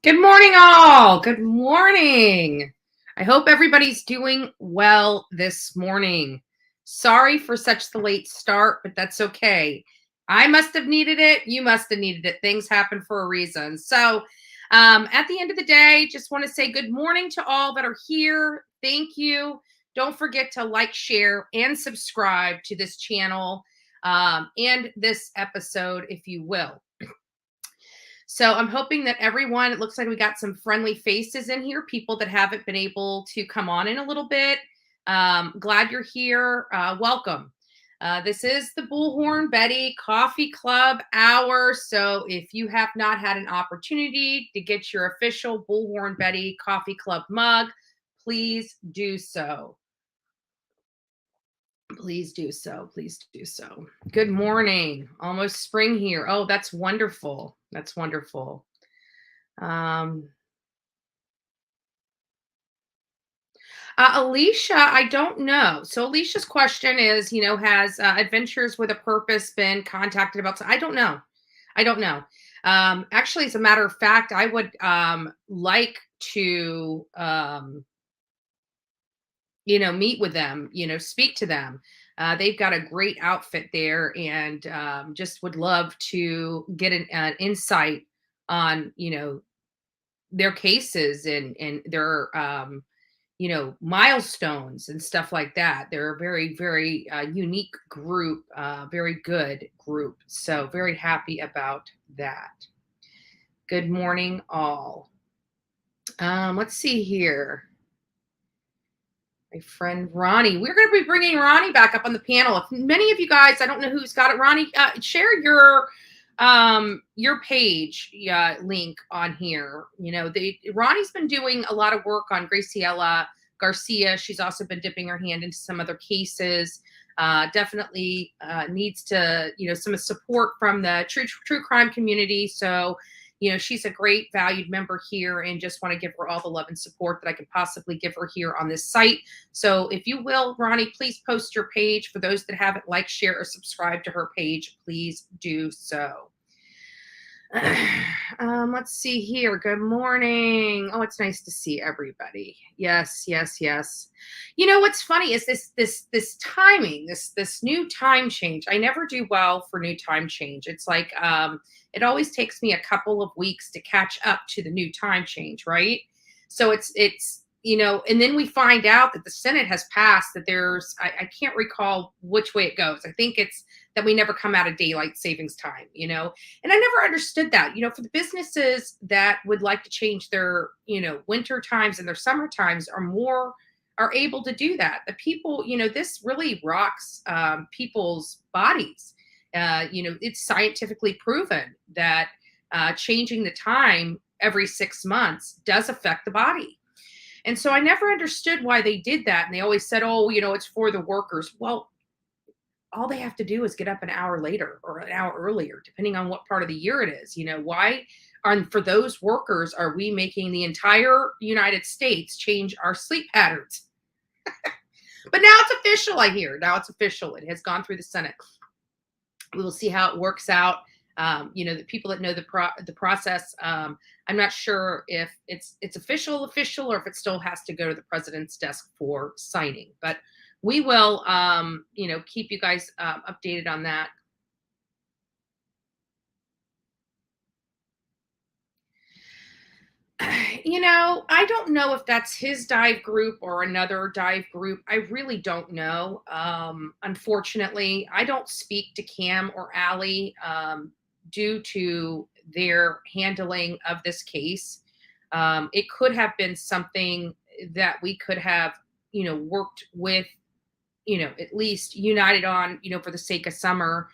Good morning, all. Good morning. I hope everybody's doing well this morning. Sorry for such the late start, but that's okay. I must have needed it. You must have needed it. Things happen for a reason. So, at the end of the day, just want to say good morning to all that are here. Thank you. Don't forget to like, share, and subscribe to this channel and this episode, if you will. So I'm hoping that everyone, it looks like we got some friendly faces in here, people that haven't been able to come on in a little bit. Glad you're here. Welcome. This is the Bullhorn Betty Coffee Club hour. So if you have not had an opportunity to get your official Bullhorn Betty Coffee Club mug, please do so. Please do so. Please do so. Good morning. Almost spring here. Oh, that's wonderful. That's wonderful. Alicia, I don't know. So Alicia's question is, has Adventures with a Purpose been contacted about? So I don't know. I don't know. Actually, as a matter of fact, I would like to, meet with them, speak to them. They've got a great outfit there, and just would love to get an insight on, their cases and their, milestones and stuff like that. They're a very, very unique group, very good group. So very happy about that. Good morning, all. Let's see here. My friend Ronnie. We're going to be bringing Ronnie back up on the panel. If many of you guys, I don't know who's got it. Ronnie, share your page link on here. Ronnie's been doing a lot of work on Graciela Garcia. She's also been dipping her hand into some other cases. Definitely needs to, some support from the true crime community. So, she's a great valued member here, and just want to give her all the love and support that I could possibly give her here on this site. So if you will, Ronnie, please post your page. For those that haven't liked, share, or subscribed to her page, please do so. Let's see here. Good morning. Oh, it's nice to see everybody. Yes, yes, yes. What's funny is this timing, this new time change. I never do well for new time change. It's like it always takes me a couple of weeks to catch up to the new time change, right? So it's and then we find out that the Senate has passed that there's, I can't recall which way it goes. I think it's that we never come out of daylight savings time, and I never understood that, for the businesses that would like to change their, winter times and their summer times are able to do that. The people, this really rocks people's bodies. It's scientifically proven that changing the time every 6 months does affect the body. And so I never understood why they did that. And they always said, oh, it's for the workers. Well, all they have to do is get up an hour later or an hour earlier, depending on what part of the year it is. Why are for those workers are we making the entire United States change our sleep patterns? But now it's official, I hear. Now it's official. It has gone through the Senate. We will see how it works out. The people that know the process, I'm not sure if it's official, or if it still has to go to the president's desk for signing. But we will, keep you guys updated on that. I don't know if that's his dive group or another dive group. I really don't know. Unfortunately, I don't speak to Cam or Allie due to their handling of this case. It could have been something that we could have, worked with, at least united on, for the sake of Summer.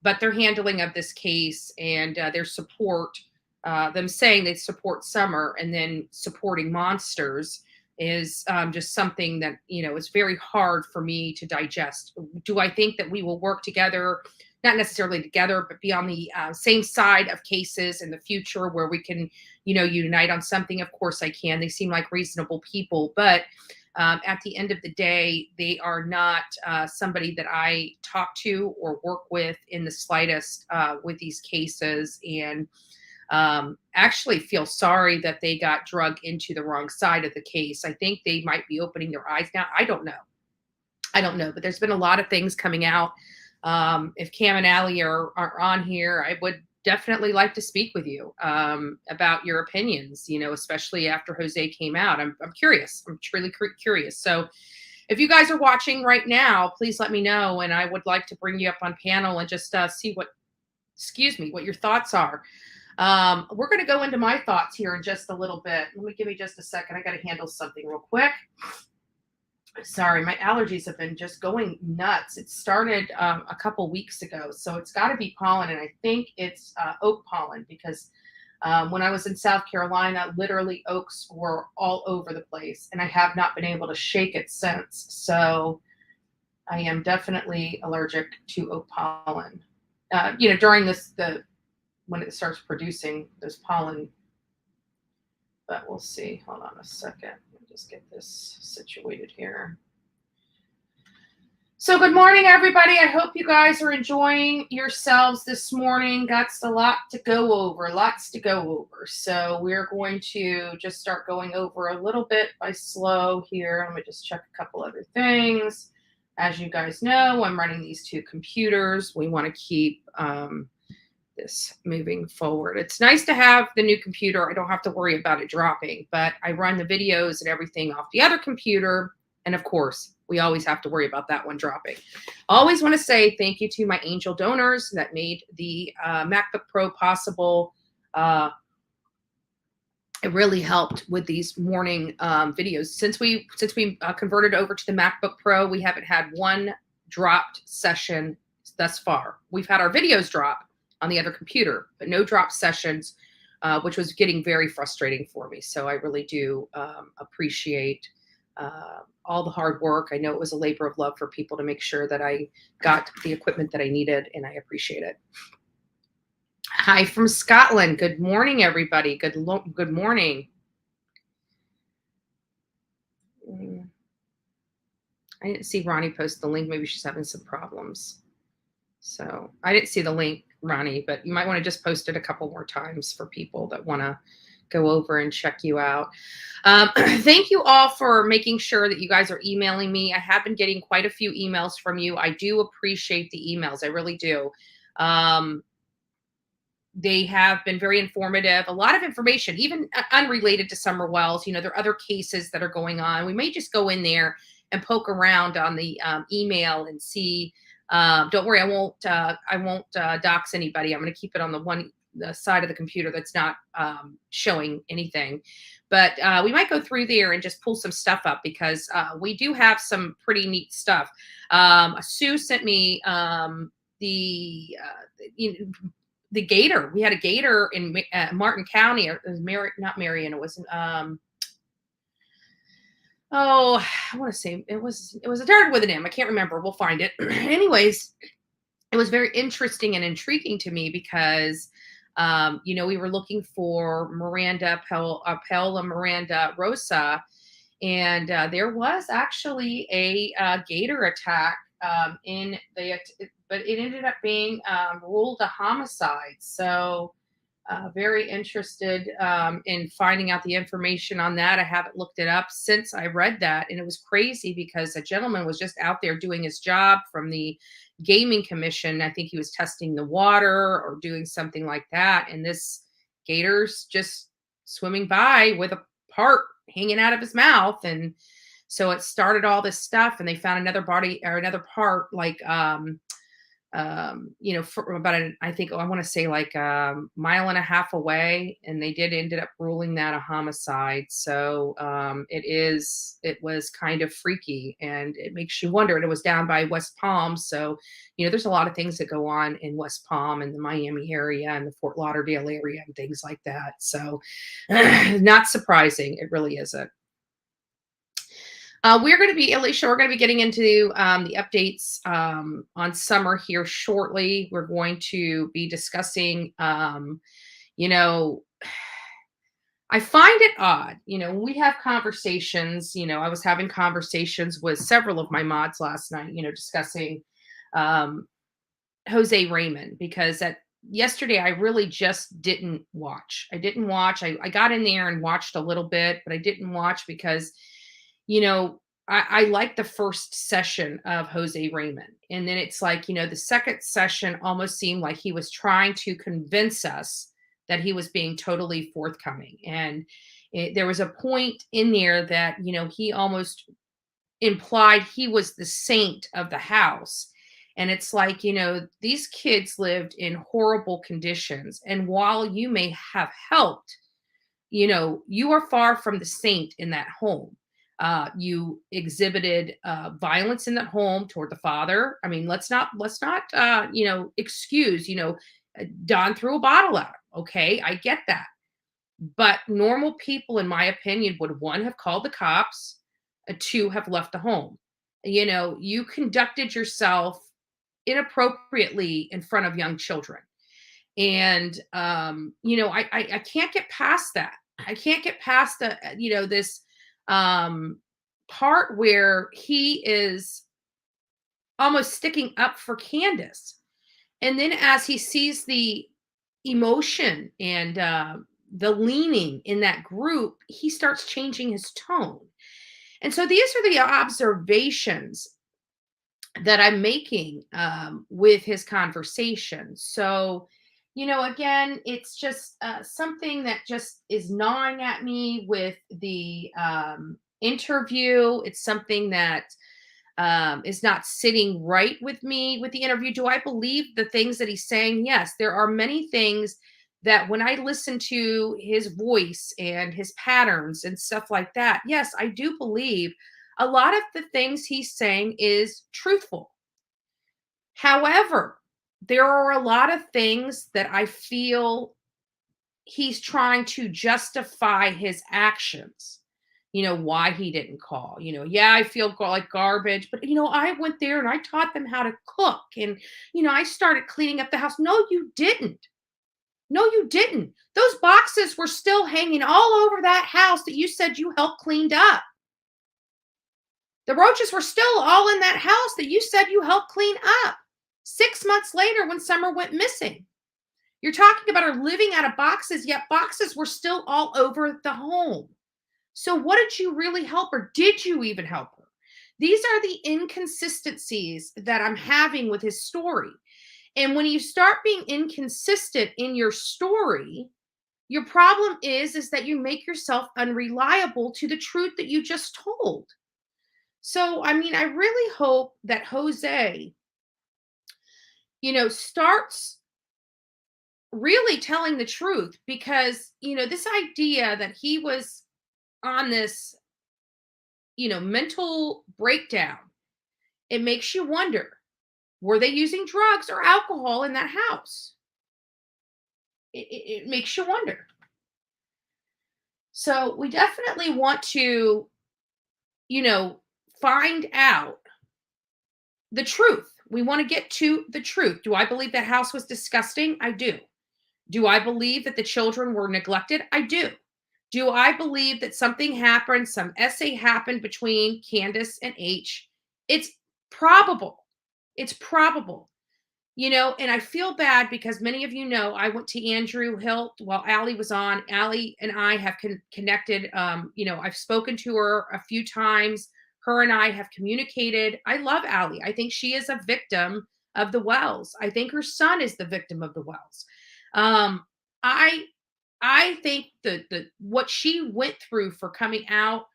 But their handling of this case and their support, them saying they support Summer and then supporting monsters is just something that, is very hard for me to digest. Do I think that we will work together, not necessarily together, but be on the same side of cases in the future where we can, unite on something? Of course I can. They seem like reasonable people, but at the end of the day, they are not somebody that I talk to or work with in the slightest with these cases, and actually feel sorry that they got drugged into the wrong side of the case. I think they might be opening their eyes now. I don't know, but there's been a lot of things coming out. If Cam and Allie are on here, I would definitely like to speak with you about your opinions, especially after Jose came out. I'm curious. I'm truly curious. So if you guys are watching right now, please let me know. And I would like to bring you up on panel and just see what your thoughts are. We're going to go into my thoughts here in just a little bit. Give me just a second. I got to handle something real quick. Sorry, my allergies have been just going nuts. It started a couple weeks ago, so it's got to be pollen, and I think it's oak pollen because when I was in South Carolina, literally oaks were all over the place, and I have not been able to shake it since. So I am definitely allergic to oak pollen. During when it starts producing this pollen. But we'll see. Hold on a second. Let me just get this situated here. So good morning, everybody. I hope you guys are enjoying yourselves this morning. Got a lot to go over, lots to go over. So we're going to just start going over a little bit by slow here. Let me just check a couple other things. As you guys know, I'm running these two computers. We want to keep this moving forward. It's nice to have the new computer. I don't have to worry about it dropping, but I run the videos and everything off the other computer. And of course, we always have to worry about that one dropping. Always want to say thank you to my angel donors that made the MacBook Pro possible. It really helped with these morning videos. Since we converted over to the MacBook Pro, we haven't had one dropped session thus far. We've had our videos drop on the other computer, but no drop sessions, which was getting very frustrating for me. So I really do appreciate all the hard work. I know it was a labor of love for people to make sure that I got the equipment that I needed, and I appreciate it. Hi from Scotland. Good morning, everybody. Good morning. I didn't see Ronnie post the link. Maybe she's having some problems. So I didn't see the link, Ronnie, but you might want to just post it a couple more times for people that want to go over and check you out. Thank you all for making sure that you guys are emailing me. I have been getting quite a few emails from you. I do appreciate the emails. I really do. They have been very informative, a lot of information, even unrelated to Summer Wells. There are other cases that are going on. We may just go in there and poke around on the email and see. Don't worry, I won't dox anybody. I'm going to keep it on the side of the computer that's not showing anything. But we might go through there and just pull some stuff up because we do have some pretty neat stuff. Sue sent me the gator. We had a gator in Martin County. It was not Marion. It was Oh, I want to say it was a started with an M. I can't remember. We'll find it. Anyways, it was very interesting and intriguing to me because we were looking for Paola Miranda Rosa, and there was actually a gator attack but it ended up being ruled a homicide. So very interested in finding out the information on that. I haven't looked it up since I read that, and it was crazy because a gentleman was just out there doing his job from the gaming commission. I think he was testing the water or doing something like that, and this gator's just swimming by with a part hanging out of his mouth, and so it started all this stuff. And they found another body or another part, like for about I think, I want to say like a mile and a half away, and they did ended up ruling that a homicide. So it was kind of freaky, and it makes you wonder. And it was down by West Palm, so there's a lot of things that go on in West Palm and the Miami area and the Fort Lauderdale area and things like that. So not surprising, it really isn't. We're going to be, Alicia, we're going to be getting into the updates on summer here shortly. We're going to be discussing, you know, I find it odd, when we have conversations. I was having conversations with several of my mods last night, discussing um, Jose Ramon, because yesterday I really just didn't watch. I didn't watch. I got in there and watched a little bit, but I didn't watch because you know, I like the first session of Jose Ramon. And then it's like, the second session almost seemed like he was trying to convince us that he was being totally forthcoming. And there was a point in there that, he almost implied he was the saint of the house. And it's like, these kids lived in horrible conditions. And while you may have helped, you are far from the saint in that home. You exhibited violence in that home toward the father. I mean, let's not excuse. Don threw a bottle at him. Okay, I get that, but normal people, in my opinion, would one have called the cops, two have left the home. You conducted yourself inappropriately in front of young children, and I can't get past that. I can't get past this um part where he is almost sticking up for Candace, and then as he sees the emotion and the leaning in that group, he starts changing his tone. And so these are the observations that I'm making with his conversation. So, again, it's just something that just is gnawing at me with the interview. It's something that is not sitting right with me with the interview. Do I believe the things that he's saying? Yes, there are many things that when I listen to his voice and his patterns and stuff like that, yes, I do believe a lot of the things he's saying is truthful. However, there are a lot of things that I feel he's trying to justify his actions. Why he didn't call. Yeah, I feel like garbage, but I went there and I taught them how to cook, and I started cleaning up the house. No, you didn't. No, you didn't. Those boxes were still hanging all over that house that you said you helped cleaned up. The roaches were still all in that house that you said you helped clean up. 6 months later, when Summer went missing, you're talking about her living out of boxes, yet boxes were still all over the home. So, what did you really help her? Did you even help her? These are the inconsistencies that I'm having with his story. And when you start being inconsistent in your story, your problem is that you make yourself unreliable to the truth that you just told. So, I mean, I really hope that Jose, starts really telling the truth, because, this idea that he was on this, mental breakdown, it makes you wonder, were they using drugs or alcohol in that house? It makes you wonder. So we definitely want to you know, find out the truth. We want to get to the truth. Do I believe that house was disgusting? I do. Do I believe that the children were neglected? I do. Do I believe that something happened, some essay happened between Candace and H? It's probable. It's probable. And I feel bad because many of you know I went to Andrew Hilt while Allie was on. Allie and I have connected. I've spoken to her a few times. Her and I have communicated. I love Allie. I think she is a victim of the Wells. I think her son is the victim of the Wells. Um, I I think the what she went through for coming out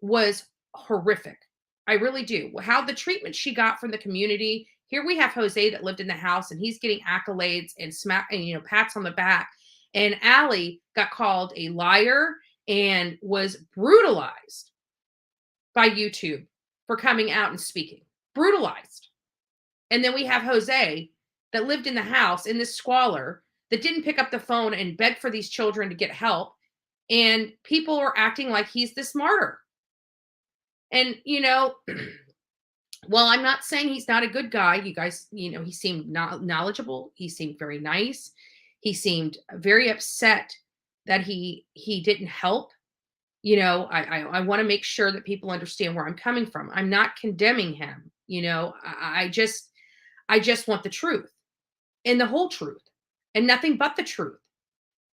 was horrific. I really do. How the treatment she got from the community. Here we have Jose that lived in the house and he's getting accolades and smack and pats on the back. And Allie got called a liar and was brutalized by YouTube for coming out and speaking. Brutalized. And then we have Jose that lived in the house in this squalor that didn't pick up the phone and beg for these children to get help. And people are acting like he's this martyr. And, well, I'm not saying he's not a good guy. You guys, he seemed knowledgeable. He seemed very nice. He seemed very upset that he didn't help. I want to make sure that people understand where I'm coming from. I'm not condemning him. I just want the truth and the whole truth and nothing but the truth.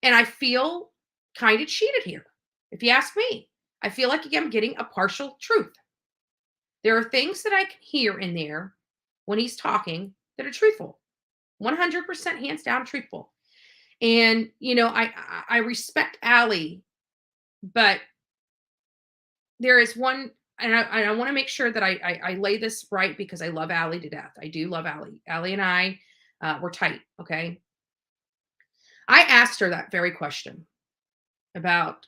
And I feel kind of cheated here. If you ask me, I feel like I'm getting a partial truth. There are things that I can hear in there when he's talking that are truthful, 100% hands down truthful. And, I respect Allie, but there is one, and I want to make sure that I lay this right because I love Allie to death. I do love Allie. Allie and I, we're tight. Okay. I asked her that very question about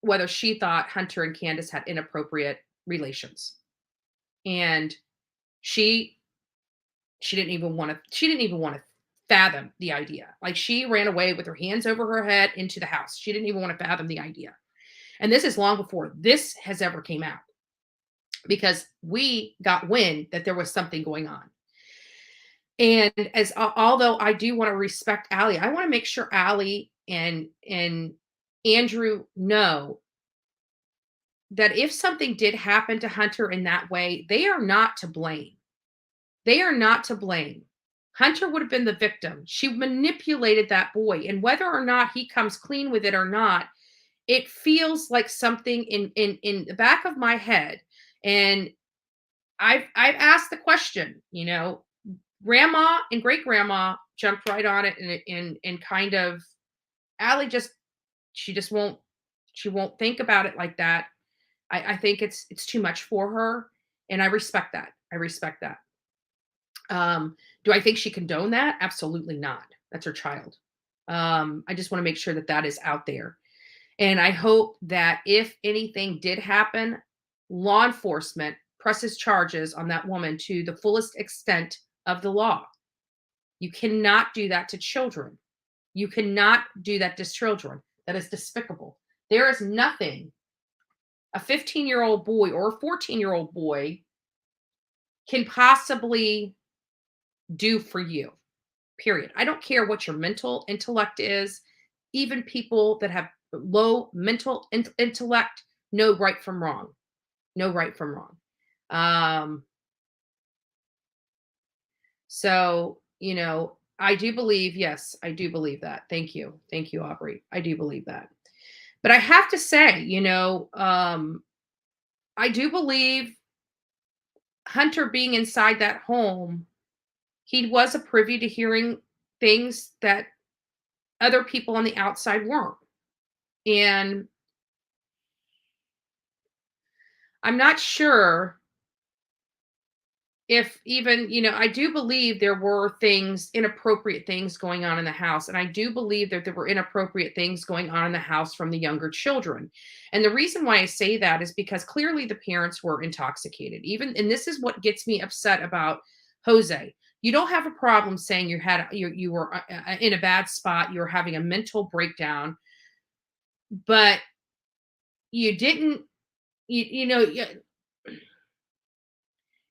whether she thought Hunter and Candace had inappropriate relations. And she didn't even want to fathom the idea. Like she ran away with her hands over her head into the house. She didn't even want to fathom the idea. And this is long before this has ever came out because we got wind that there was something going on. And although I do want to respect Allie, I want to make sure Allie and Andrew know that if something did happen to Hunter in that way, they are not to blame. They are not to blame. Hunter would have been the victim. She manipulated that boy. And whether or not he comes clean with it or not, it feels like something in the back of my head. And I've asked the question, grandma and great grandma jumped right on it and kind of Allie she won't think about it like that. I think it's too much for her. And I respect that. I respect that. Do I think she condoned that? Absolutely not. That's her child. I just want to make sure that that is out there. And I hope that if anything did happen, law enforcement presses charges on that woman to the fullest extent of the law. You cannot do that to children. You cannot do that to children. That is despicable. There is nothing a 15-year-old boy or a 14-year-old boy can possibly do for you, period. I don't care what your mental intellect is. Even people that have low mental intellect know right from wrong. Know right from wrong. So, I do believe, yes, I do believe that. Thank you. Thank you, Aubrey. I do believe that. But I have to say, I do believe Hunter being inside that home, he was a privy to hearing things that other people on the outside weren't. And I'm not sure if even, I do believe there were inappropriate things going on in the house. And I do believe that there were inappropriate things going on in the house from the younger children. And the reason why I say that is because clearly the parents were intoxicated. And this is what gets me upset about Jose. You don't have a problem saying you were in a bad spot, you're having a mental breakdown, but you didn't you know,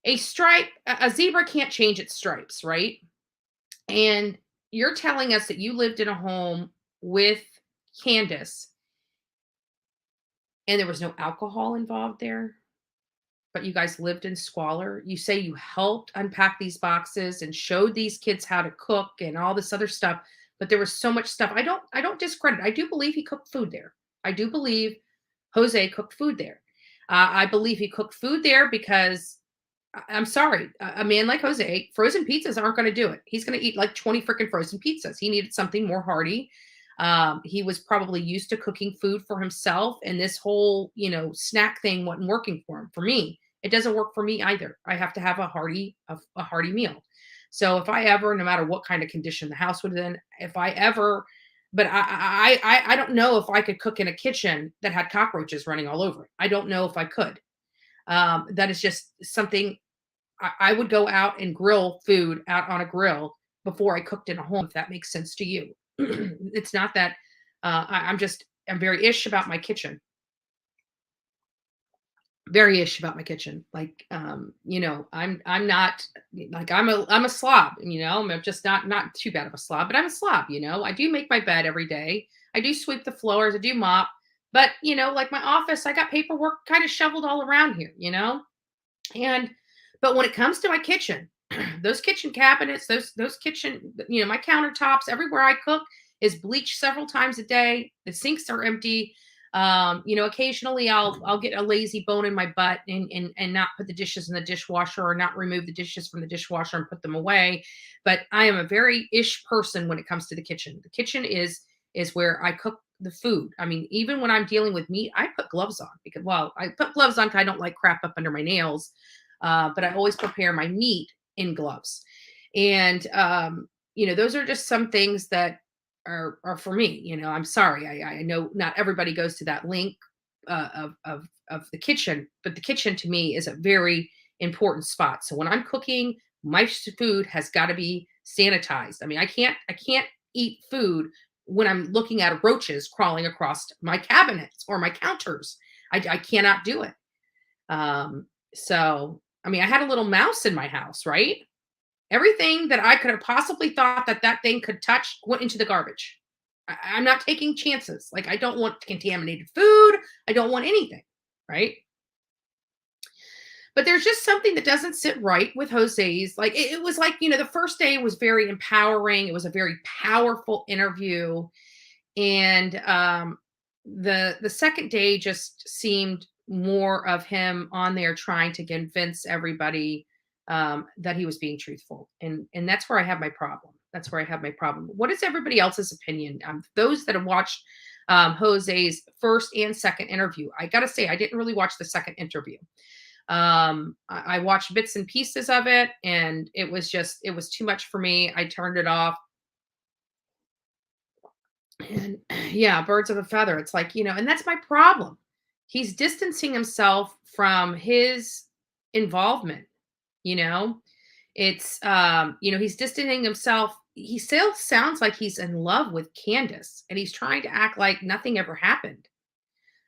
a zebra can't change its stripes, right? And you're telling us that you lived in a home with Candace and there was no alcohol involved there, but you guys lived in squalor. You say you helped unpack these boxes and showed these kids how to cook and all this other stuff, but there was so much stuff. I don't discredit. I do believe he cooked food there. I do believe Jose cooked food there. I believe he cooked food there because I'm sorry, a man like Jose, frozen pizzas aren't going to do it. He's going to eat like 20 freaking frozen pizzas. He needed something more hearty. He was probably used to cooking food for himself, and this whole, snack thing wasn't working for him. For me, it doesn't work for me either. I have to have a hearty meal. So if I ever, no matter what kind of condition the house would have been, if I ever, but I don't know if I could cook in a kitchen that had cockroaches running all over it. I don't know if I could. That is just something I would go out and grill food out on a grill before I cooked in a home, if that makes sense to you. It's not that I'm very ish about my kitchen. Very ish about my kitchen. Like, I'm not like I'm a slob, I'm just not too bad of a slob, but I'm a slob. I do make my bed every day. I do sweep the floors, I do mop, but like my office, I got paperwork kind of shoveled all around here. And but when it comes to my kitchen, those kitchen cabinets, those kitchen, my countertops, everywhere I cook is bleached several times a day. The sinks are empty. Occasionally I'll get a lazy bone in my butt and not put the dishes in the dishwasher or not remove the dishes from the dishwasher and put them away. But I am a very ish person when it comes to the kitchen. The kitchen is where I cook the food. I mean, even when I'm dealing with meat, I put gloves on because, well, I put gloves on because I don't like crap up under my nails. But I always prepare my meat in gloves. And, those are just some things that are for me. I'm sorry. I know not everybody goes to that link of the kitchen, but the kitchen to me is a very important spot. So when I'm cooking, my food has got to be sanitized. I mean, I can't eat food when I'm looking at roaches crawling across my cabinets or my counters. I cannot do it. So, I mean, I had a little mouse in my house, right? Everything that I could have possibly thought that thing could touch went into the garbage. I'm not taking chances. Like, I don't want contaminated food. I don't want anything, right? But there's just something that doesn't sit right with Jose's. Like, it was like, the first day was very empowering. It was a very powerful interview. And the second day just seemed more of him on there trying to convince everybody that he was being truthful, and that's where I have my problem. That's where I have my problem. What is everybody else's opinion? Those that have watched Jose's first and second interview, I gotta say I didn't really watch the second interview. I watched bits and pieces of it, and it was too much for me. I turned it off. And yeah, birds of a feather. It's like, and that's my problem. He's distancing himself from his involvement, you know? He's distancing himself. He still sounds like he's in love with Candace and he's trying to act like nothing ever happened.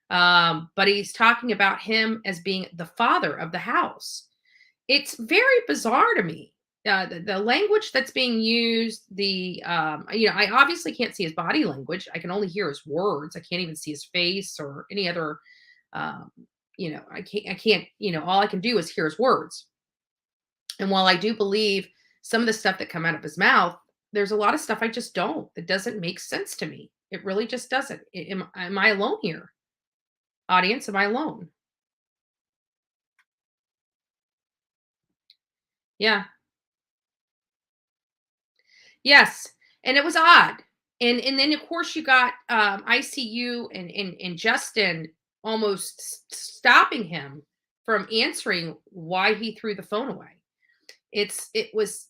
But he's talking about him as being the father of the house. It's very bizarre to me. The language that's being used, I obviously can't see his body language. I can only hear his words. I can't even see his face or any other, um, I can't, all I can do is hear his words. And while I do believe some of the stuff that come out of his mouth, there's a lot of stuff I just don't. That doesn't make sense to me. It really just doesn't. Am I alone here? Audience, am I alone? Yeah. Yes, and it was odd. And then of course you got ICU and Justin almost stopping him from answering why he threw the phone away. It was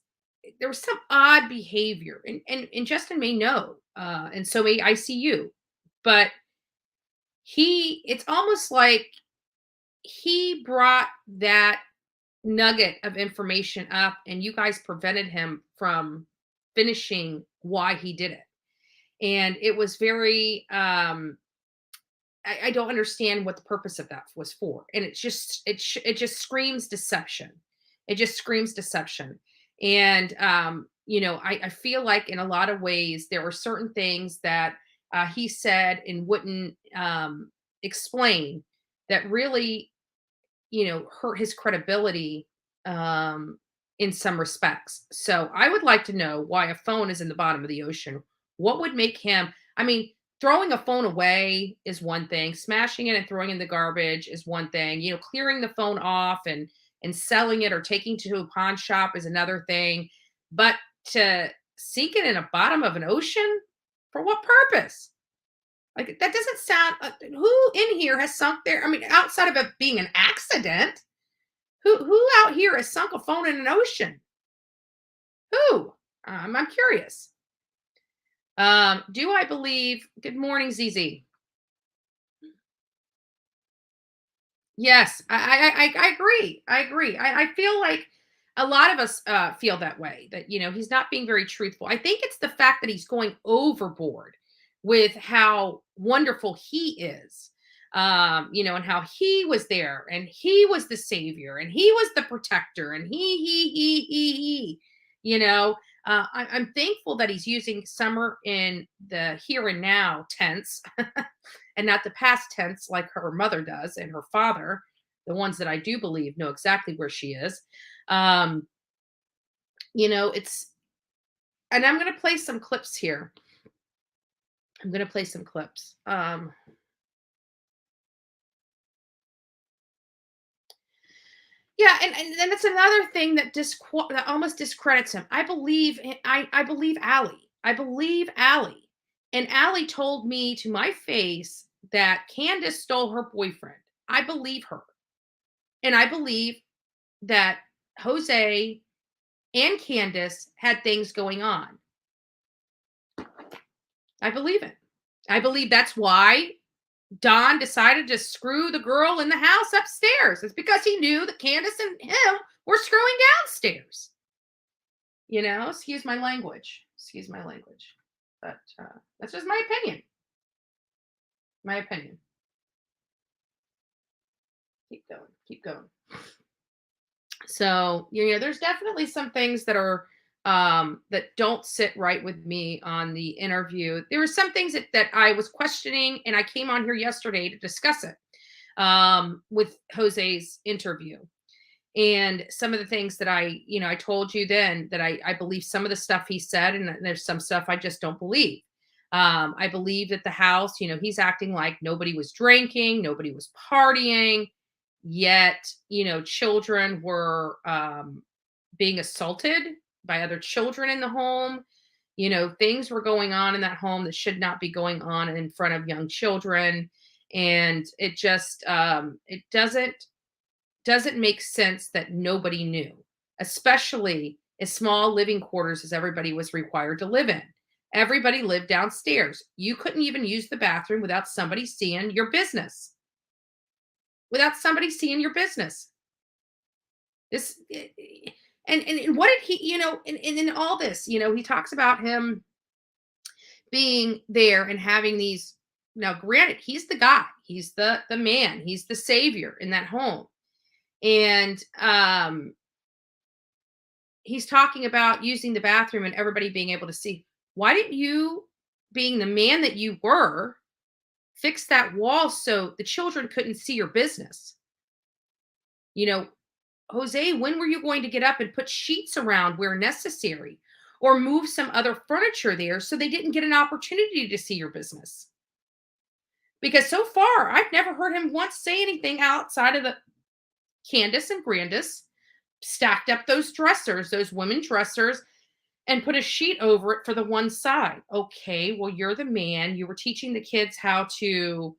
there was some odd behavior, and Justin may know, and so may ICU, but it's almost like he brought that nugget of information up and you guys prevented him from finishing why he did it. And it was very I don't understand what the purpose of that was for. And it just screams deception. It just screams deception. And I feel like in a lot of ways there were certain things that he said and wouldn't explain that really hurt his credibility um, in some respects. So I would like to know why a phone is in the bottom of the ocean. What would make him? I mean, throwing a phone away is one thing. Smashing it and throwing it in the garbage is one thing. Clearing the phone off and selling it or taking to a pawn shop is another thing. But to sink it in the bottom of an ocean for what purpose? Like that doesn't sound. Who in here has sunk there? I mean, outside of it being an accident, who out here has sunk a phone in an ocean? Who? I'm curious. Do I believe? Good morning, ZZ. Yes, I agree. I agree. I feel like a lot of us feel that way. That he's not being very truthful. I think it's the fact that he's going overboard with how wonderful he is. And how he was there and he was the savior and he was the protector and he. You know, I'm thankful that he's using summer in the here and now tense and not the past tense like her mother does and her father, the ones that I do believe know exactly where she is. Um, it's and I'm going to play some clips here. I'm going to play some clips. Yeah, and then it's another thing that that almost discredits him. I believe Allie. I believe Allie. And Allie told me to my face that Candace stole her boyfriend. I believe her. And I believe that Jose and Candace had things going on. I believe it. I believe that's why Don decided to screw the girl in the house upstairs. It's because he knew that Candace and him were screwing downstairs. Excuse my language. Excuse my language. But that's just my opinion. My opinion. Keep going. Keep going. So, there's definitely some things that are that don't sit right with me on the interview. There were some things that I was questioning, and I came on here yesterday to discuss it with Jose's interview. And some of the things that I told you then that I believe some of the stuff he said, and there's some stuff I just don't believe. I believe that the house, he's acting like nobody was drinking, nobody was partying, yet, children were being assaulted by other children in the home. Things were going on in that home that should not be going on in front of young children. And it just it doesn't make sense that nobody knew, especially as small living quarters as everybody was required to live in. Everybody lived downstairs. You couldn't even use the bathroom without somebody seeing your business. Without somebody seeing your business. This and what did he, in all this, he talks about him being there and having these. Now, granted, he's the guy, he's the man, he's the savior in that home. And he's talking about using the bathroom and everybody being able to see. Why didn't you, being the man that you were, fix that wall so the children couldn't see your business? Jose, when were you going to get up and put sheets around where necessary or move some other furniture there so they didn't get an opportunity to see your business? Because so far, I've never heard him once say anything outside of the Candace and Grandis stacked up those dressers, those women dressers, and put a sheet over it for the one side. Okay, well, you're the man. You were teaching the kids how to,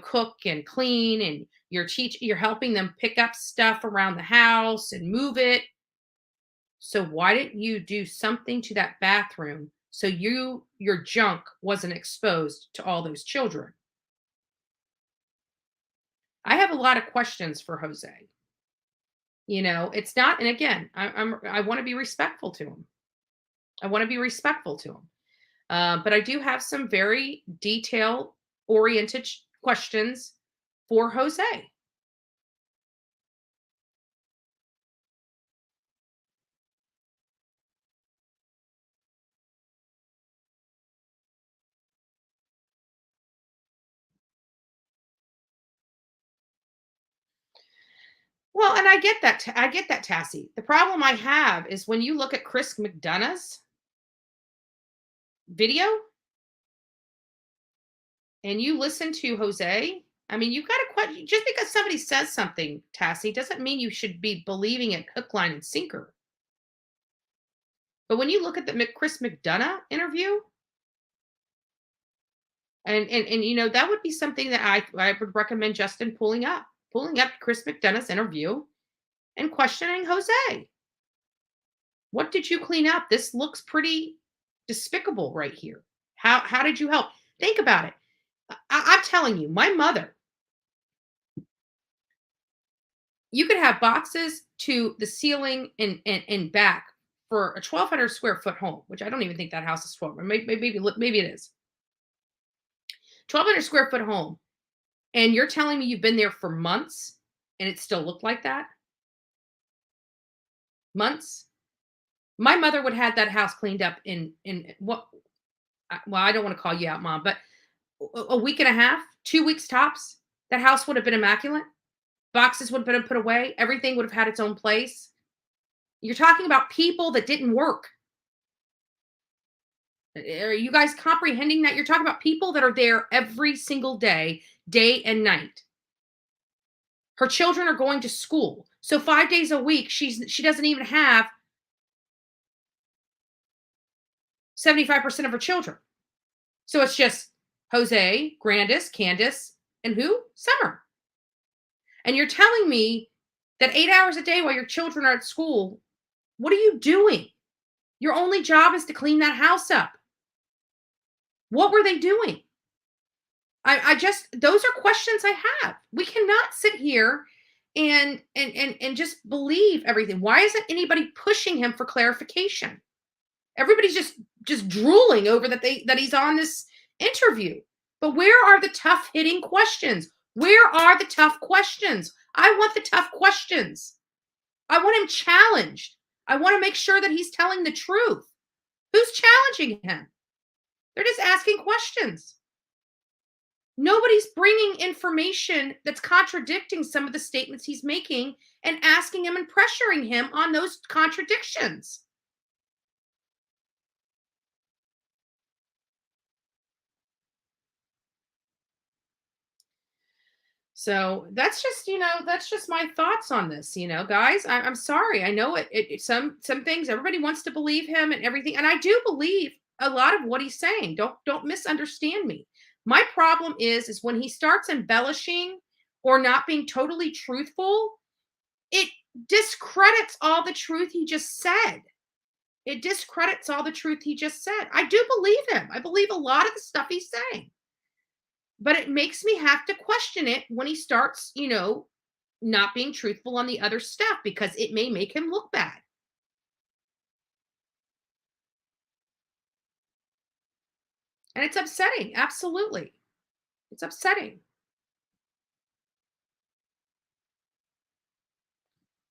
cook and clean, and you're helping them pick up stuff around the house and move it. So why didn't you do something to that bathroom so your junk wasn't exposed to all those children? I have a lot of questions for Jose. It's not, and again, I want to be respectful to him. I want to be respectful to him. But I do have some very detail oriented questions for Jose. Well, and I get that. I get that, Tassie. The problem I have is when you look at Chris McDonough's video and you listen to Jose. I mean, you've got to question just because somebody says something, Tassie, doesn't mean you should be believing it hook, line, and sinker. But when you look at the Chris McDonough interview, and that would be something that I would recommend Justin pulling up Chris McDonough's interview and questioning Jose. What did you clean up? This looks pretty despicable right here. How did you help? Think about it. I'm telling you, my mother, you could have boxes to the ceiling and back for a 1,200 square foot home, which I don't even think that house is 12. Maybe it is 1,200 square foot home, and you're telling me you've been there for months and it still looked like that? Months? My mother would have that house cleaned up in what? Well, I don't want to call you out, mom, but a week and a half, 2 weeks tops. That house would have been immaculate. Boxes would have been put away. Everything would have had its own place. You're talking about people that didn't work. Are you guys comprehending that? You're talking about people that are there every single day, day and night. Her children are going to school. So 5 days a week, she doesn't even have 75% of her children. So it's just Jose, Grandis, Candace, and who? Summer. And you're telling me that 8 hours a day while your children are at school, what are you doing? Your only job is to clean that house up. What were they doing? I just those are questions I have. We cannot sit here and just believe everything. Why isn't anybody pushing him for clarification? Everybody's just drooling over that he's on this interview. But where are the tough hitting questions? Where are the tough questions? I want the tough questions. I want him challenged. I want to make sure that he's telling the truth. Who's challenging him? They're just asking questions. Nobody's bringing information that's contradicting some of the statements he's making and asking him and pressuring him on those contradictions. So that's just my thoughts on this, guys. I'm sorry. I know some things everybody wants to believe him and everything. And I do believe a lot of what he's saying. Don't misunderstand me. My problem is when he starts embellishing or not being totally truthful, it discredits all the truth he just said. It discredits all the truth he just said. I do believe him. I believe a lot of the stuff he's saying. But it makes me have to question it when he starts, not being truthful on the other stuff because it may make him look bad. And it's upsetting. Absolutely. It's upsetting.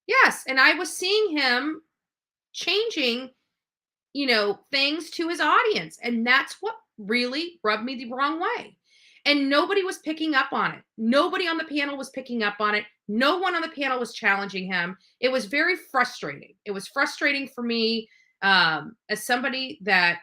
Yes. And I was seeing him changing, things to his audience. And that's what really rubbed me the wrong way. And nobody was picking up on it. Nobody on the panel was picking up on it. No one on the panel was challenging him. It was very frustrating. It was frustrating for me as somebody that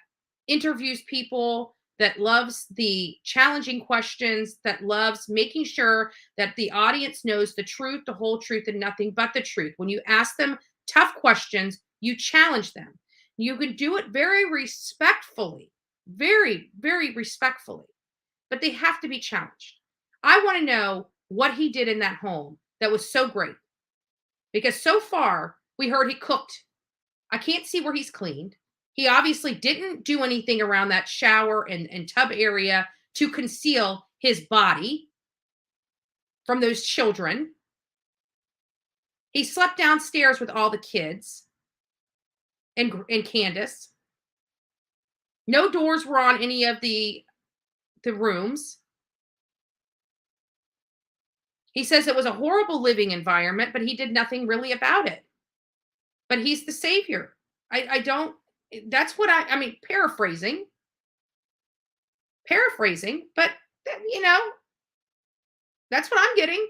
interviews people, that loves the challenging questions, that loves making sure that the audience knows the truth, the whole truth, and nothing but the truth. When you ask them tough questions, you challenge them. You can do it very respectfully, very, very respectfully, but they have to be challenged. I want to know what he did in that home that was so great because so far we heard he cooked. I can't see where he's cleaned. He obviously didn't do anything around that shower and tub area to conceal his body from those children. He slept downstairs with all the kids and Candace. No doors were on any of the rooms. He says it was a horrible living environment, but he did nothing really about it. But he's the savior. I don't that's what I mean, paraphrasing, but that's what I'm getting.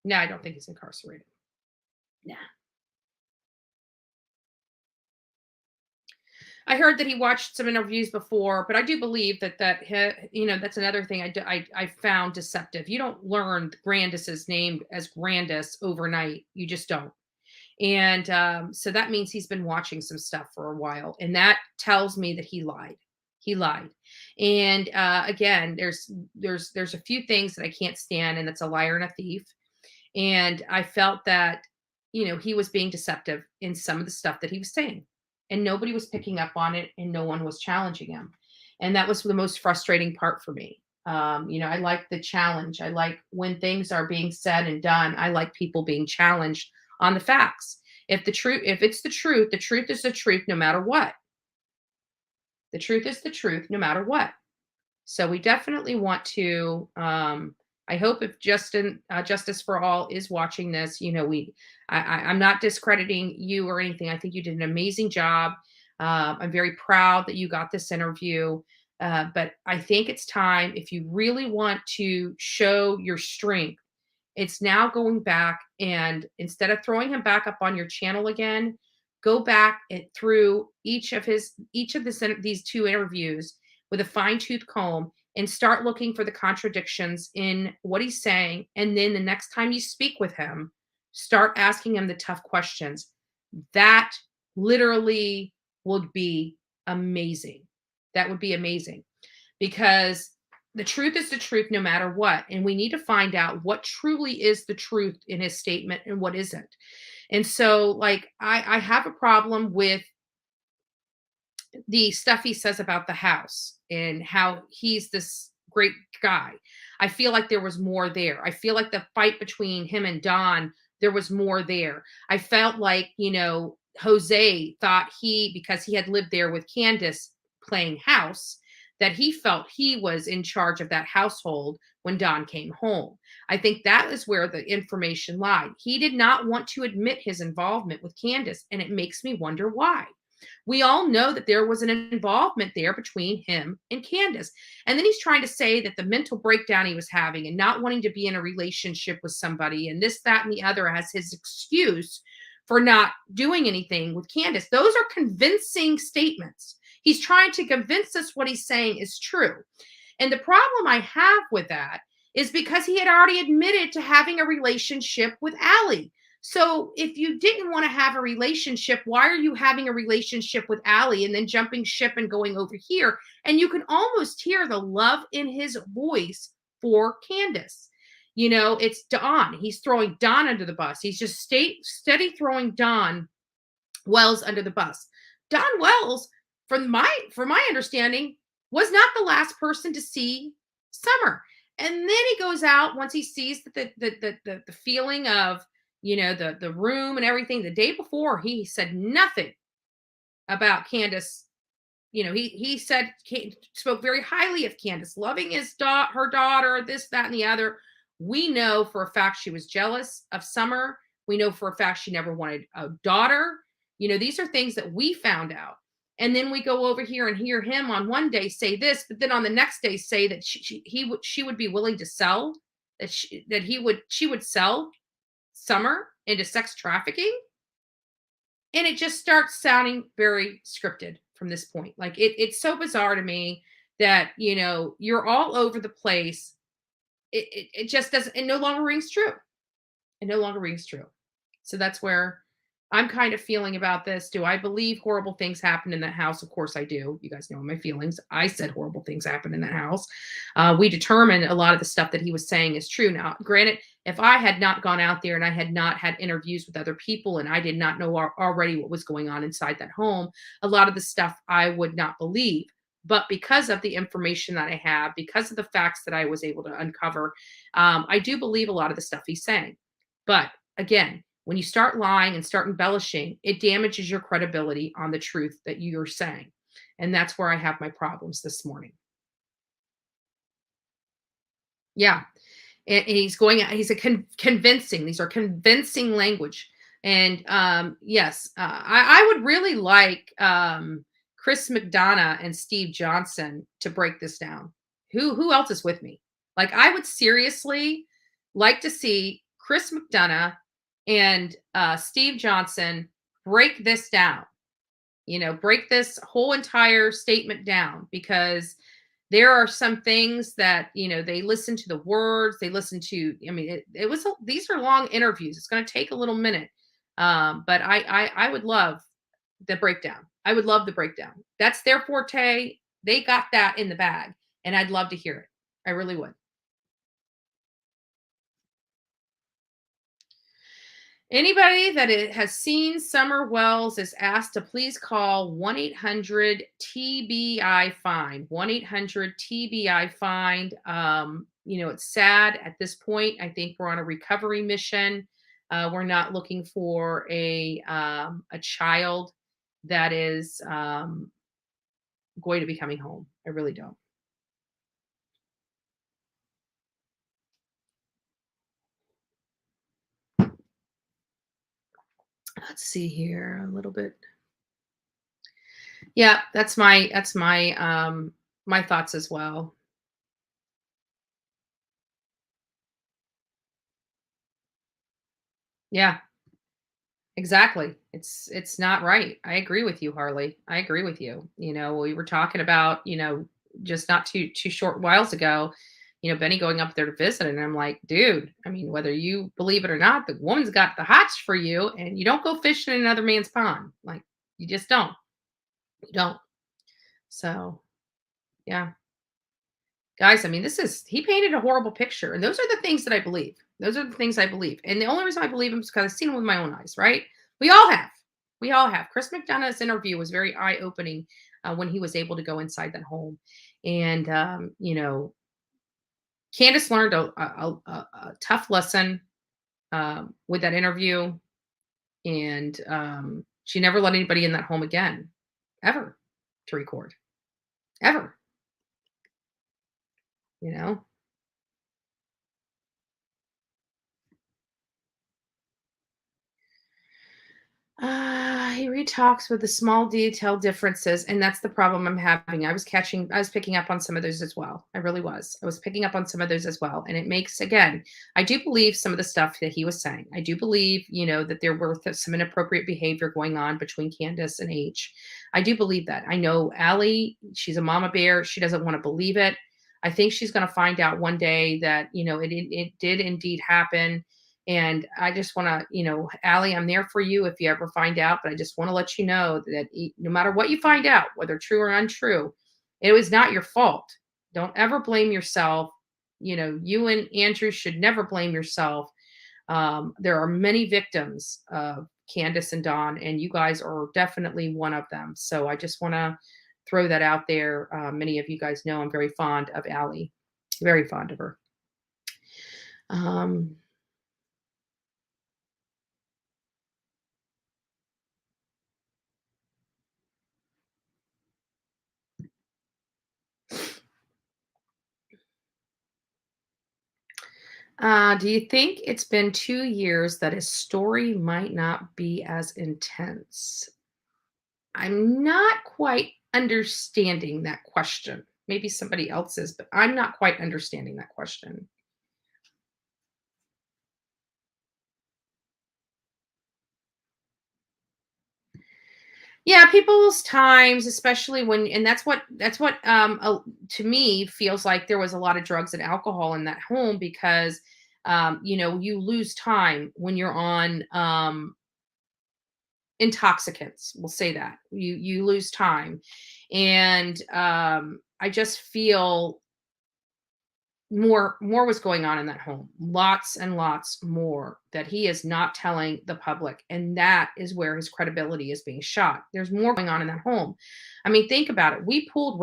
No, I don't think he's incarcerated. Nah. I heard that he watched some interviews before, but I do believe that's another thing I found deceptive. You don't learn Grandis's name as Grandis overnight. You just don't. And so that means he's been watching some stuff for a while, and that tells me that he lied. He lied. And again, there's a few things that I can't stand, and that's a liar and a thief. And I felt that, he was being deceptive in some of the stuff that he was saying. And nobody was picking up on it and no one was challenging him. And that was the most frustrating part for me. I like the challenge. I like when things are being said and done. I like people being challenged on the facts. If it's the truth is the truth no matter what. The truth is the truth no matter what. So we definitely want to. I hope if Justice for All is watching this, I'm not discrediting you or anything. I think you did an amazing job. I'm very proud that you got this interview. But I think it's time, if you really want to show your strength, it's now going back, and instead of throwing him back up on your channel again, go back through these two interviews with a fine-tooth comb and start looking for the contradictions in what he's saying. And then the next time you speak with him, start asking him the tough questions. That literally would be amazing. That would be amazing, because the truth is the truth no matter what. And we need to find out what truly is the truth in his statement and what isn't. And so, like, I have a problem with the stuff he says about the house and how he's this great guy. I feel like there was more there. I feel like the fight between him and Don, there was more there. I felt like, Jose thought because he had lived there with Candace playing house, that he felt he was in charge of that household when Don came home. I think that is where the information lied. He did not want to admit his involvement with Candace, and it makes me wonder why. We all know that there was an involvement there between him and Candace. And then he's trying to say that the mental breakdown he was having and not wanting to be in a relationship with somebody and this, that, and the other as his excuse for not doing anything with Candace. Those are convincing statements. He's trying to convince us what he's saying is true. And the problem I have with that is because he had already admitted to having a relationship with Allie. So if you didn't want to have a relationship, why are you having a relationship with Allie and then jumping ship and going over here? And you can almost hear the love in his voice for Candace. It's Don. He's throwing Don under the bus. He's just steady throwing Don Wells under the bus. Don Wells, from my understanding, was not the last person to see Summer. And then he goes out once he sees the feeling of the room and everything. The day before, he said nothing about Candace. He spoke very highly of Candace, loving her daughter, this, that, and the other. We know for a fact she was jealous of Summer. We know for a fact she never wanted a daughter. These are things that we found out. And then we go over here and hear him on one day say this, but then on the next day say that she would be willing to sell, she would sell Summer into sex trafficking. And it just starts sounding very scripted from this point. Like it's so bizarre to me that, you're all over the place. It just doesn't, it no longer rings true. It no longer rings true. So that's where I'm kind of feeling about this. Do I believe horrible things happen in that house? Of course I do. You guys know my feelings. I said horrible things happen in that house. We determined a lot of the stuff that he was saying is true. Now, granted, if I had not gone out there and I had not had interviews with other people and I did not know already what was going on inside that home, a lot of the stuff I would not believe. But because of the information that I have, because of the facts that I was able to uncover, I do believe a lot of the stuff he's saying. But again, when you start lying and start embellishing, it damages your credibility on the truth that you're saying. And that's where I have my problems this morning. Yeah. And he's going, he's a convincing, these are convincing language. And yes, I would really like Chris McDonough and Steve Johnson to break this down. Who else is with me? Like, I would seriously like to see Chris McDonough and Steve Johnson break this down, break this whole entire statement down, because there are some things that, they listen to the words, they listen to, I mean, these are long interviews. It's going to take a little minute. But I would love the breakdown. I would love the breakdown. That's their forte. They got that in the bag, and I'd love to hear it. I really would. Anybody that has seen Summer Wells is asked to please call 1-800 TBI find 1-800 TBI find. It's sad at this point. I think we're on a recovery mission. We're not looking for a child that is going to be coming home. I really don't. Let's see here a little bit. Yeah, that's my thoughts as well. Yeah, exactly. It's not right. I agree with you, Harley. I agree with you. We were talking about, just not too short whiles ago, Benny going up there to visit, and I'm like, dude, I mean, whether you believe it or not, the woman's got the hots for you, and you don't go fishing in another man's pond. Like, you just don't. You don't. So, yeah. Guys, I mean, he painted a horrible picture. And those are the things that I believe. Those are the things I believe. And the only reason I believe him is because I've seen him with my own eyes, right? We all have. We all have. Chris McDonough's interview was very eye opening when he was able to go inside that home. And, Candace learned a tough lesson with that interview. And she never let anybody in that home again, ever, to record, ever, you know? He retalks with the small detail differences, and that's the problem I'm having. I was picking up on some of those as well. I really was. I was picking up on some of those as well. And it makes, again, I do believe some of the stuff that he was saying. I do believe, that there were some inappropriate behavior going on between Candace and H. I do believe that. I know Allie, she's a mama bear. She doesn't want to believe it. I think she's going to find out one day that, it did indeed happen. And I just want to, Allie, I'm there for you if you ever find out. But I just want to let you know that no matter what you find out, whether true or untrue, it was not your fault. Don't ever blame yourself. You and Andrew should never blame yourself. There are many victims of Candace and Don, and you guys are definitely one of them. So I just want to throw that out there. Many of you guys know I'm very fond of Allie, very fond of her. Do you think it's been 2 years that his story might not be as intense? I'm not quite understanding that question. Maybe somebody else is, but I'm not quite understanding that question. Yeah, people's times, especially when, and that's what to me feels like there was a lot of drugs and alcohol in that home, because you lose time when you're on intoxicants. We'll say that. You lose time. And I just feel more was going on in that home, lots and lots more that he is not telling the public, and that is where his credibility is being shot. There's more going on in that home. I mean, think about it. We pulled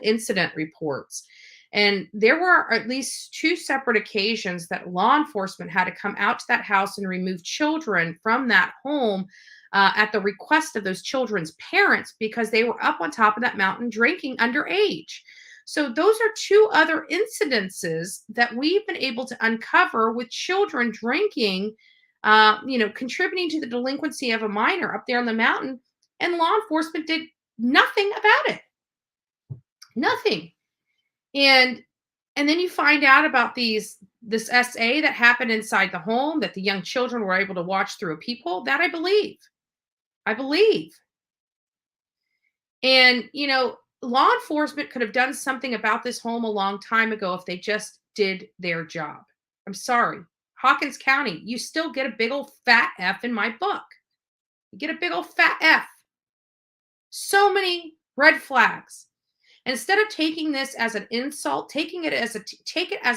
incident reports, and there were at least two separate occasions that law enforcement had to come out to that house and remove children from that home at the request of those children's parents, because they were up on top of that mountain drinking underage. So those are two other incidences that we've been able to uncover with children drinking, contributing to the delinquency of a minor up there on the mountain, and law enforcement did nothing about it. Nothing. And and then you find out about this SA that happened inside the home that the young children were able to watch through a peephole. That I believe. I believe. And, law enforcement could have done something about this home a long time ago if they just did their job. I'm sorry. Hawkins County, you still get a big old fat F in my book. You get a big old fat F. So many red flags. Instead of taking this as an insult, take it as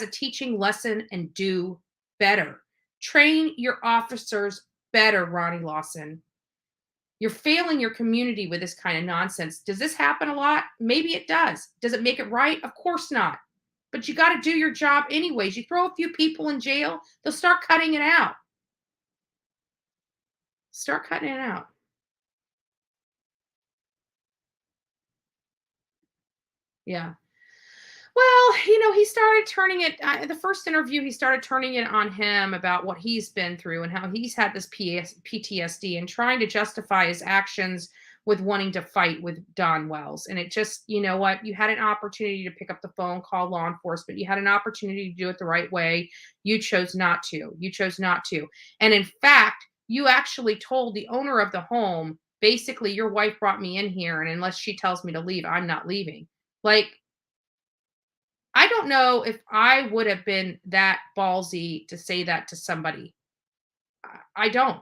a teaching lesson and do better. Train your officers better, Ronnie Lawson. You're failing your community with this kind of nonsense. Does this happen a lot? Maybe it does. Does it make it right? Of course not. But you got to do your job anyways. You throw a few people in jail, they'll start cutting it out. Start cutting it out. Yeah. Well, he started turning it. The first interview, he started turning it on him about what he's been through and how he's had this PTSD and trying to justify his actions with wanting to fight with Don Wells. And it just, you know what? You had an opportunity to pick up the phone, call law enforcement. You had an opportunity to do it the right way. You chose not to. You chose not to. And in fact, you actually told the owner of the home, basically, your wife brought me in here, and unless she tells me to leave, I'm not leaving. Like, I don't know if I would have been that ballsy to say that to somebody. I don't.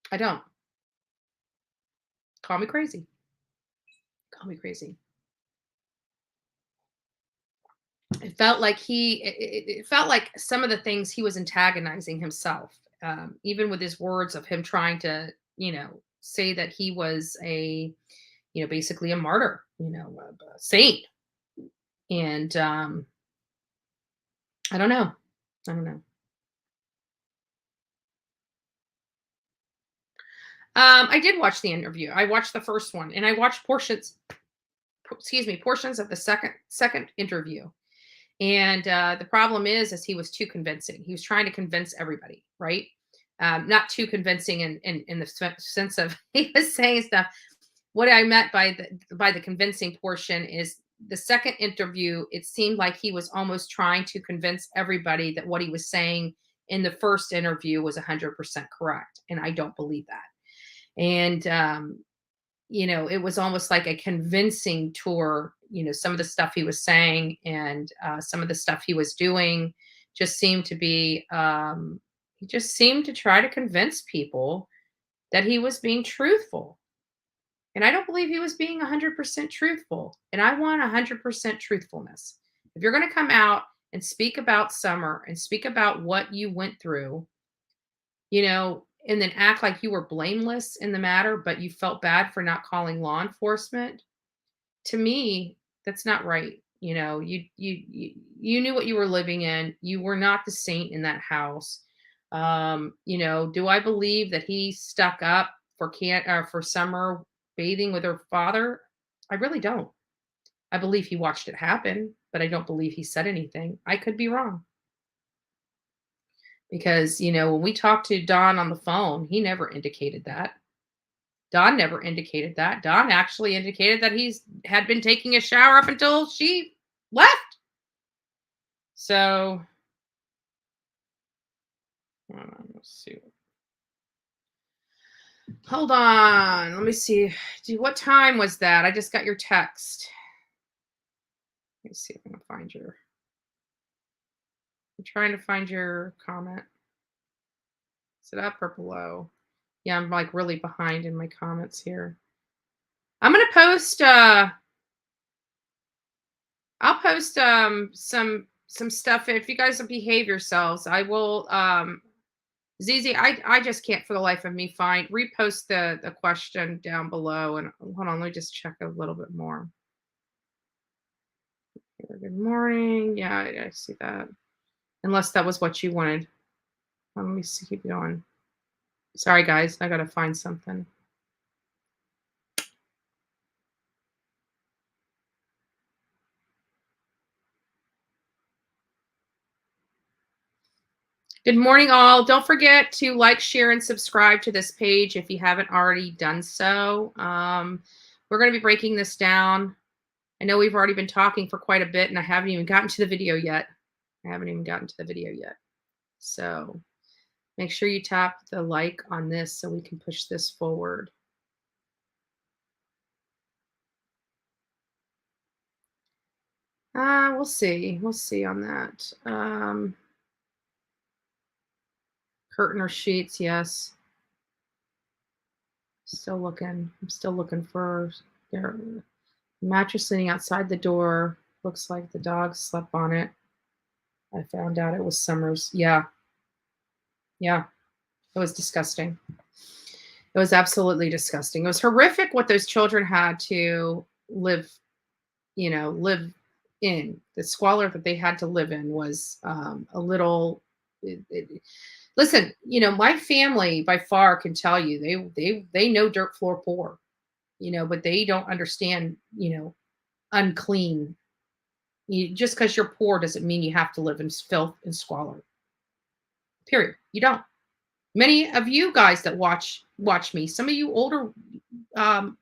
I don't. Call me crazy. Call me crazy. It felt like it felt like some of the things he was antagonizing himself, even with his words of him trying to, say that he was basically a martyr, a saint. And I don't know. I don't know. I did watch the interview. I watched the first one, and I watched portions of the second interview. And the problem is he was too convincing. He was trying to convince everybody, right? Not too convincing in the sense of he was saying stuff. What I meant by the convincing portion is the second interview. It seemed like he was almost trying to convince everybody that what he was saying in the first interview was 100% correct, and I don't believe that. And it was almost like a convincing tour. Some of the stuff he was saying and some of the stuff he was doing just seemed to be, he just seemed to try to convince people that he was being truthful. And I don't believe he was being 100% truthful. And I want 100% truthfulness. If you're going to come out and speak about Summer and speak about what you went through, and then act like you were blameless in the matter, but you felt bad for not calling law enforcement. To me, that's not right. You knew what you were living in. You were not the saint in that house. Do I believe that he stuck up for Summer bathing with her father? I really don't. I believe he watched it happen, but I don't believe he said anything. I could be wrong. Because, when we talked to Don on the phone, he never indicated that. Don never indicated that. Don actually indicated that he's had been taking a shower up until she left. So, let's see. Hold on. Let me see. What time was that? I just got your text. Let me see if I can find I'm trying to find your comment. Is it up or below? Yeah, I'm like really behind in my comments here. I'm gonna post I'll post some stuff. If you guys will behave yourselves, I will ZZ, I just can't for the life of me find repost the question down below. And hold on, let me just check a little bit more. Good morning. Yeah, I see that. Unless that was what you wanted. Let me see, keep going. Sorry guys, I gotta find something. Good morning, all. Don't forget to like, share, and subscribe to this page if you haven't already done so. We're going to be breaking this down. I know we've already been talking for quite a bit, and I haven't even gotten to the video yet. So make sure you tap the like on this so we can push this forward. We'll see. We'll see on that. Curtain or sheets, yes. Still looking. I'm still looking for their mattress sitting outside the door. Looks like the dog slept on it. I found out it was Summer's. Yeah, yeah. It was disgusting. It was absolutely disgusting. It was horrific what those children had to live in. The squalor that they had to live in was a little. Listen, my family by far can tell you they know dirt floor poor, but they don't understand, unclean. Just because you're poor doesn't mean you have to live in filth and squalor. Period. You don't. Many of you guys that watch me, some of you older, um,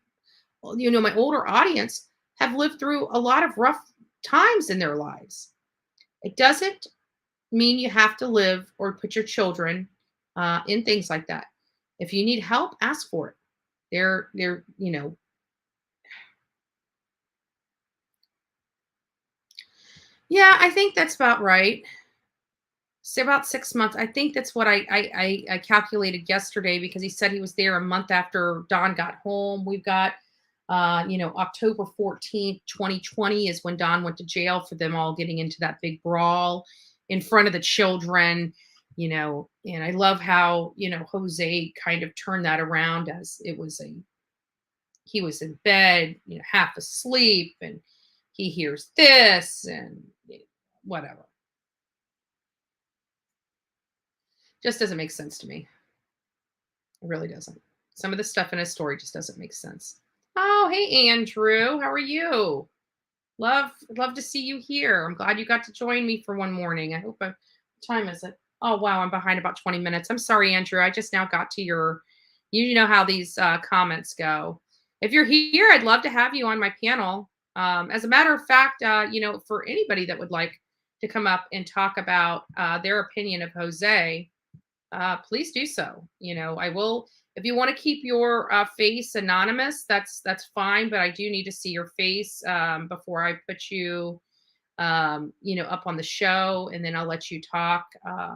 my older audience have lived through a lot of rough times in their lives. It doesn't mean you have to live or put your children in things like that. If you need help, ask for it. They're. Yeah, I think that's about right. Say about 6 months. I think that's what I calculated yesterday because he said he was there a month after Don got home. We've got, October 14th, 2020 is when Don went to jail for them all getting into that big brawl in front of the children. And I love how, Jose kind of turned that around as he was in bed, half asleep, and he hears this and whatever. Just doesn't make sense to me. It really doesn't. Some of the stuff in his story just doesn't make sense. Oh, hey Andrew, how are you? Love to see you here. I'm glad you got to join me for one morning. I hope what time is it? Oh wow, I'm behind about 20 minutes. I'm sorry, Andrew. I just now got to your you know how these comments go. If you're here, I'd love to have you on my panel. As a matter of fact, for anybody that would like to come up and talk about their opinion of Jose, please do so. I will. If you want to keep your face anonymous, that's fine. But I do need to see your face before I put you, up on the show, and then I'll let you talk. I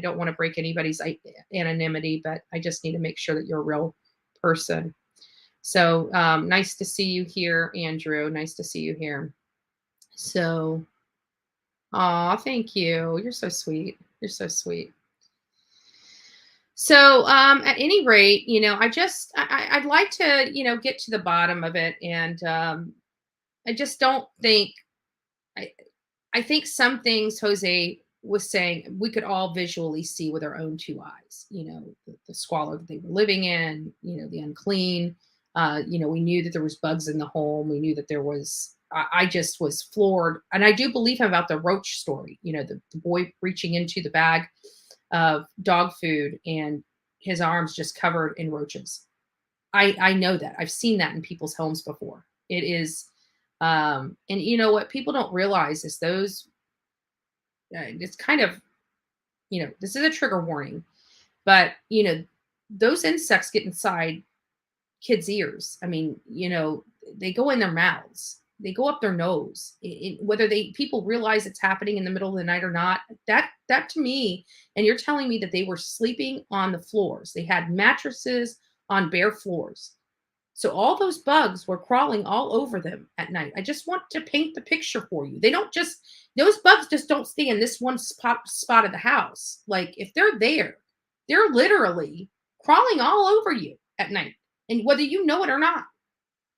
don't want to break anybody's anonymity, but I just need to make sure that you're a real person. So nice to see you here, Andrew. Nice to see you here. So, thank you. You're so sweet. You're so sweet. So, at any rate, I'd like to, get to the bottom of it, and I just don't think I I think some things Jose was saying we could all visually see with our own two eyes. The squalor that they were living in, the unclean. We knew that there was bugs in the home. We knew that there was. I just was floored, and I do believe him about the roach story. The boy reaching into the bag of dog food and his arms just covered in roaches. I know that. I've seen that in people's homes before. It is and what people don't realize is those it's kind of, this is a trigger warning, but those insects get inside kids' ears. I mean, they go in their mouths, they go up their nose. Whether people realize it's happening in the middle of the night or not, that to me, and you're telling me that they were sleeping on the floors. They had mattresses on bare floors. So all those bugs were crawling all over them at night. I just want to paint the picture for you. They don't just those bugs just don't stay in this one spot of the house. Like if they're there, they're literally crawling all over you at night. And whether you know it or not,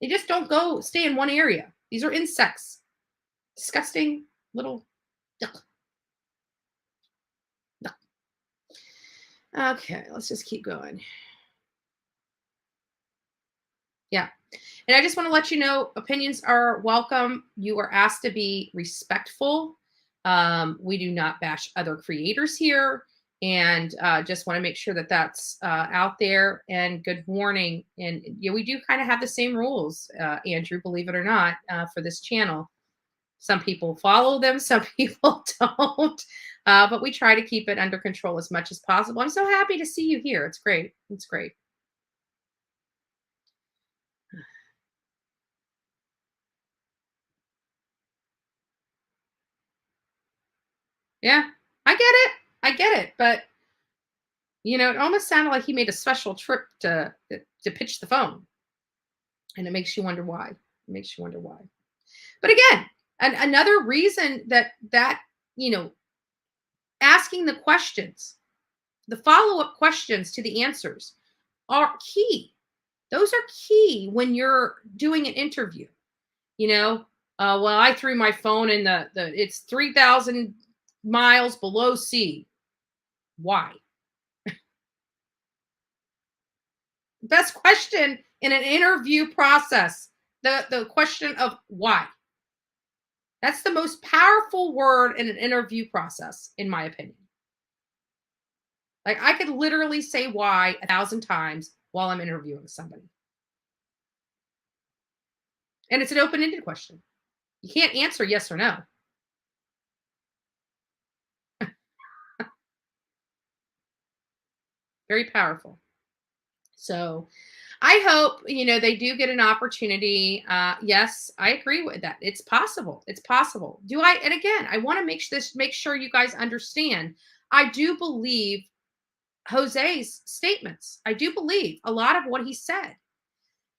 they just don't go stay in one area. These are insects. Disgusting little ugh, ugh. Okay, let's just keep going. Yeah. And I just want to let you know opinions are welcome. You are asked to be respectful. We do not bash other creators here. And just want to make sure that that's out there. And good morning. And yeah, we do kind of have the same rules, Andrew, believe it or not, for this channel. Some people follow them, some people don't. But we try to keep it under control as much as possible. I'm so happy to see you here. It's great. It's great. Yeah, I get it. I get it. But it almost sounded like he made a special trip to pitch the phone, and it makes you wonder why. It makes you wonder why. But again, another reason that you know asking the questions, the follow up questions to the answers, are key. Those are key when you're doing an interview. You know, well, I threw my phone in the it's 3,000 miles below sea. Why? Best question in an interview process. The question of why. That's the most powerful word in an interview process, in my opinion. Like I could literally say why 1,000 times while I'm interviewing somebody. And it's an open-ended question. You can't answer yes or no. Very powerful. So I hope, they do get an opportunity. Yes, I agree with that. It's possible. It's possible. And again, I want to make sure you guys understand. I do believe Jose's statements. I do believe a lot of what he said.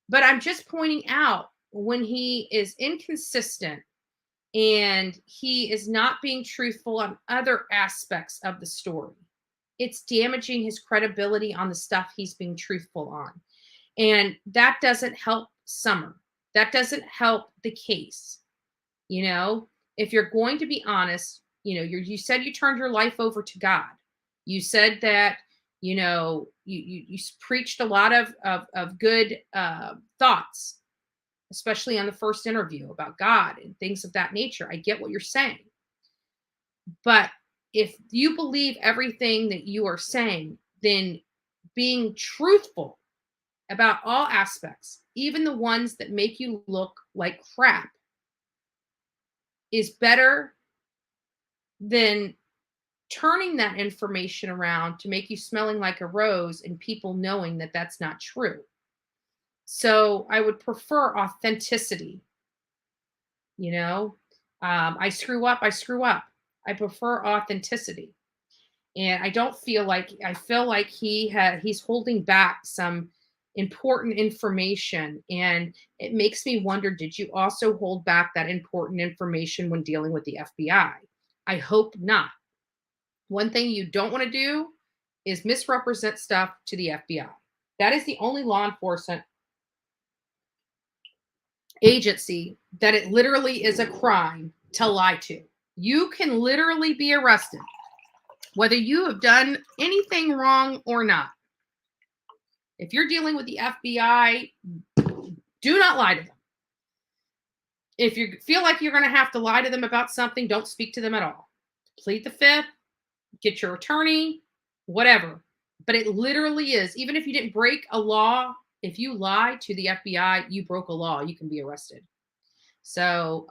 But I'm just pointing out when he is inconsistent and he is not being truthful on other aspects of the story. It's damaging his credibility on the stuff he's being truthful on. And that doesn't help Summer. That doesn't help the case. You know, if you're going to be honest, you said you turned your life over to God. You said that, you preached a lot of good thoughts, especially on the first interview about God and things of that nature. I get what you're saying. But if you believe everything that you are saying, then being truthful about all aspects, even the ones that make you look like crap, is better than turning that information around to make you smelling like a rose and people knowing that that's not true. So I would prefer authenticity. I screw up. I screw up. I prefer authenticity. And I feel like he's holding back some important information. And it makes me wonder, did you also hold back that important information when dealing with the FBI? I hope not. One thing you don't want to do is misrepresent stuff to the FBI. That is the only law enforcement agency that it literally is a crime to lie to. You can literally be arrested, whether you have done anything wrong or not. If you're dealing with the FBI, do not lie to them. If you feel like you're going to have to lie to them about something, don't speak to them at all. Plead the fifth, get your attorney, whatever. But it literally is, even if you didn't break a law, if you lie to the FBI, you broke a law, you can be arrested. So,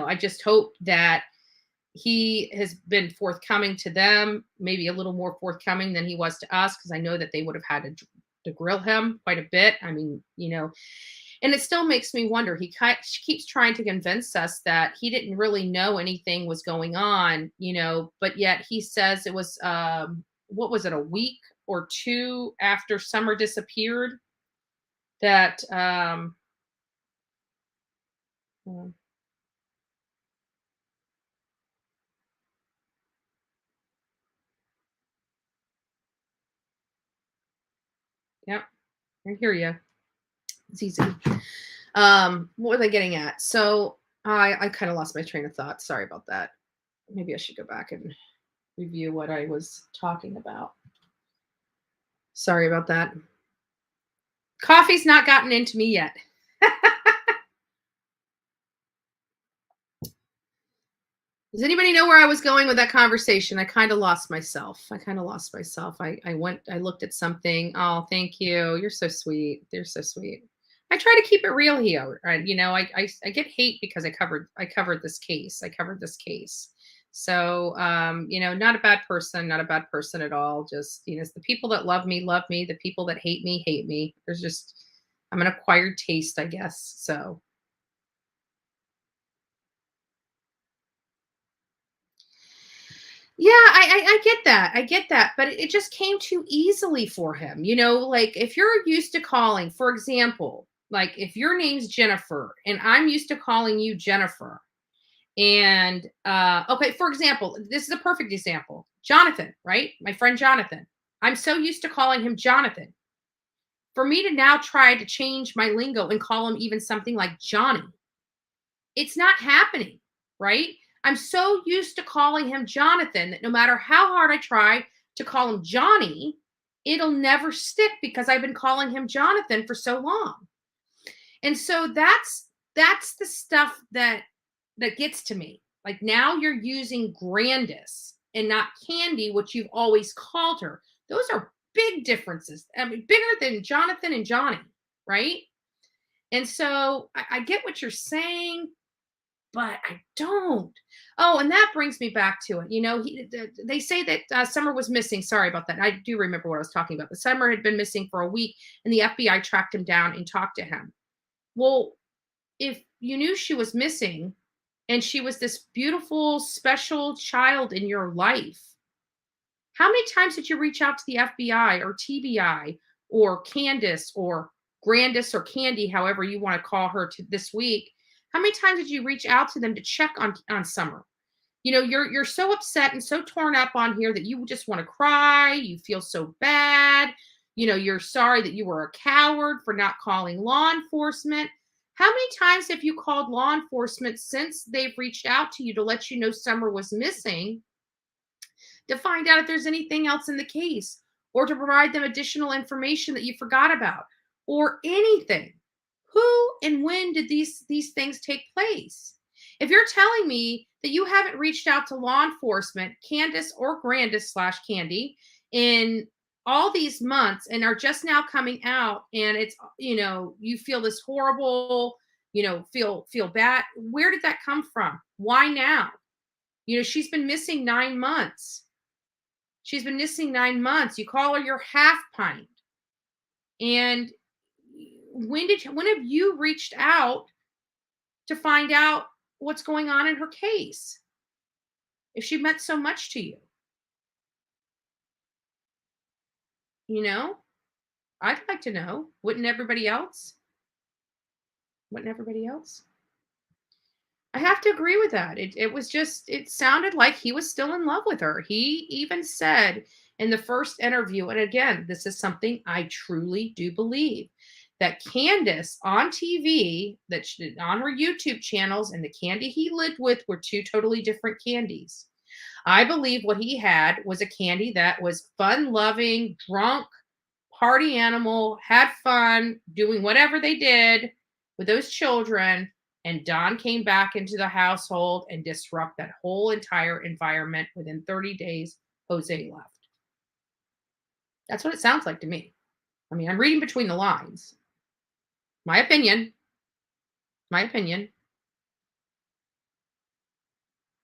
I just hope that he has been forthcoming to them, maybe a little more forthcoming than he was to us, because I know that they would have had to grill him quite a bit. I mean, and it still makes me wonder. He keeps trying to convince us that he didn't really know anything was going on, but yet he says it was, what was it, a week or two after Summer disappeared that, uh, yeah, I hear you. It's easy. What was I getting at? So I kind of lost my train of thought. Sorry about that. Maybe I should go back and review what I was talking about. Sorry about that. Coffee's not gotten into me yet. Does anybody know where I was going with that conversation? I kind of lost myself. I looked at something. Oh, thank you. You're so sweet. You're so sweet. I try to keep it real here. And I get hate because I covered this case. I covered this case. So not a bad person, not a bad person at all. Just, it's the people that love me, love me. The people that hate me, hate me. There's just I'm an acquired taste, I guess. So yeah, I get that. I get that. But it just came too easily for him. Like if you're used to calling, for example, like if your name's Jennifer and I'm used to calling you Jennifer. And okay, for example, this is a perfect example. Jonathan, right? My friend Jonathan. I'm so used to calling him Jonathan. For me to now try to change my lingo and call him even something like Johnny, it's not happening, right? I'm so used to calling him Jonathan that no matter how hard I try to call him Johnny, it'll never stick because I've been calling him Jonathan for so long. And so that's the stuff that gets to me. Like now you're using Grandis and not Candy, which you've always called her. Those are big differences. I mean, bigger than Jonathan and Johnny, right? And so I get what you're saying, but I don't. Oh, and that brings me back to it. They say that Summer was missing. Sorry about that. I do remember what I was talking about. The Summer had been missing for a week, and the FBI tracked him down and talked to him. Well, if you knew she was missing and she was this beautiful, special child in your life, how many times did you reach out to the FBI or TBI or Candace or Grandis or Candy, however you want to call her to this week? How many times did you reach out to them to check on Summer? You're so upset and so torn up on here that you just want to cry. You feel so bad. You're sorry that you were a coward for not calling law enforcement. How many times have you called law enforcement since they've reached out to you to let you know Summer was missing, to find out if there's anything else in the case or to provide them additional information that you forgot about or anything? Who and when did these things take place? If you're telling me that you haven't reached out to law enforcement, Candace or Grandis slash Candy, in all these months and are just now coming out, and it's you feel this horrible, feel bad. Where did that come from? Why now? She's been missing 9 months. She's been missing 9 months. You call her your half pint. And when have you reached out to find out what's going on in her case? If she meant so much to you, you know? I'd like to know. Wouldn't everybody else? Wouldn't everybody else? I have to agree with that. It sounded like he was still in love with her. He even said in the first interview, and again, this is something I truly do believe, that Candace on TV, on her YouTube channels, and the Candy he lived with were two totally different candies. I believe what he had was a Candy that was fun loving, drunk, party animal, had fun, doing whatever they did with those children. And Don came back into the household and disrupt that whole entire environment. Within 30 days, Jose left. That's what it sounds like to me. I mean, I'm reading between the lines. My opinion. My opinion.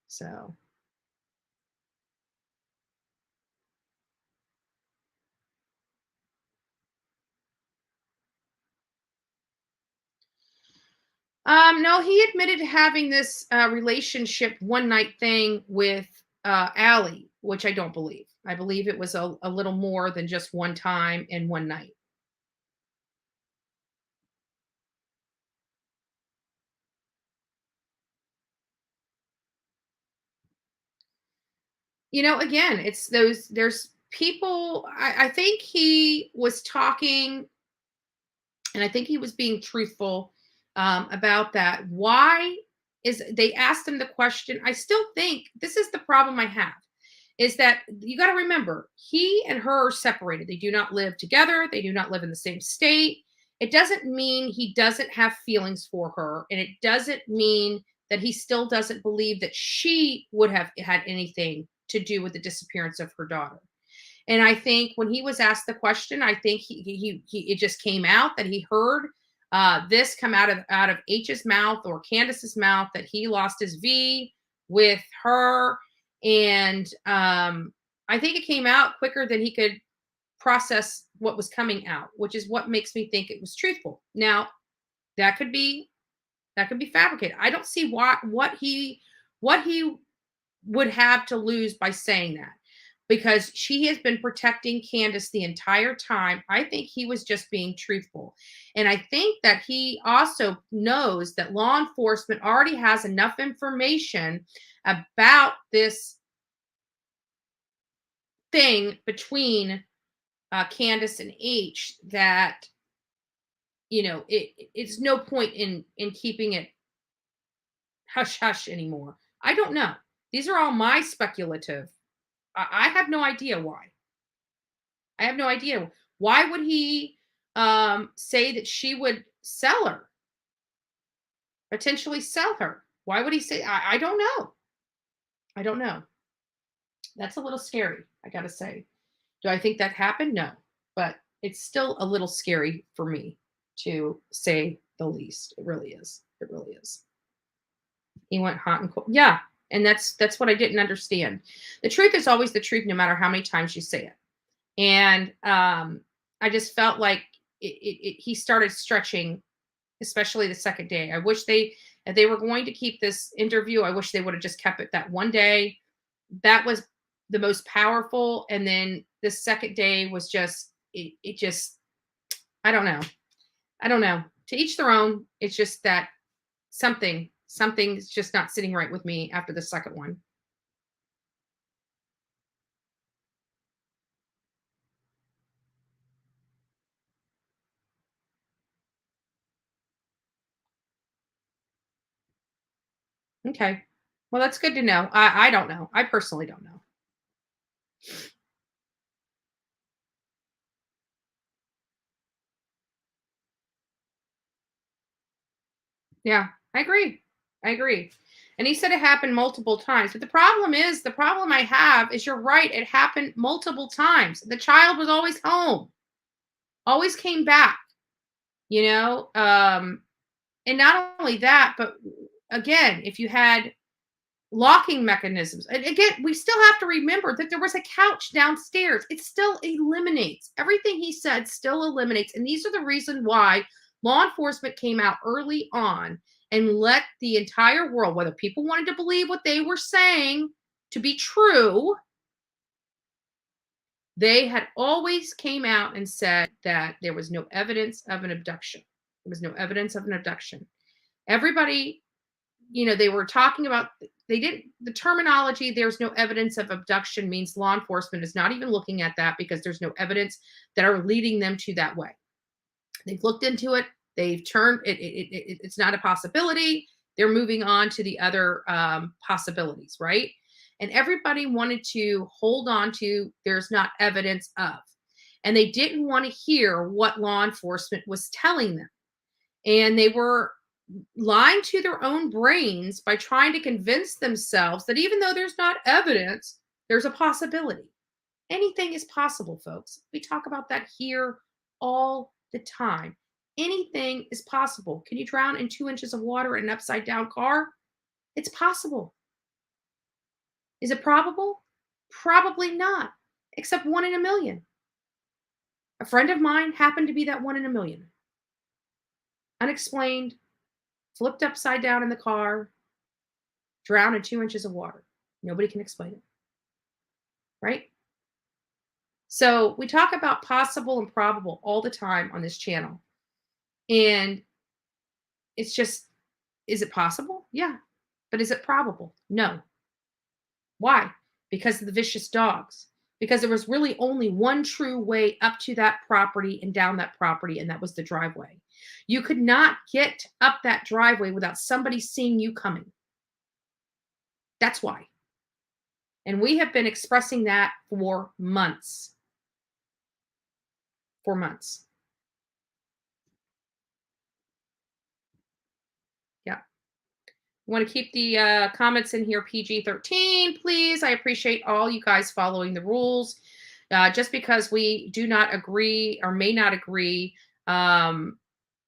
So, no, he admitted to having this relationship one night thing with Allie, which I don't believe. I believe it was a little more than just one time and one night. Again, it's there's people. I think he was talking, and I think he was being truthful about that. Why is they asked him the question? I still think this is the problem I have, is that you got to remember he and her are separated. They do not live together. They do not live in the same state. It doesn't mean he doesn't have feelings for her, and it doesn't mean that he still doesn't believe that she would have had anything to do with the disappearance of her daughter. And I think when he was asked the question, I think he it just came out that he heard this come out of H's mouth or Candace's mouth, that he lost his V with her, and I think it came out quicker than he could process what was coming out, which is what makes me think it was truthful. Now that could be fabricated. I don't see what he would have to lose by saying that, because she has been protecting Candace the entire time. I think he was just being truthful. And I think that he also knows that law enforcement already has enough information about this thing between Candace and H, that it's no point in keeping it hush hush anymore. I don't know. These are all my speculative. I have no idea why. I have no idea. Why would he say that she would sell her, potentially sell her? Why would he say? I don't know. I don't know. That's a little scary, I got to say. Do I think that happened? No. But it's still a little scary for me, to say the least. It really is. It really is. He went hot and cold. Yeah. And that's what I didn't understand. The truth is always the truth, no matter how many times you say it. And I just felt like he started stretching, especially the second day. I wish if they were going to keep this interview, I wish they would have just kept it that one day. That was the most powerful. And then the second day was just, it just, I don't know. I don't know. To each their own. It's just that something's just not sitting right with me after the second one. Okay. Well, that's good to know. I don't know. I personally don't know. Yeah, I agree. I agree. And he said it happened multiple times. But the problem I have is, you're right, it happened multiple times. The child was always home, always came back, you know? And not only that, but again, if you had locking mechanisms, and again, we still have to remember that there was a couch downstairs. It still eliminates everything he said, still eliminates. And these are the reason why law enforcement came out early on and let the entire world, whether people wanted to believe what they were saying to be true, they had always came out and said that there was no evidence of an abduction. There was no evidence of an abduction. Everybody, they were talking about, they didn't, the terminology, there's no evidence of abduction, means law enforcement is not even looking at that, because there's no evidence that are leading them to that way. They've looked into it. They've turned it's not a possibility. They're moving on to the other possibilities, right? And everybody wanted to hold on to, there's not evidence of. And they didn't want to hear what law enforcement was telling them. And they were lying to their own brains by trying to convince themselves that even though there's not evidence, there's a possibility. Anything is possible, folks. We talk about that here all the time. Anything is possible. Can you drown in 2 inches of water in an upside down car? It's possible. Is it probable? Probably not, except one in a million. A friend of mine happened to be that one in a million. Unexplained, flipped upside down in the car, drowned in 2 inches of water. Nobody can explain it, right? So we talk about possible and probable all the time on this channel. And it's just, is it possible? Yeah. But is it probable? No. Why? Because of the vicious dogs. Because there was really only one true way up to that property and down that property, and that was the driveway. You could not get up that driveway without somebody seeing you coming. That's why. And we have been expressing that for months. For months. Yeah. Want to keep the comments in here PG-13, please. I appreciate all you guys following the rules. Just because we do not agree or may not agree, um,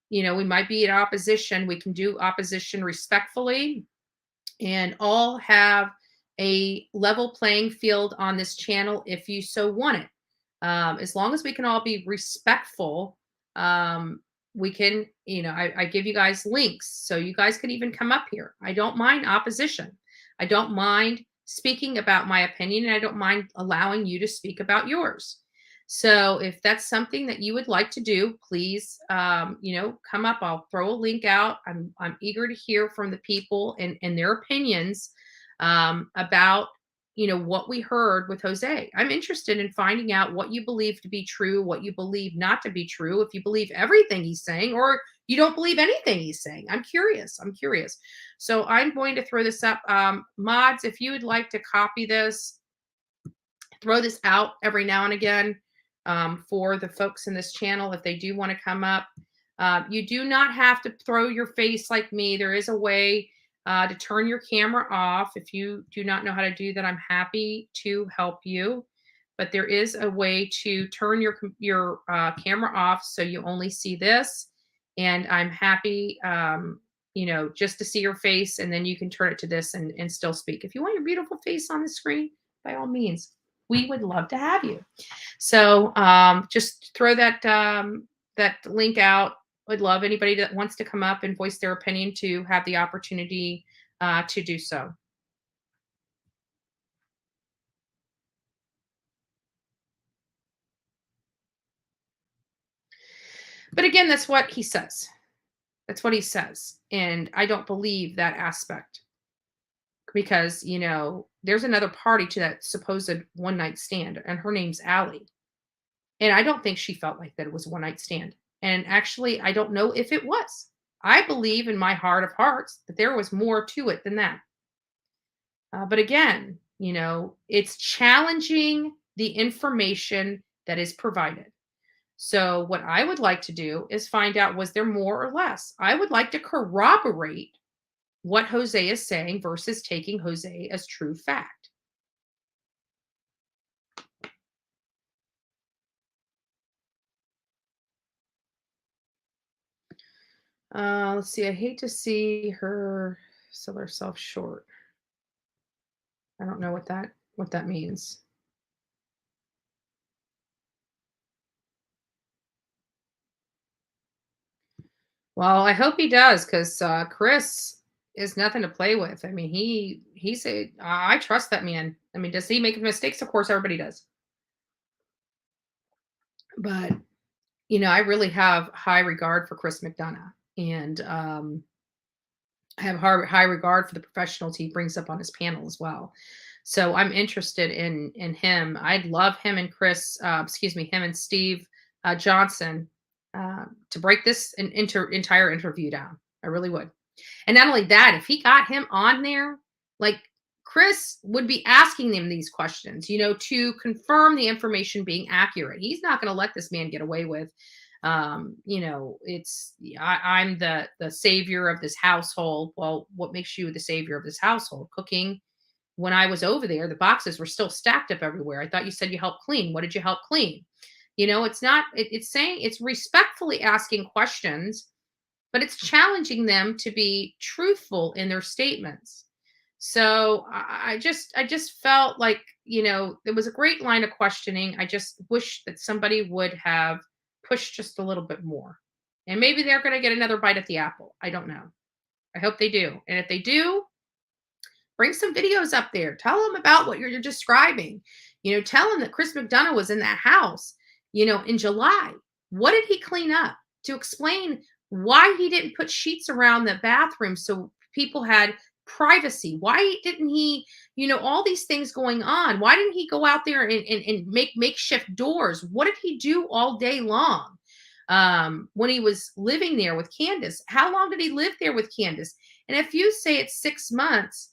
we might be in opposition. We can do opposition respectfully and all have a level playing field on this channel if you so want it. As long as we can all be respectful, we can, I give you guys links so you guys can even come up here. I don't mind opposition. I don't mind speaking about my opinion, and I don't mind allowing you to speak about yours. So if that's something that you would like to do, please, come up. I'll throw a link out. I'm eager to hear from the people and their opinions about what we heard with Jose. I'm interested in finding out what you believe to be true, what you believe not to be true. If you believe everything he's saying, or you don't believe anything he's saying. I'm curious. I'm curious. So I'm going to throw this up. Mods, if you would like to copy this, throw this out every now and again for the folks in this channel if they do want to come up. You do not have to throw your face like me. There is a way to turn your camera off. If you do not know how to do that, I'm happy to help you. But there is a way to turn your camera off so you only see this. And I'm happy, just to see your face, and then you can turn it to this and still speak. If you want your beautiful face on the screen, by all means, we would love to have you. So just throw that link out. I'd love anybody that wants to come up and voice their opinion to have the opportunity to do so. But again, that's what he says. That's what he says. And I don't believe that aspect because, there's another party to that supposed one night stand, and her name's Allie. And I don't think she felt like that it was a one night stand. And actually, I don't know if it was. I believe in my heart of hearts that there was more to it than that. But again, it's challenging the information that is provided. So, what I would like to do is find out, was there more or less? I would like to corroborate what Jose is saying versus taking Jose as true fact. Let's see. I hate to see her sell herself short. I don't know what that means. Well, I hope he does, because Chris is nothing to play with. I mean, he's I trust that man. I mean, does he make mistakes? Of course, everybody does. But I really have high regard for Chris McDonough, and I have high regard for the professionals he brings up on his panel as well. So I'm interested in him. I'd love him and him and Steve Johnson to break this entire interview down. I really would. And not only that, if he got him on there, like Chris would be asking them these questions, to confirm the information being accurate. He's not going to let this man get away with, I'm the savior of this household. Well, what makes you the savior of this household? Cooking. When I was over there, the boxes were still stacked up everywhere. I thought you said you helped clean. What did you help clean? It's not, it's saying, it's respectfully asking questions, but it's challenging them to be truthful in their statements. So I just felt like, there was a great line of questioning. I just wish that somebody would have pushed just a little bit more. And maybe they're going to get another bite at the apple. I don't know. I hope they do. And if they do, bring some videos up there. Tell them about what you're describing. Tell them that Chris McDonough was in that house, in July. What did he clean up? To explain why he didn't put sheets around the bathroom so people had privacy. Why didn't he, all these things going on? Why didn't he go out there and make makeshift doors? What did he do all day long when he was living there with Candace? How long did he live there with Candace? And if you say it's 6 months,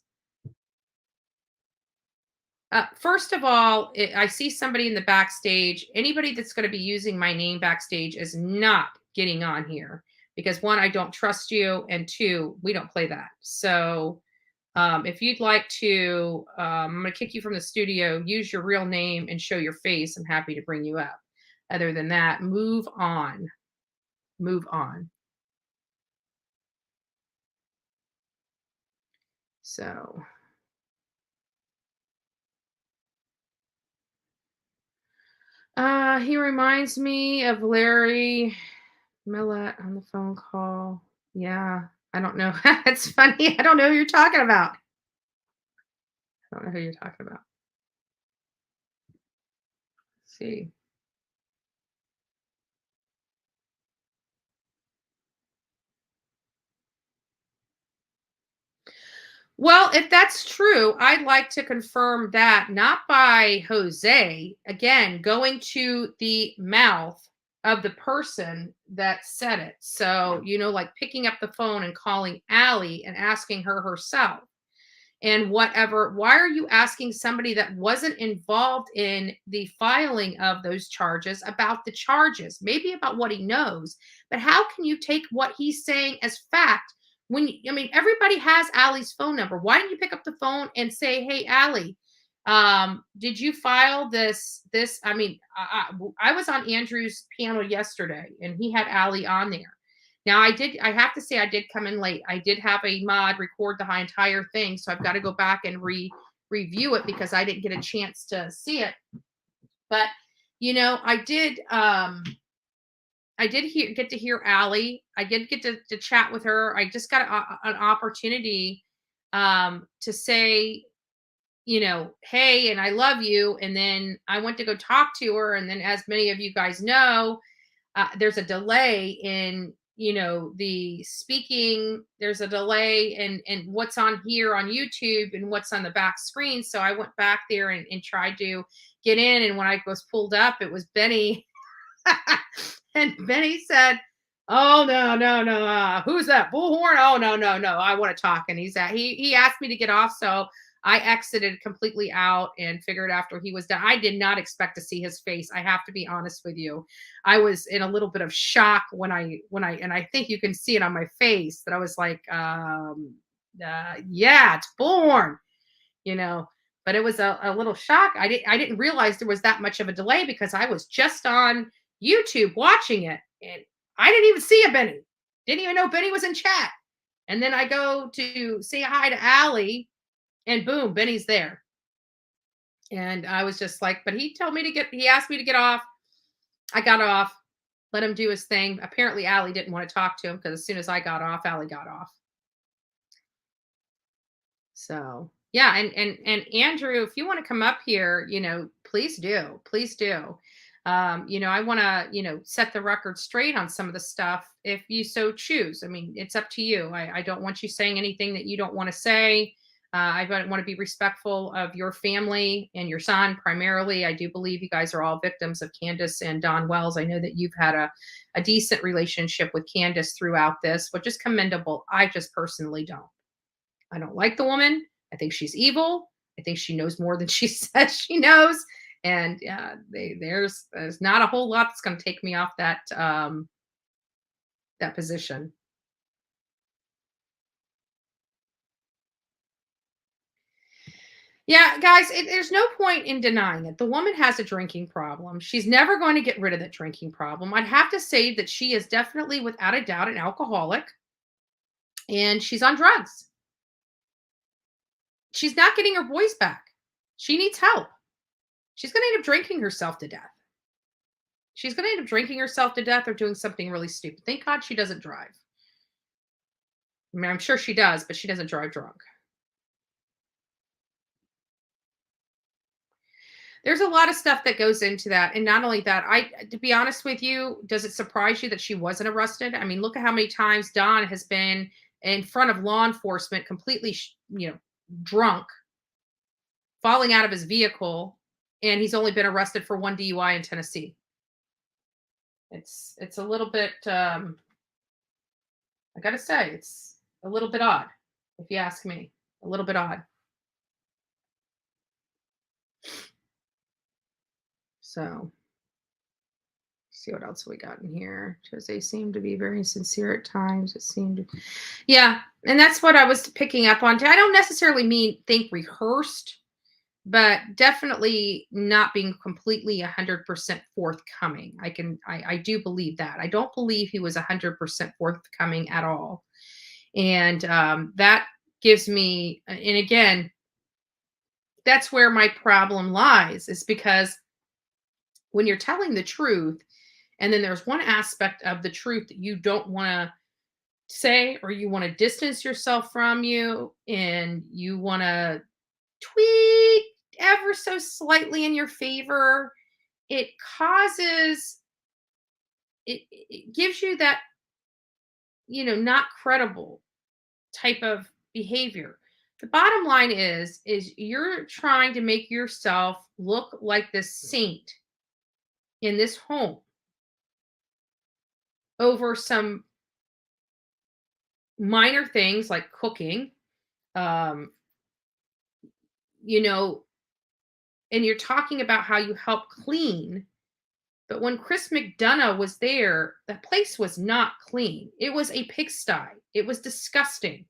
first of all, I see somebody in the backstage. Anybody that's going to be using my name backstage is not getting on here, because one, I don't trust you, and two, we don't play that. So if you'd like to, I'm going to kick you from the studio, use your real name and show your face. I'm happy to bring you up. Other than that, move on. Move on. So, he reminds me of Larry Millett on the phone call. Yeah, I don't know. It's funny. I don't know who you're talking about. I don't know who you're talking about. Let's see. Well, if that's true, I'd like to confirm that not by Jose, again, going to the mouth of the person that said it. So, like picking up the phone and calling Allie and asking her herself and whatever. Why are you asking somebody that wasn't involved in the filing of those charges about the charges? Maybe about what he knows, but how can you take what he's saying as fact when I mean everybody has Allie's phone number? Why didn't you pick up the phone and say, "Hey, Allie, did you file this?" I mean, I was on Andrew's panel yesterday, and he had Allie on there. Now I have to say I did come in late. I did have a mod record the entire thing, so I've got to go back and review it because I didn't get a chance to see it. But I did get to hear Allie. I did get to chat with her. I just got an opportunity to say, hey, and I love you. And then I went to go talk to her. And then, as many of you guys know, there's a delay in the speaking. There's a delay in what's on here on YouTube and what's on the back screen. So I went back there and tried to get in, and when I was pulled up, it was Benny. And Benny said, "Oh, no, no, no, who's that, bullhorn? Oh, no, no, no, I want to talk." And he asked me to get off, so I exited completely out and figured after he was done. I did not expect to see his face. I have to be honest with you. I was in a little bit of shock when and I think you can see it on my face that I was like, yeah, it's Bullhorn, you know. But it was a little shock. I didn't realize there was that much of a delay because I was just on YouTube watching it, and I didn't even see a Benny. Didn't even know Benny was in chat. And then I go to say hi to Allie, and boom, Benny's there. And I was just like, but he asked me to get off. I got off, let him do his thing. Apparently, Allie didn't want to talk to him because as soon as I got off, Allie got off. So yeah, and Andrew, if you want to come up here, please do, please do. I want to, set the record straight on some of the stuff if you so choose. I mean, it's up to you. I don't want you saying anything that you don't want to say. I want to be respectful of your family and your son primarily. I do believe you guys are all victims of Candace and Don Wells. I know that you've had a decent relationship with Candace throughout this, which is commendable. I just personally don't. I don't like the woman. I think she's evil. I think she knows more than she says she knows. And there's not a whole lot that's going to take me off that position. Yeah, guys, there's no point in denying it. The woman has a drinking problem. She's never going to get rid of that drinking problem. I'd have to say that she is definitely, without a doubt, an alcoholic, and she's on drugs. She's not getting her voice back. She needs help. She's going to end up drinking herself to death. She's going to end up drinking herself to death or doing something really stupid. Thank God she doesn't drive. I mean, I'm sure she does, but she doesn't drive drunk. There's a lot of stuff that goes into that. And not only that, to be honest with you, does it surprise you that she wasn't arrested? I mean, look at how many times Don has been in front of law enforcement, completely, drunk, falling out of his vehicle, and he's only been arrested for one DUI in Tennessee. It's a little bit, I got to say, it's a little bit odd, if you ask me. A little bit odd. So, see what else we got in here. Jose seemed to be very sincere at times. It seemed, yeah, and that's what I was picking up on. I don't necessarily mean think rehearsed, but definitely not being completely 100% forthcoming. I do believe that. I don't believe he was 100% forthcoming at all. And that gives me, and again, that's where my problem lies, is because when you're telling the truth, and then there's one aspect of the truth that you don't want to say, or you want to distance yourself from, you, and you want to tweak ever so slightly in your favor, it causes, it gives you that, not credible type of behavior. The bottom line is you're trying to make yourself look like this saint in this home over some minor things like cooking, um, you know, and you're talking about how you help clean. But when Chris McDonough was there, the place was not clean. It was a pigsty. It was disgusting.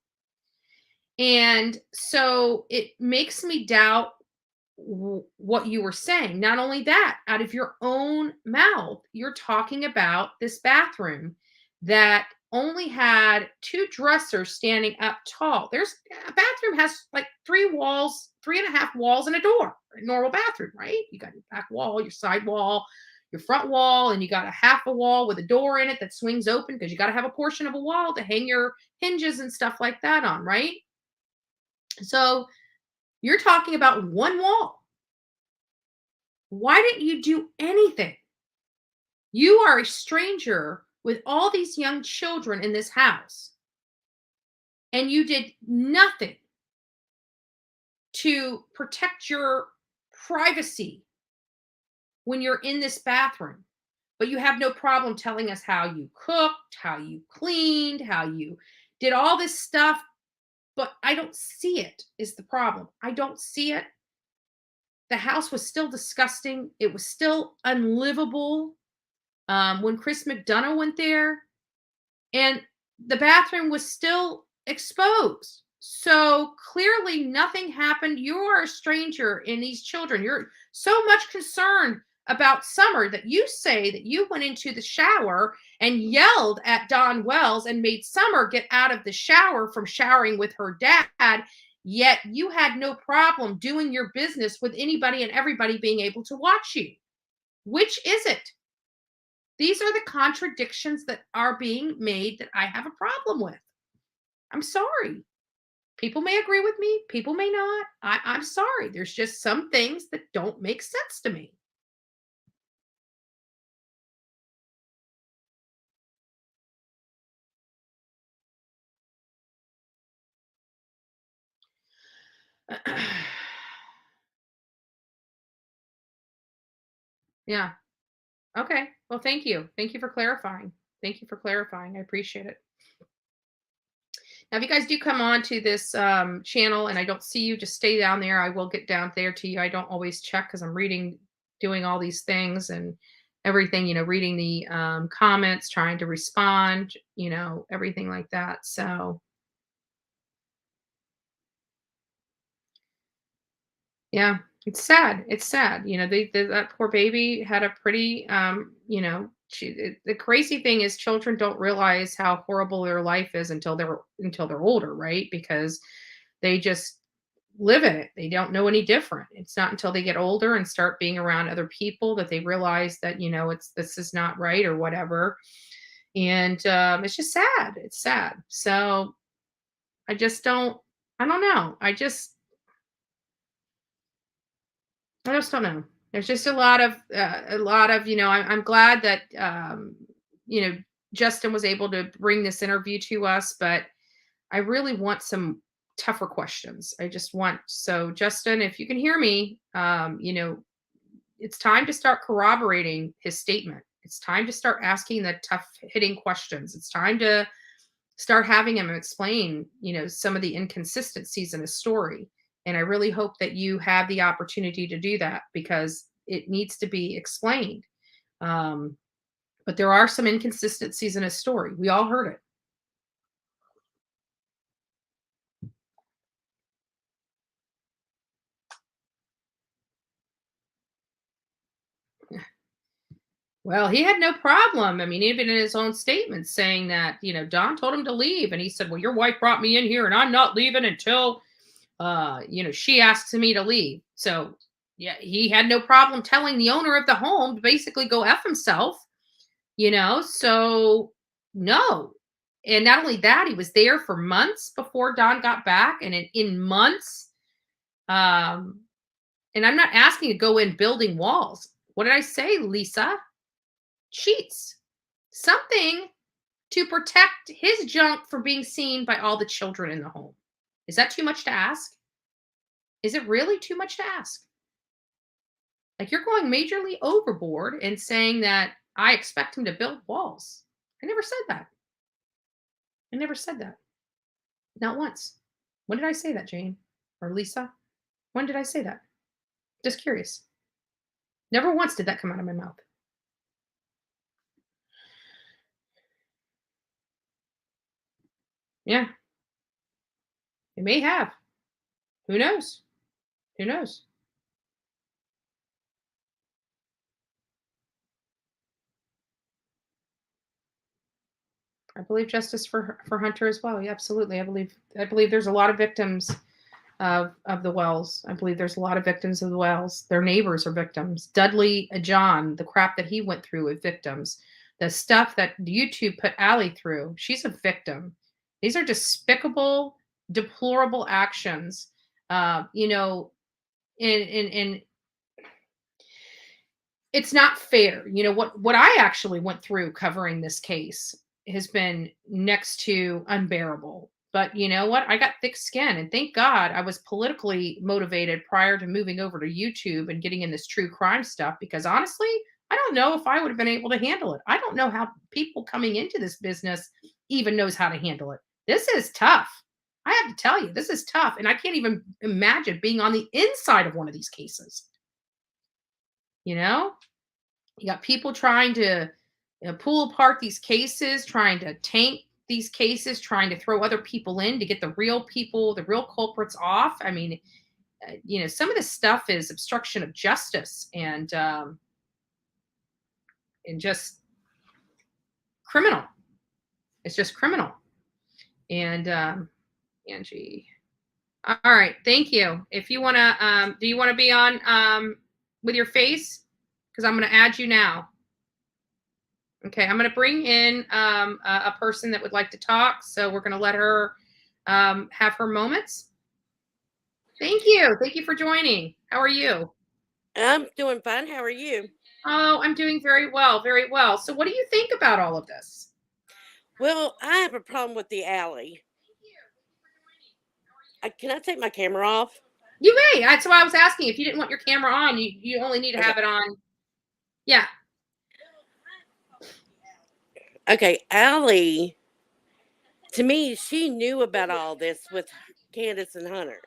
And so it makes me doubt what you were saying. Not only that, out of your own mouth, you're talking about this bathroom that only had two dressers standing up tall. There's a bathroom has like three walls, three and a half walls, and a door. A normal bathroom, right? You got your back wall, your side wall, your front wall, and you got a half a wall with a door in it that swings open because you got to have a portion of a wall to hang your hinges and stuff like that on, right? So you're talking about one wall. Why didn't you do anything? You are a stranger with all these young children in this house, and you did nothing to protect your privacy when you're in this bathroom. But you have no problem telling us how you cooked, how you cleaned, how you did all this stuff. But I don't see it, is the problem. I don't see it. The house was still disgusting. It was still unlivable when Chris McDonough went there, and the bathroom was still exposed. So clearly, nothing happened. You are a stranger in these children. You're so much concerned about Summer that you say that you went into the shower and yelled at Don Wells and made Summer get out of the shower from showering with her dad. Yet you had no problem doing your business with anybody and everybody being able to watch you. Which is it? These are the contradictions that are being made that I have a problem with. I'm sorry. People may agree with me, people may not. I'm sorry. There's just some things that don't make sense to me. Yeah. Okay. Well, thank you. Thank you for clarifying. Thank you for clarifying. I appreciate it. Now, if you guys do come on to this channel and I don't see you, just stay down there. I will get down there to you. I don't always check because I'm reading, doing all these things and everything, reading the comments, trying to respond, everything like that. So, yeah, it's sad. It's sad. That poor baby had a pretty, the crazy thing is children don't realize how horrible their life is until they're older, right? Because they just live in it. They don't know any different. It's not until they get older and start being around other people that they realize that, this is not right or whatever. And it's just sad. It's sad. So I just don't, I don't know. I just don't know. There's just a lot of, I'm glad that, you know, Justin was able to bring this interview to us, but I really want some tougher questions. I just want, so Justin, if you can hear me, it's time to start corroborating his statement. It's time to start asking the tough hitting questions. It's time to start having him explain, some of the inconsistencies in his story. And I really hope that you have the opportunity to do that because it needs to be explained. Um, But there are some inconsistencies in his story. We all heard it. Well, he had no problem. I mean, even in his own statement saying that, Don told him to leave. And he said, well, your wife brought me in here and I'm not leaving until, she asks me to leave. So, yeah, he had no problem telling the owner of the home to basically go F himself, so no. And not only that, he was there for months before Don got back. And in months, um, and I'm not asking to go in building walls. What did I say, Lisa? Sheets. Something to protect his junk from being seen by all the children in the home. Is that too much to ask? Is it really too much to ask? Like, you're going majorly overboard and saying that I expect him to build walls. I never said that. I never said that. Not once. When did I say that, Jane? Or Lisa? When did I say that? Just curious. Never once did that come out of my mouth. Yeah. It may have. Who knows? Who knows? I believe justice for Hunter as well. Yeah, absolutely. I believe there's a lot of victims of the Wells. I believe there's a lot of victims of the Wells. Their neighbors are victims. Dudley John, the crap that he went through with victims, the stuff that YouTube put Allie through, she's a victim. These are despicable, deplorable actions. In it's not fair. What I actually went through covering this case has been next to unbearable. But you know what? I got thick skin, and thank God I was politically motivated prior to moving over to YouTube and getting in this true crime stuff, because honestly, I don't know if I would have been able to handle it. I don't know how people coming into this business even knows how to handle it. This is tough. I have to tell you, this is tough, and I can't even imagine being on the inside of one of these cases. You got people trying to pull apart these cases, trying to taint these cases, trying to throw other people in to get the real people, the real culprits off. I mean, some of this stuff is obstruction of justice and just criminal. It's just criminal. And Angie. All right, thank you. If you want to, do you want to be on with your face? Because I'm going to add you now. Okay, I'm going to bring in a person that would like to talk. So we're going to let her have her moments. Thank you. Thank you for joining. How are you? I'm doing fine. How are you? Oh, I'm doing very well. Very well. So what do you think about all of this? Well, I have a problem with the alley. Can I take my camera off? You may. That's why I was asking. If you didn't want your camera on, you only need to have it on. Yeah. Okay, Allie, to me, she knew about all this with Candace and Hunter.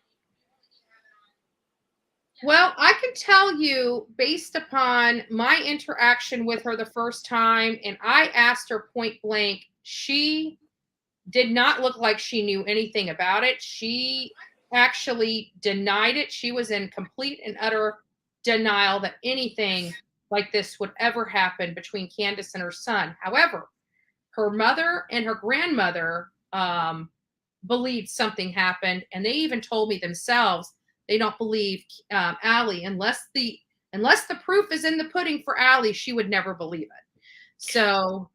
Well, I can tell you based upon my interaction with her the first time, and I asked her point blank, she did not look like she knew anything about it. She actually denied it. She was in complete and utter denial that anything like this would ever happen between Candace and her son. However, her mother and her grandmother believed something happened, and they even told me themselves they don't believe Allie unless the proof is in the pudding for Allie. She would never believe it. So,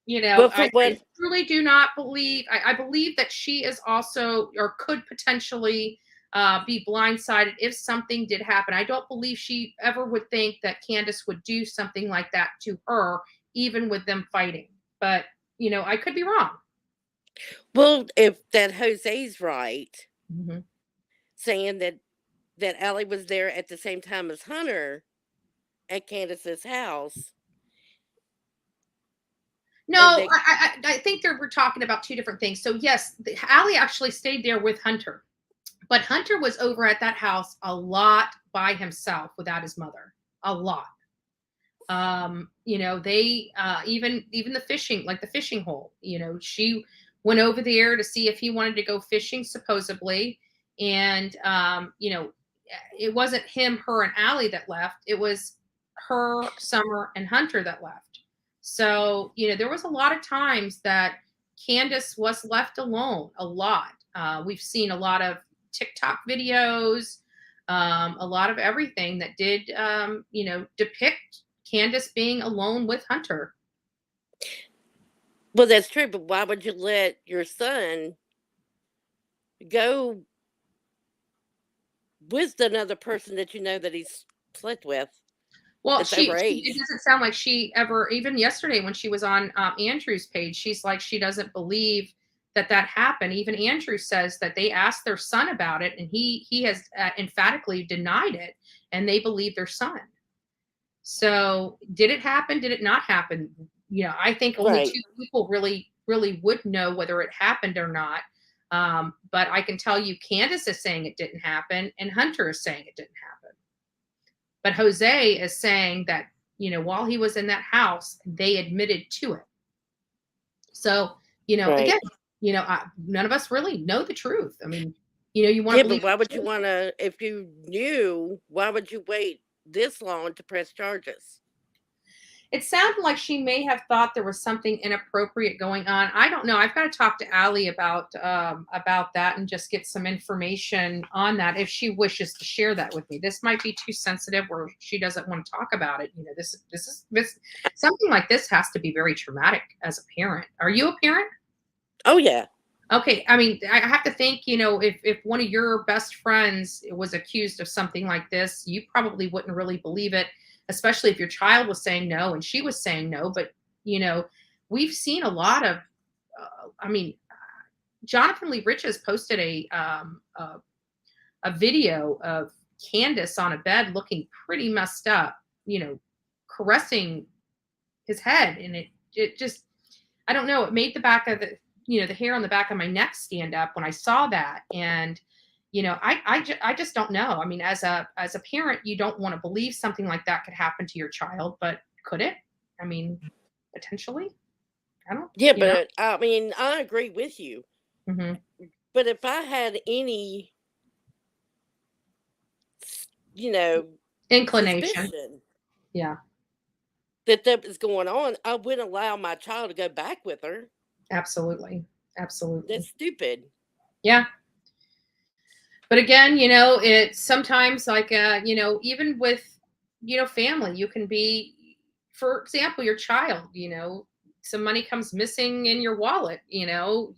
I truly do not believe. I believe that she is also, or could potentially be blindsided if something did happen. I don't believe she ever would think that Candace would do something like that to her, even with them fighting. But, I could be wrong. Well, if that Jose's right, Mm-hmm. saying that Allie was there at the same time as Hunter at Candace's house. No, I think we're talking about two different things. So yes, Allie actually stayed there with Hunter, but Hunter was over at that house a lot by himself without his mother. A lot. They even the fishing, like the fishing hole, she went over there to see if he wanted to go fishing, supposedly. And, it wasn't him, her, and Allie that left. It was her, Summer, and Hunter that left. So, there was a lot of times that Candace was left alone a lot. We've seen a lot of TikTok videos, a lot of everything that did, depict Candace being alone with Hunter. Well, that's true, but why would you let your son go with another person that you know that he's slept with? Well, That's it overage. doesn't sound like she ever, even yesterday when she was on Andrew's page, she's like, she doesn't believe that happened. Even Andrew says that they asked their son about it, and he has emphatically denied it, and they believe their son. So did it happen? Did it not happen? I think only Right. two people really, really would know whether it happened or not. But I can tell you, Candace is saying it didn't happen, and Hunter is saying it didn't happen. But Jose is saying that, while he was in that house, they admitted to it. So, Right. again, none of us really know the truth. I mean, you want Yeah, to but believe. why would you want to, if you knew, why would you wait this long to press charges? It sounded like she may have thought there was something inappropriate going on. I don't know. I've got to talk to Allie about that and just get some information on that if she wishes to share that with me. This might be too sensitive, or she doesn't want to talk about it. This something like this has to be very traumatic as a parent. Are you a parent? Oh, yeah. Okay, I mean, I have to think, if one of your best friends was accused of something like this, you probably wouldn't really believe it, especially if your child was saying no and she was saying no. But, we've seen a lot of, I mean, Jonathan Lee Riches posted a video of Candace on a bed looking pretty messed up, caressing his head. And it just, I don't know, it made the back of the hair on the back of my neck stand up when I saw that. And, I just don't know. I mean, as a parent, you don't want to believe something like that could happen to your child, but could it? I mean, potentially. I don't, Yeah, but I mean, I agree with you. Mm-hmm. But if I had any, Inclination. suspicion Yeah, that was going on, I wouldn't allow my child to go back with her. absolutely. Absolutely. That's stupid. Yeah. But again, it's sometimes like, even with, family, you can be, for example, your child, some money comes missing in your wallet, or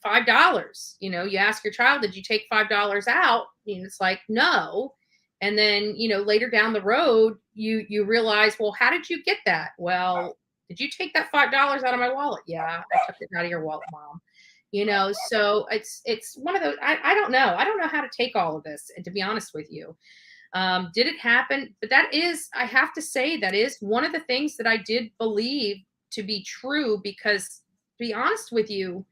$5, you ask your child, did you take $5 out? And it's like, no. And then, later down the road, you realize, well, how did you get that? Well, did you take that $5 out of my wallet? Yeah, I took it out of your wallet, mom. So it's one of those. I don't know. I don't know how to take all of this, and to be honest with you, did it happen? But that is, I have to say, that is one of the things that I did believe to be true, because, to be honest with you,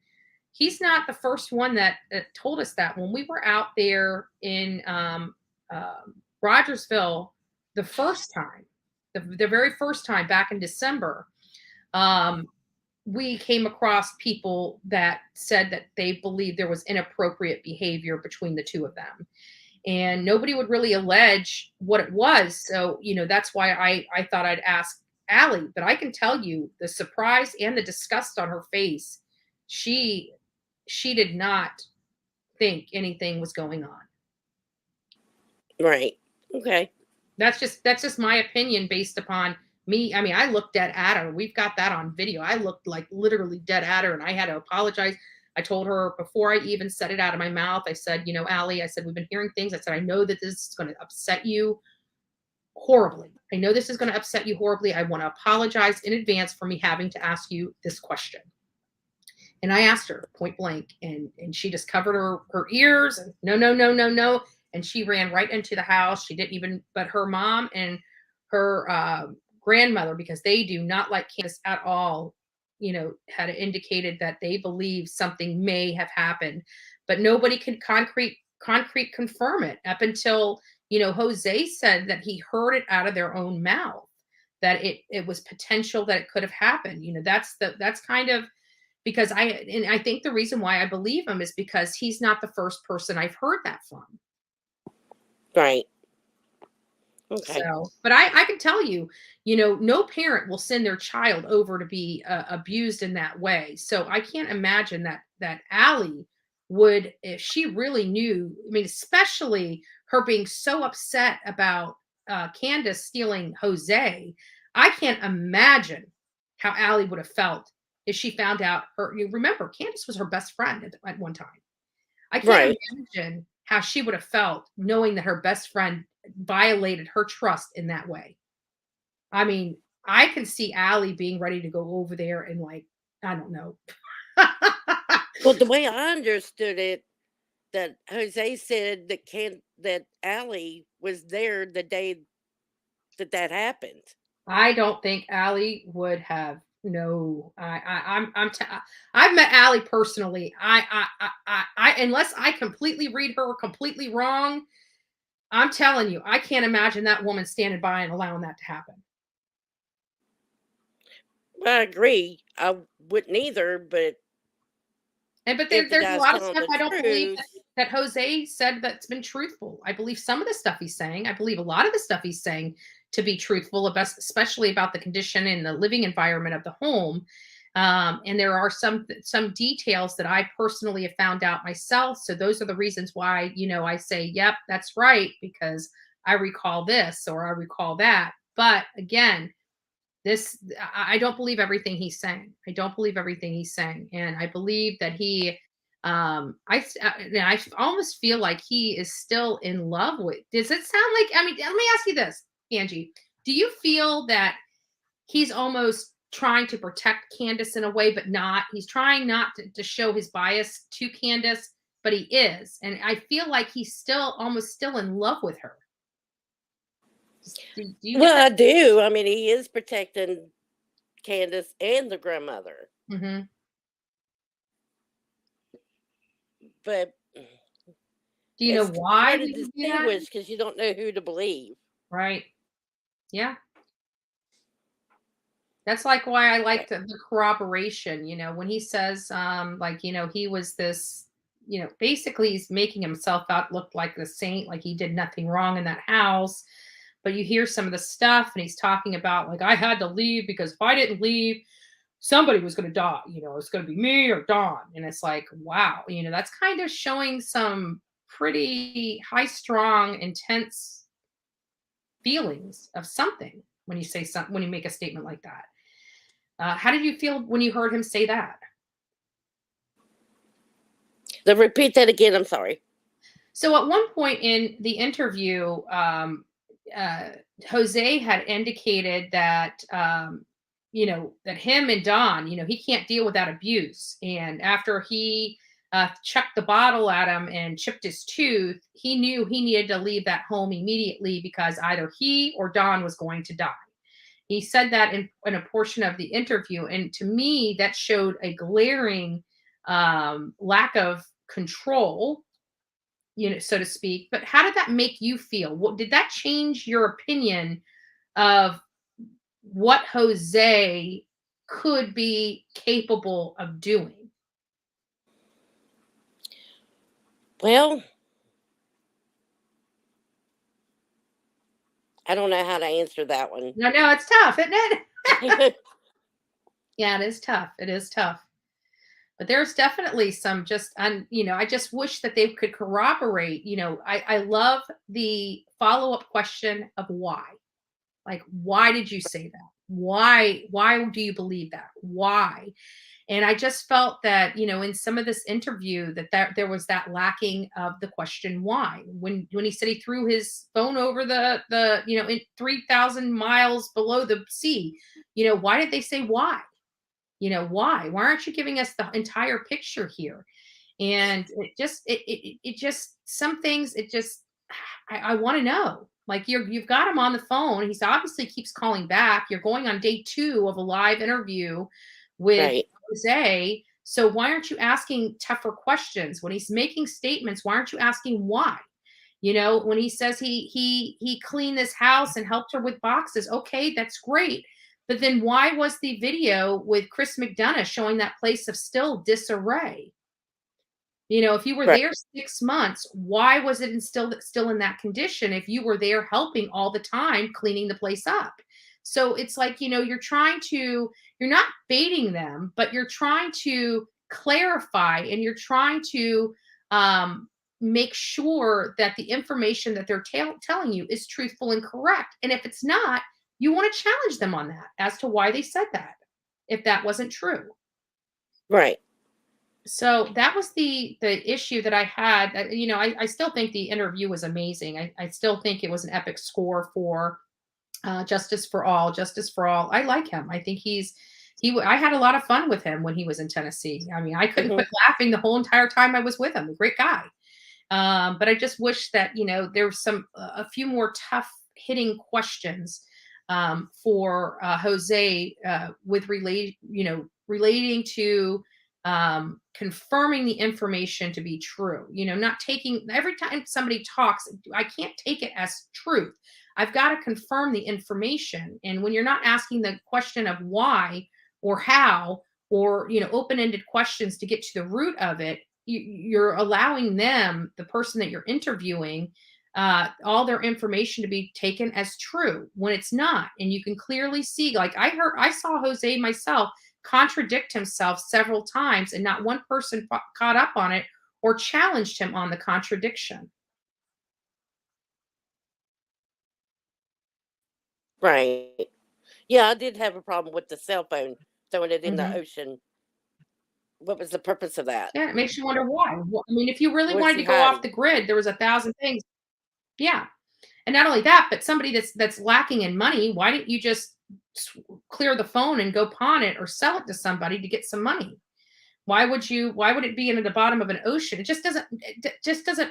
he's not the first one that told us that. When we were out there in Rogersville the first time, the very first time back in December, we came across people that said that they believed there was inappropriate behavior between the two of them. And nobody would really allege what it was. So, that's why I thought I'd ask Allie. But I can tell you, the surprise and the disgust on her face, she did not think anything was going on. Right. Okay. That's just my opinion based upon me. I mean, I looked dead at her. We've got that on video. I looked like literally dead at her, and I had to apologize. I told her before I even said it out of my mouth, I said, Allie, I said, we've been hearing things. I said, I know that this is going to upset you horribly. I know this is going to upset you horribly. I want to apologize in advance for me having to ask you this question. And I asked her point blank, and she just covered her ears, and no, no, no, no, no. And she ran right into the house. She didn't even, but her mom and her grandmother, because they do not like Candace at all, had indicated that they believe something may have happened, but nobody can concrete confirm it up until, Jose said that he heard it out of their own mouth. that it was potential that it could have happened. That's kind of because I think the reason why I believe him is because he's not the first person I've heard that from. Right. Okay. So, but I can tell you, no parent will send their child over to be abused in that way. So I can't imagine that Allie would, if she really knew. I mean, especially her being so upset about Candace stealing Jose. I can't imagine how Allie would have felt if she found out her. You remember, Candace was her best friend at one time. I can't Right. imagine how she would have felt knowing that her best friend violated her trust in that way. I mean, I can see Allie being ready to go over there and like, I don't know. Well, the way I understood it, that Jose said that Allie was there the day that happened. I don't think Allie would have. No, I've met Allie personally. Unless I completely read her completely wrong, I'm telling you, I can't imagine that woman standing by and allowing that to happen. I agree. I wouldn't either, but But if the there's a guy's lot of telling stuff the I don't believe truth, that Jose said that's been truthful. I believe some of the stuff he's saying. I believe a lot of the stuff he's saying to be truthful, especially about the condition and the living environment of the home. And there are some details that I personally have found out myself. So those are the reasons why I say, "Yep, that's right," because I recall this or I recall that. But again, I don't believe everything he's saying. I don't believe everything he's saying, and I believe that I almost feel like he is still in love with. Does it sound like? I mean, let me ask you this, Angie. Do you feel that he's almost trying to protect Candace in a way, but not? He's trying not to show his bias to Candace, but he is, and I feel like he's almost still in love with her. Do you get well, that? I do. I mean, he is protecting Candace and the grandmother, Mm-hmm. but Do you know it's why hard to he would do that? distinguish because you don't know who to believe. Right. Yeah. That's like why I like Right. the corroboration, when he says, like, he was this, basically he's making himself out look like the saint, like he did nothing wrong in that house. But you hear some of the stuff and he's talking about like, I had to leave because if I didn't leave, somebody was going to die, it's going to be me or Don. And it's like, wow, that's kind of showing some pretty high strong, intense feelings of something when you say something, when you make a statement like that. How did you feel when you heard him say that? Repeat that again. I'm sorry. So at one point in the interview, uh, Jose had indicated that that him and Don, he can't deal with that abuse. And after he chucked the bottle at him and chipped his tooth, he knew he needed to leave that home immediately because either he or Don was going to die. He said that in a portion of the interview. And to me, that showed a glaring lack of control, so to speak. But how did that make you feel? What did that change your opinion of what Jose could be capable of doing? Well, I don't know how to answer that one. I know it's tough, isn't it? Yeah, it is tough. It is tough. But there's definitely some just, I just wish that they could corroborate. I love the follow up question of why. Like, why did you say that? Why do you believe that? Why? And I just felt that, in some of this interview that there was that lacking of the question why. When he said he threw his phone over the in 3,000 miles below the sea, why did they say why? Why aren't you giving us the entire picture here? And it just, some things, it just, I want to know. Like, you've got him on the phone. He's obviously keeps calling back. You're going on day 2 of a live interview with Right. Jose. So why aren't you asking tougher questions when he's making statements? Why aren't you asking why? You know, when he says he cleaned this house and helped her with boxes, okay, that's great. But then why was the video with Chris McDonough showing that place of still disarray? You know, if you were Right. there 6 months, why was it still in that condition if you were there helping all the time cleaning the place up? So it's like, you know, you're not baiting them, but you're trying to clarify and you're trying to um, make sure that the information that they're telling you is truthful and correct. And if it's not, you want to challenge them on that as to why they said that, if that wasn't true. Right. So that was the issue that I had. You know, I still think the interview was amazing. I still think it was an epic score for Justice for All. Justice for All. I like him. I think I had a lot of fun with him when he was in Tennessee. I mean, I couldn't Mhm. quit laughing the whole entire time I was with him. A great guy. But I just wish that, you know, there was a few more tough hitting questions for Jose relating to confirming the information to be true. You know, not taking every time somebody talks, I can't take it as truth. I've got to confirm the information. And when you're not asking the question of why or how, or, you know, open-ended questions to get to the root of it, you're allowing them, the person that you're interviewing, all their information to be taken as true when it's not. And you can clearly see, like I saw Jose myself contradict himself several times, and not one person caught up on it or challenged him on the contradiction. Right. Yeah, I did have a problem with the cell phone throwing it in the Mhm. ocean. What was the purpose of that? Yeah, it makes you wonder why. I mean, if you really What's wanted to he go off hiding? the grid, there was a thousand things. Yeah. And not only that, but somebody that's lacking in money, why didn't you just clear the phone and go pawn it or sell it to somebody to get some money? Why would it be in the bottom of an ocean? It just doesn't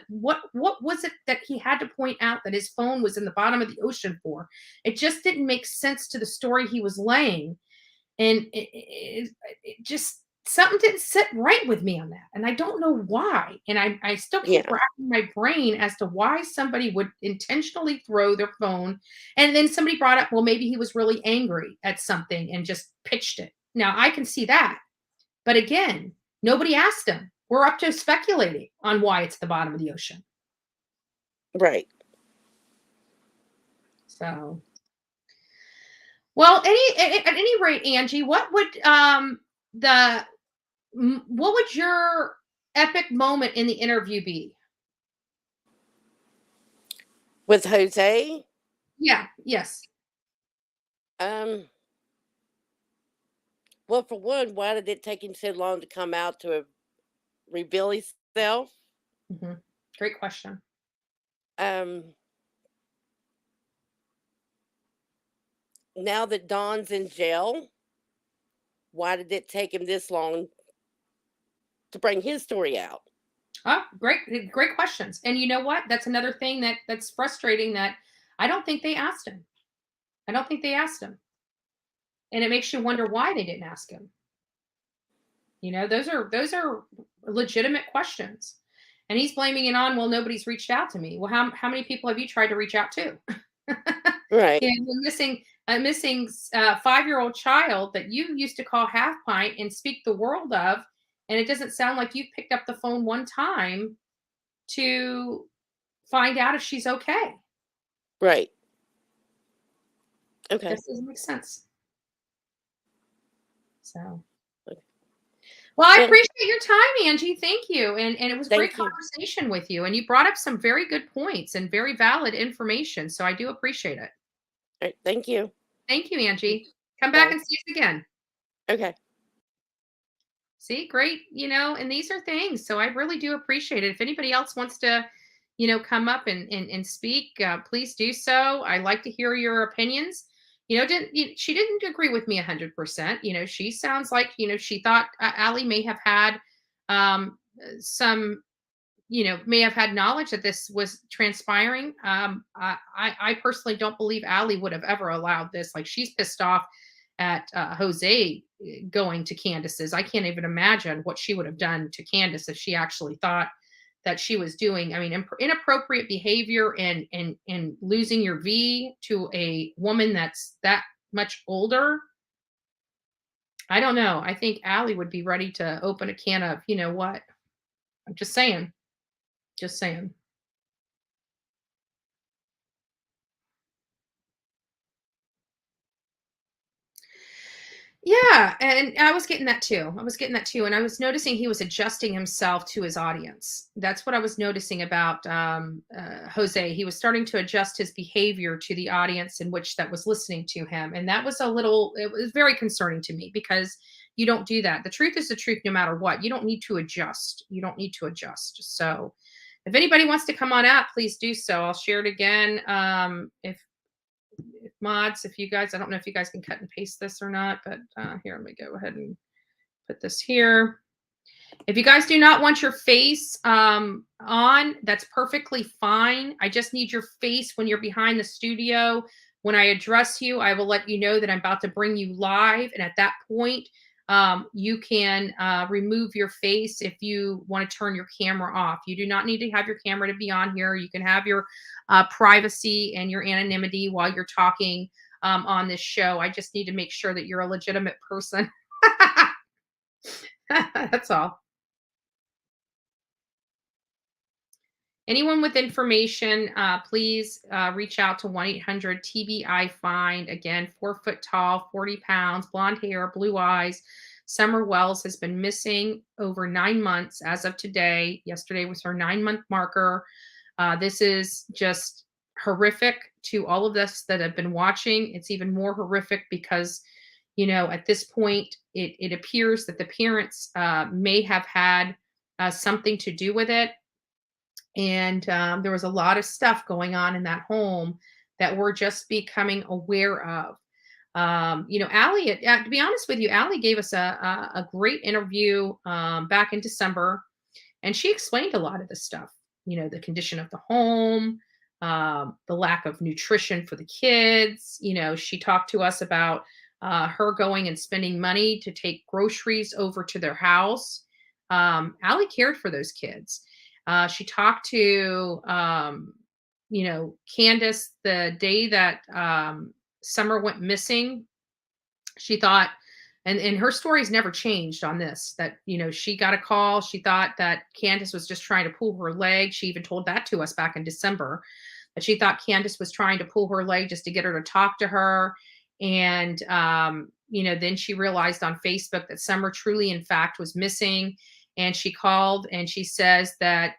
what was it that he had to point out that his phone was in the bottom of the ocean for? It just didn't make sense to the story he was laying. And it just something didn't sit right with me on that. And I don't know why. And I still keep Yeah. racking my brain as to why somebody would intentionally throw their phone. And then somebody brought up, well, maybe he was really angry at something and just pitched it. Now I can see that. But again, nobody asked him. We're up to speculating on why it's at the bottom of the ocean. Right. So, well, at any rate, Angie, the what would your epic moment in the interview be? With Jose, Yeah, yes. um, well, for one, why did it take him so long to come out to reveal himself? Mhm. Great question. Um, Now that Don's in jail, why did it take him this long to bring his story out? Oh, great questions. And you know what? That's another thing that's frustrating that I don't think they asked him. I don't think they asked him. And it makes you wonder why they didn't ask him. You know, those are legitimate questions. And he's blaming it on, well, nobody's reached out to me. Well, how many people have you tried to reach out to? Right. Yeah, the missing 5-year-old child that you used to call half pint and speak the world of, and it doesn't sound like you've picked up the phone one time to find out if she's okay. Right. Okay. This doesn't make sense. So, well, I Well, appreciate your time, Angie. Thank you. And it was great thank you. conversation with you. And you brought up some very good points and very valid information. So I do appreciate it. All right, thank you. Thank you, Angie. Come back Bye. and see us again. Okay. See, great, you know, and these are things. So I really do appreciate it. If anybody else wants to, you know, come up and speak, please do so. I like to hear your opinions. You know, she didn't agree with me 100%. You know, she sounds like, you know, she thought Allie may have had some, you know, may have had knowledge that this was transpiring. I personally don't believe Allie would have ever allowed this. Like, she's pissed off at Jose going to Candace's. I can't even imagine what she would have done to Candace if she actually thought that she was doing. I mean, inappropriate behavior and losing your V to a woman that's that much older. I don't know. I think Allie would be ready to open a can of, you know what? I'm just saying. Just saying. Yeah, and I was getting that too. I was getting that too, and I was noticing he was adjusting himself to his audience. That's what I was noticing about Jose. He was starting to adjust his behavior to the audience in which that was listening to him, and that was a little. It was very concerning to me because you don't do that. The truth is the truth, no matter what. You don't need to adjust. You don't need to adjust. So, if anybody wants to come on out, please do so. I'll share it again. If mods, if you guys, I don't know if you guys can cut and paste this or not, but here, let me go ahead and put this here. If you guys do not want your face on, that's perfectly fine. I just need your face when you're behind the studio. When I address you, I will let you know that I'm about to bring you live. And at that point, you can remove your face if you want to turn your camera off. You do not need to have your camera to be on here. You can have your privacy and your anonymity while you're talking on this show. I just need to make sure that you're a legitimate person. That's all. Anyone with information, please reach out to 1-800-TBI-FIND. Again, 4 foot tall, 40 pounds, blonde hair, blue eyes. Summer Wells has been missing over 9 months as of today. Yesterday was her 9-month marker. This is just horrific to all of us that have been watching. It's even more horrific because, you know, at this point, it appears that the parents may have had something to do with it. And there was a lot of stuff going on in that home that we're just becoming aware of. You know, Allie, to be honest with you, Allie gave us a great interview back in December, and she explained a lot of this stuff. You know, the condition of the home, the lack of nutrition for the kids. You know, she talked to us about her going and spending money to take groceries over to their house. Allie cared for those kids. She talked to, you know, Candace the day that Summer went missing. She thought, and her story's never changed on this, that, you know, she got a call. She thought that Candace was just trying to pull her leg. She even told that to us back in December, that she thought Candace was trying to pull her leg just to get her to talk to her. And, you know, then she realized on Facebook that Summer truly, in fact, was missing. And she called and she says that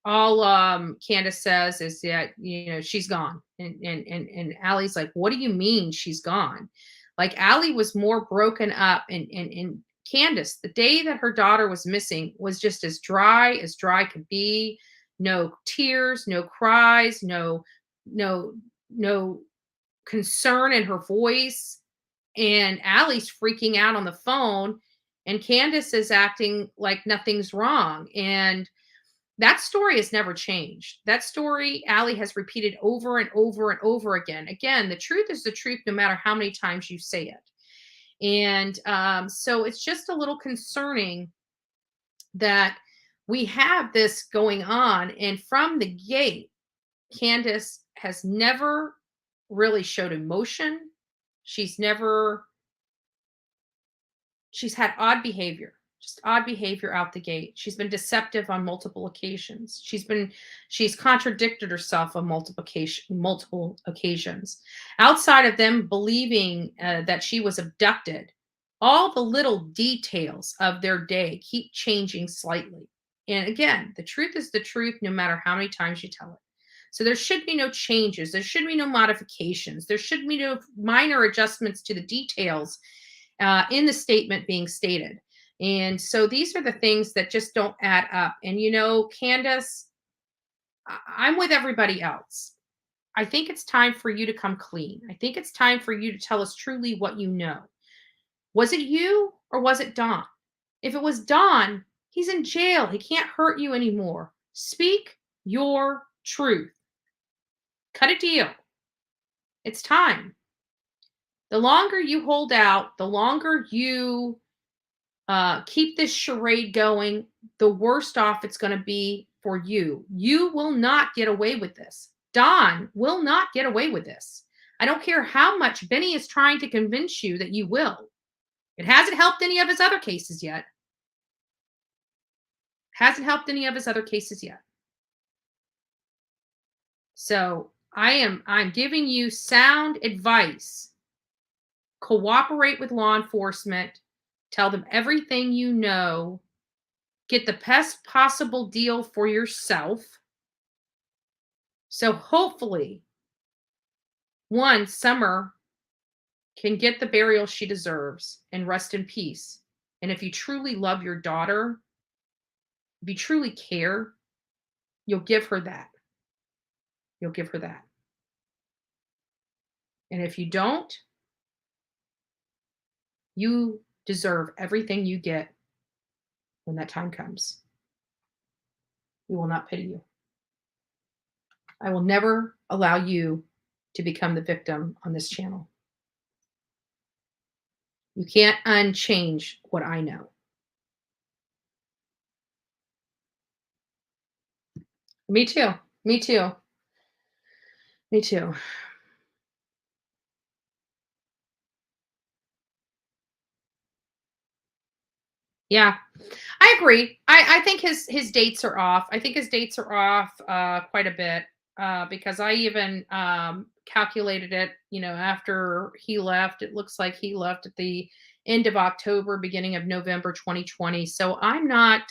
all Candace says is that, you know, she's gone. And Allie's like, what do you mean she's gone? Like, Allie was more broken up, and Candace, the day that her daughter was missing, was just as dry could be. No tears, no cries, no concern in her voice. And Allie's freaking out on the phone, and Candace is acting like nothing's wrong. And that story has never changed. That story, Allie has repeated over and over and over again. Again, the truth is the truth, no matter how many times you say it. And so it's just a little concerning that we have this going on. And from the gate, Candace has never really showed emotion. She's had odd behavior, just odd behavior out the gate. She's been deceptive on multiple occasions. She's contradicted herself on multiple occasions. Outside of them believing that she was abducted, all the little details of their day keep changing slightly. And again, the truth is the truth, no matter how many times you tell it. So there should be no changes. There should be no modifications. There should be no minor adjustments to the details in the statement being stated. And so these are the things that just don't add up. And, you know, Candace, I'm with everybody else. I think it's time for you to come clean. I think it's time for you to tell us truly what you know. Was it you or was it Don? If it was Don, he's in jail. He can't hurt you anymore. Speak your truth. Cut a deal. It's time. The longer you hold out, the longer you keep this charade going, the worst off it's going to be for you. You will not get away with this. Don will not get away with this. I don't care how much Benny is trying to convince you that you will. It hasn't helped any of his other cases yet. Hasn't helped any of his other cases yet. So I'm giving you sound advice. Cooperate with law enforcement. Tell them everything you know. Get the best possible deal for yourself. So hopefully, one, Summer can get the burial she deserves and rest in peace. And if you truly love your daughter, if you truly care, you'll give her that. You'll give her that. And if you don't, you deserve everything you get when that time comes. We will not pity you. I will never allow you to become the victim on this channel. You can't unchange what I know. Me too. Me too. Me too. Yeah, I agree. I think his dates are off. I think his dates are off quite a bit because I even calculated it. You know, after he left, it looks like he left at the end of October, beginning of November 2020. So I'm not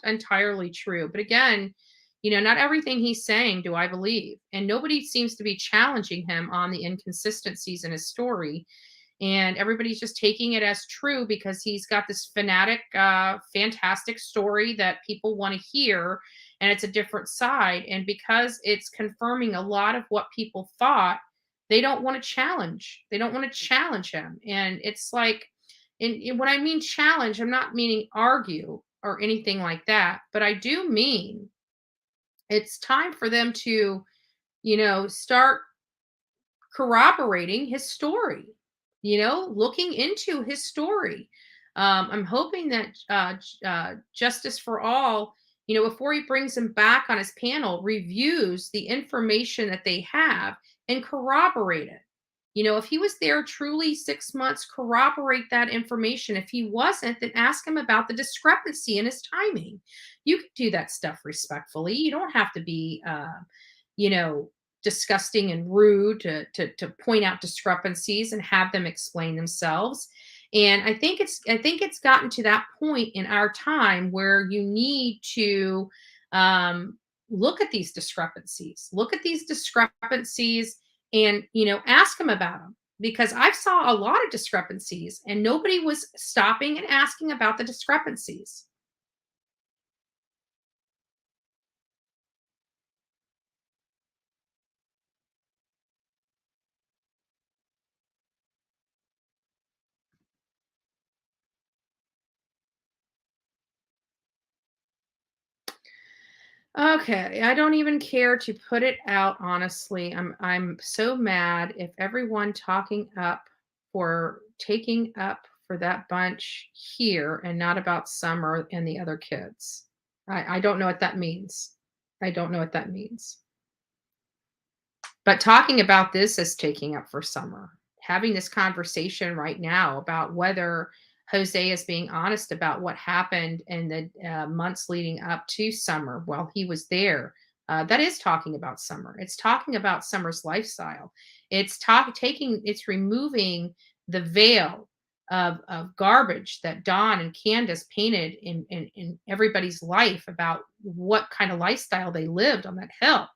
entirely true. But again, you know, not everything he's saying do I believe, and nobody seems to be challenging him on the inconsistencies in his story, and everybody's just taking it as true because he's got this fanatic fantastic story that people want to hear, and it's a different side, and because it's confirming a lot of what people thought, they don't want to challenge, him. And it's like, and when I mean challenge, I'm not meaning argue or anything like that, but I do mean it's time for them to, you know, start corroborating his story, you know, looking into his story. I'm hoping that Justice for All, you know, before he brings him back on his panel, reviews the information that they have and corroborate it. You know, if he was there truly 6 months, corroborate that information. If he wasn't, then ask him about the discrepancy in his timing. You can do that stuff respectfully. You don't have to be, you know, disgusting and rude to point out discrepancies and have them explain themselves. And I think it's gotten to that point in our time where you need to look at these discrepancies, and, you know, ask them about them, because I saw a lot of discrepancies and nobody was stopping and asking about the discrepancies. Okay, I don't even care to put it out, honestly. I'm so mad if everyone taking up for that bunch here and not about Summer and the other kids. I don't know what that means. I don't know what that means. But talking about this as taking up for Summer, having this conversation right now about whether Jose is being honest about what happened in the months leading up to Summer while he was there, that is talking about Summer. It's talking about Summer's lifestyle. It's removing the veil of garbage that Don and Candace painted in everybody's life about what kind of lifestyle they lived on that hill.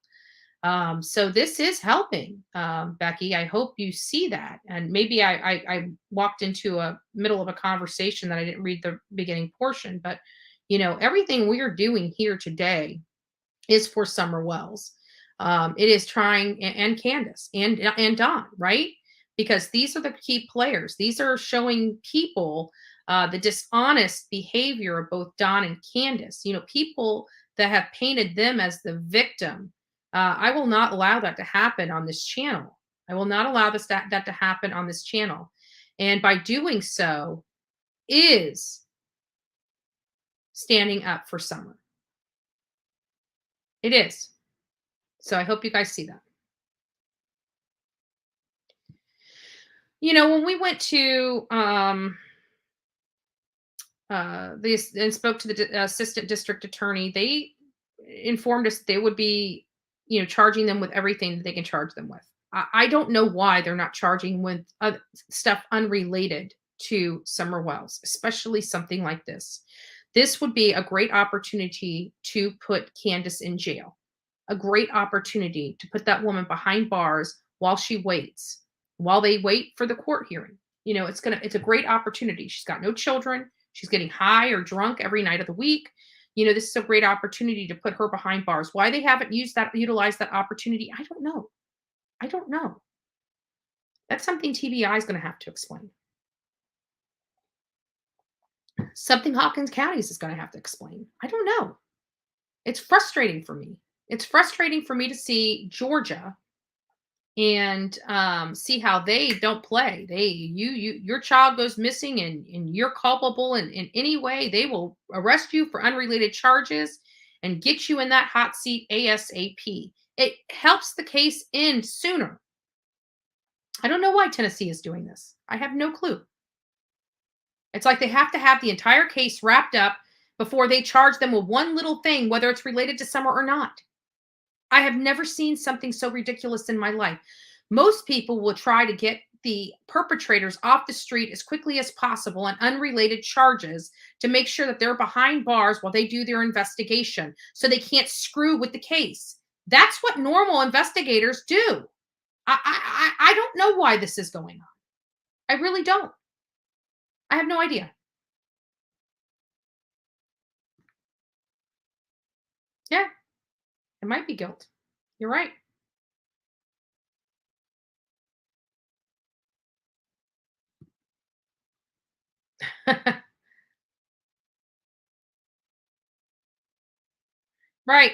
So this is helping, Becky. I hope you see that. And maybe I walked into a middle of a conversation that I didn't read the beginning portion, but you know, everything we are doing here today is for Summer Wells. It is trying, and Candace and Don, right? Because these are the key players. These are showing people the dishonest behavior of both Don and Candace. You know, people that have painted them as the victim. I will not allow that to happen on this channel. I will not allow that to happen on this channel. And by doing so, is standing up for Summer. It is. So I hope you guys see that. You know, when we went to this and spoke to the assistant district attorney, they informed us they would be, you know, charging them with everything that they can charge them with. I don't know why they're not charging with stuff unrelated to Summer Wells, especially something like this. This would be a great opportunity to put Candace in jail, a great opportunity to put that woman behind bars while she waits, while they wait for the court hearing. You know, it's a great opportunity. She's got no children. She's getting high or drunk every night of the week. You know, this is a great opportunity to put her behind bars. Why they haven't utilized that opportunity, I don't know. I don't know. That's something TBI is going to have to explain. Something Hawkins Counties is going to have to explain. I don't know. It's frustrating for me. It's frustrating for me to see Georgia and see how they don't play. Your child goes missing and you're culpable in any way, they will arrest you for unrelated charges and get you in that hot seat ASAP. It helps the case end sooner. I don't know why Tennessee is doing this. I have no clue. It's like they have to have the entire case wrapped up before they charge them with one little thing, whether it's related to Summer or not. I have never seen something so ridiculous in my life. Most people will try to get the perpetrators off the street as quickly as possible on unrelated charges to make sure that they're behind bars while they do their investigation so they can't screw with the case. That's what normal investigators do. I don't know why this is going on. I really don't. I have no idea. Yeah, it might be guilt. You're right. Right.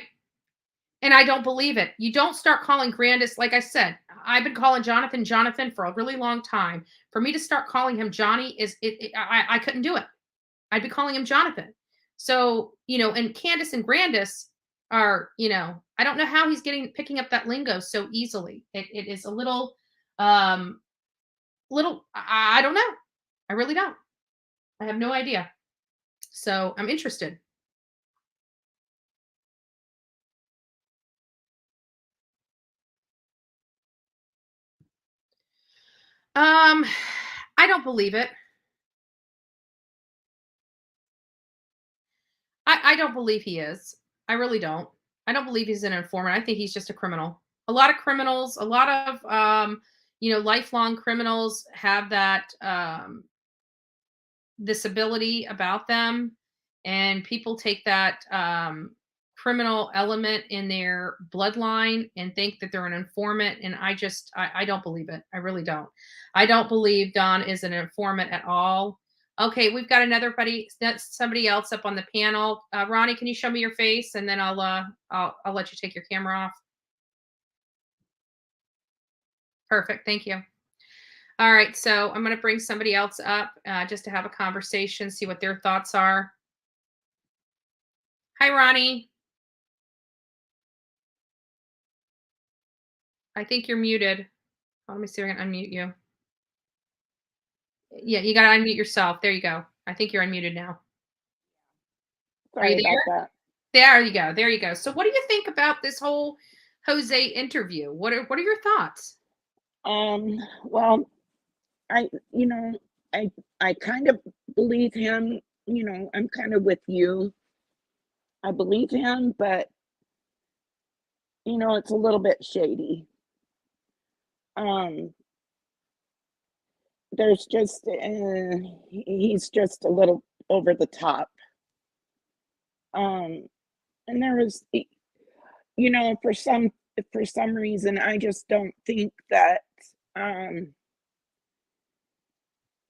And I don't believe it. You don't start calling Grandis. Like I said, I've been calling Jonathan for a really long time. For me to start calling him Johnny I couldn't do it. I'd be calling him Jonathan. So, you know, and Candace and Grandis are, you know, I don't know how he's picking up that lingo so easily. It is a little, I don't know. I really don't. I have no idea. So I'm interested. Um, I don't believe it. I don't believe he is. I really don't. I don't believe he's an informant. I think he's just a criminal. A lot of criminals, a lot of you know, lifelong criminals have that this ability about them, and people take that criminal element in their bloodline and think that they're an informant. And I don't believe it. I really don't. I don't believe Don is an informant at all. Okay, we've got somebody else up on the panel. Ronnie, can you show me your face, and then I'll let you take your camera off. Perfect, thank you. All right, so I'm going to bring somebody else up just to have a conversation, see what their thoughts are. Hi, Ronnie. I think you're muted. Let me see if I can unmute you. Yeah, you got to unmute yourself. There you go. I think you're unmuted now. Sorry Are you there? about that. There you go. There you go. So what do you think about this whole Jose interview? What are your thoughts? Well, I kind of believe him, I'm kind of with you. I believe him, but it's a little bit shady. There's just he's just a little over the top. And there was, for some reason, I just don't think that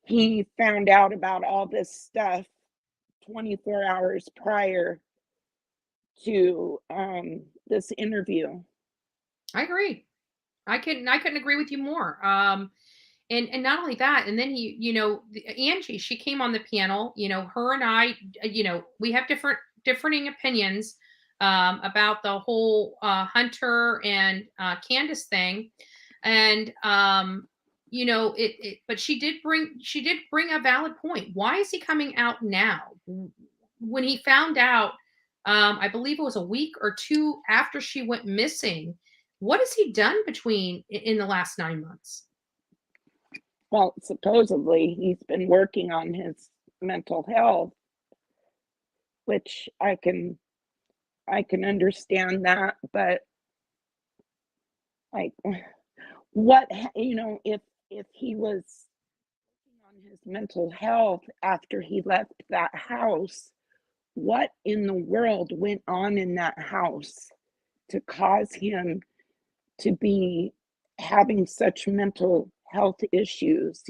he found out about all this stuff 24 hours prior to this interview. I agree. I couldn't agree with you more. And not only that, and then Angie, she came on the panel, her and I, we have differing opinions about the whole Hunter and Candace thing. And but she did bring a valid point. Why is he coming out now? When he found out, I believe it was a week or two after she went missing. What has he done in the last 9 months? Well, supposedly he's been working on his mental health, which I can understand that, but like if he was working on his mental health after he left that house, what in the world went on in that house to cause him to be having such mental health issues?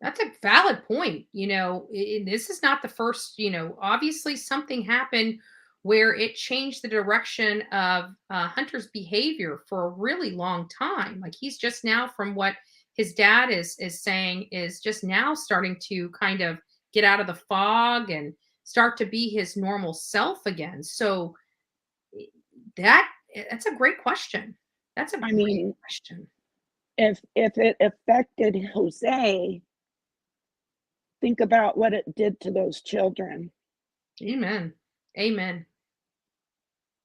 That's a valid point. This is not the first, obviously something happened where it changed the direction of Hunter's behavior for a really long time. Like he's just now, from what his dad is saying, is just now starting to kind of get out of the fog and start to be his normal self again. So eh, that's a great question. That's a I great mean, question. if it affected Jose, think about what it did to those children. Amen. Amen.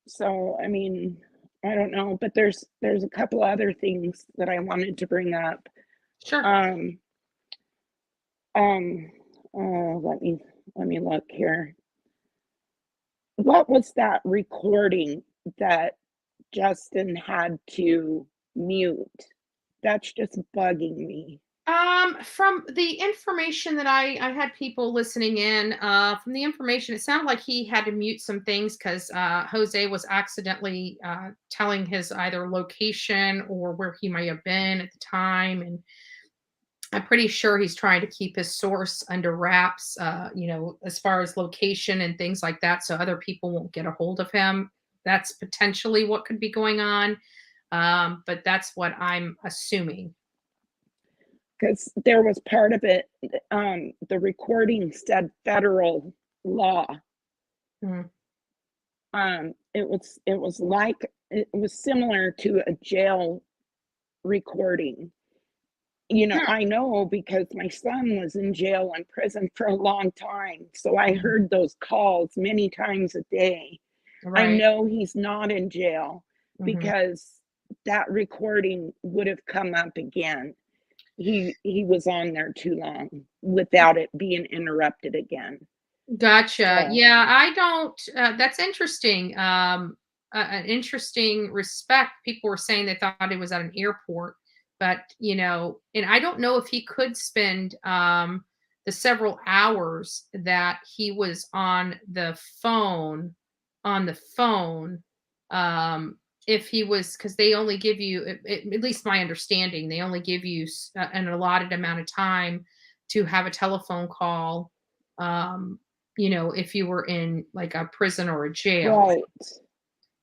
So, I mean, I don't know, but there's a couple other things that I wanted to bring up. Sure. Um, um, let me look here. What was that recording that Justin had to mute? That's just bugging me. From the information that I had people listening in, from the information, it sounded like he had to mute some things because Jose was accidentally telling his either location or where he may have been at the time. And I'm pretty sure he's trying to keep his source under wraps, as far as location and things like that, so other people won't get a hold of him. That's potentially what could be going on. But that's what I'm assuming. Because there was part of it, the recording said federal law. Mhm. It was similar to a jail recording. Hmm. I know because my son was in jail and prison for a long time, so I Mhm. heard those calls many times a day. I Right. know he's not in jail Mhm. because that recording would have come up again. He was on there too long without it being interrupted again. Gotcha. So, Yeah, I don't. That's interesting. An interesting respect. People were saying they thought it was at an airport, but and I don't know if he could spend the several hours that he was on the phone. If he was, because they only give you, at least my understanding, they only give you an allotted amount of time to have a telephone call. If you were in like a prison or a jail. right.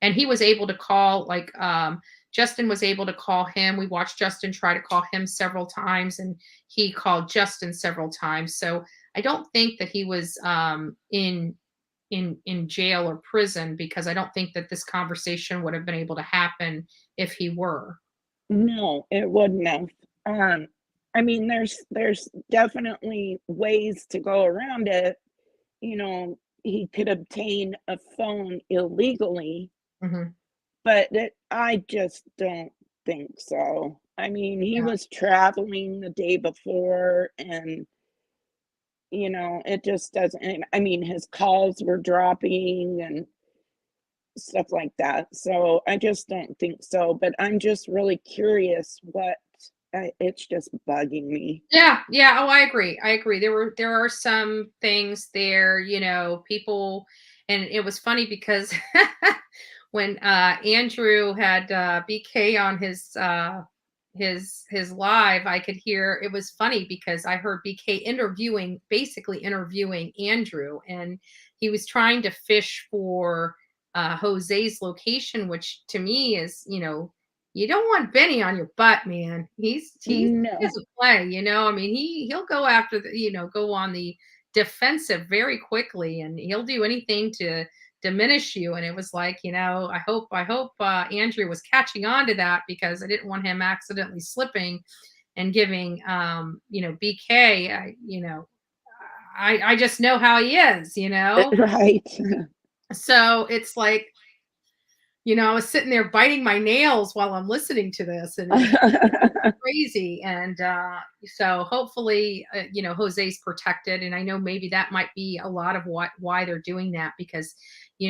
And he was able to call, like, Justin was able to call him. We watched Justin try to call him several times, and he called Justin several times. So I don't think that he was in jail or prison, because I don't think that this conversation would have been able to happen if he were. No, it wouldn't have. Um, I mean, there's definitely ways to go around it. He could obtain a phone illegally, Mhm. but I just don't think so. I mean, he Yeah. was traveling the day before, and it just doesn't. I mean, his calls were dropping and stuff like that. So I just don't think so. But I'm just really curious it's just bugging me. Yeah, yeah. Oh, I agree. I agree. There are some things there, people, and it was funny because when Andrew had BK on his live, I could hear, it was funny because I heard BK basically interviewing Andrew, and he was trying to fish for Jose's location, which to me is, you don't want Benny on your butt, man. He No. doesn't play, you know. I mean, he'll go after the, go on the defensive very quickly, and he'll do anything to diminish you. And it was like, I hope Andrew was catching on to that, because I didn't want him accidentally slipping and giving BK. I just know how he is, Right. So it's like, I was sitting there biting my nails while I'm listening to this, and it's crazy. And so hopefully, Jose's protected. And I know maybe that might be a lot of why they're doing that, because,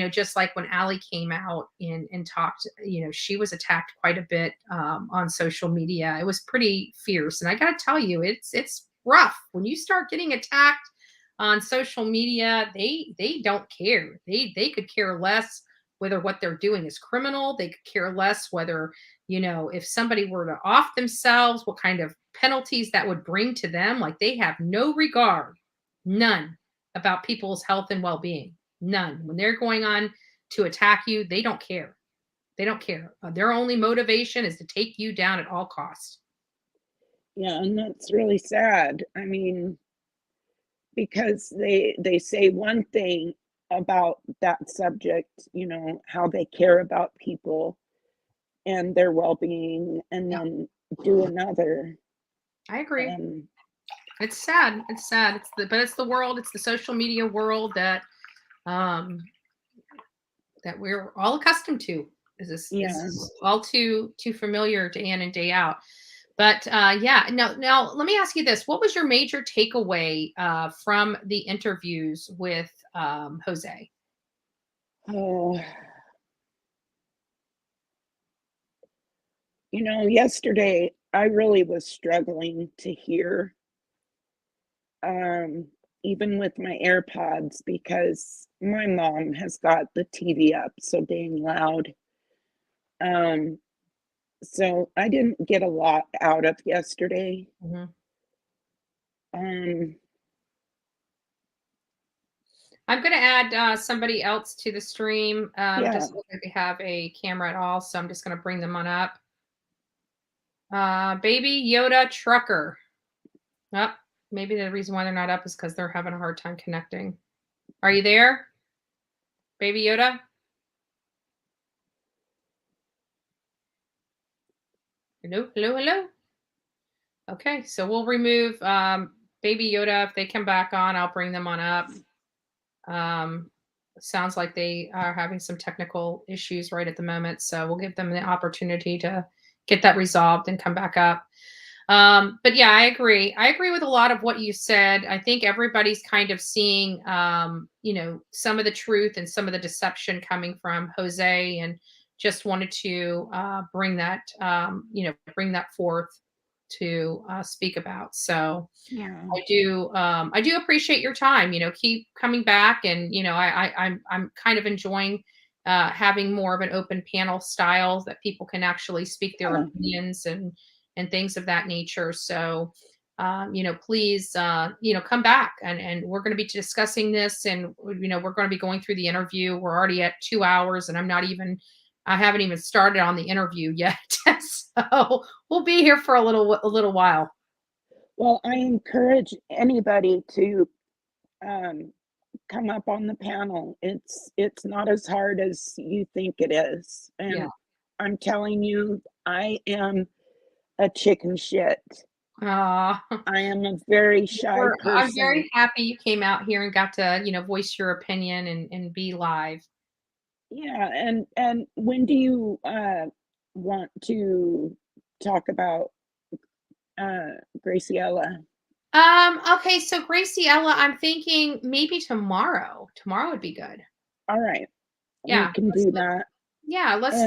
just like when Allie came out and talked, she was attacked quite a bit on social media. It was pretty fierce. And I got to tell you, it's rough when you start getting attacked on social media. They don't care. They could care less whether what they're doing is criminal. They could care less whether, if somebody were to off themselves, what kind of penalties that would bring to them. Like, they have no regard, none, about people's health and well-being. None. When they're going on to attack you, they don't care. They don't care. Their only motivation is to take you down at all costs. Yeah, and that's really sad. I mean, because they say one thing about that subject, how they care about people and their well-being, and Yeah. then do another. I agree. It's sad. It's sad. But it's the world. It's the social media world that we're all accustomed to. This is all too familiar day in and day out. But now let me ask you this: what was your major takeaway from the interviews with Jose? Oh, yesterday I really was struggling to hear, even with my AirPods, because my mom has got the TV up so dang loud. So I didn't get a lot out of yesterday. Mm-hmm. I'm going to add somebody else to the stream. Doesn't look like they have a camera at all, so I'm just going to bring them on up. Baby Yoda Trucker. Oh, maybe the reason why they're not up is because they're having a hard time connecting. Are you there, Baby Yoda? Hello, hello, hello. Okay, so we'll remove Baby Yoda. If they come back on, I'll bring them on up. Sounds like they are having some technical issues right at the moment, so we'll give them the opportunity to get that resolved and come back up. But yeah, I agree. I agree with a lot of what you said. I think everybody's kind of seeing, some of the truth and some of the deception coming from Jose, and just wanted to bring that forth to speak about. So Yeah. I do appreciate your time. Keep coming back, and I'm kind of enjoying having more of an open panel style that people can actually speak their opinions and things of that nature. So please come back, and we're going to be discussing this, and we're going to be going through the interview. We're already at 2 hours, and I haven't even started on the interview yet. So we'll be here for a little while. Well, I encourage anybody to come up on the panel. It's not as hard as you think it is. And I'm telling you, I am a chicken shit. I am a very shy person. I'm very happy you came out here and got to, voice your opinion and be live. Yeah, and when do you want to talk about Graciela? Okay, so Graciela, I'm thinking maybe tomorrow. Tomorrow would be good. All right. Yeah. We can do that. Yeah, let's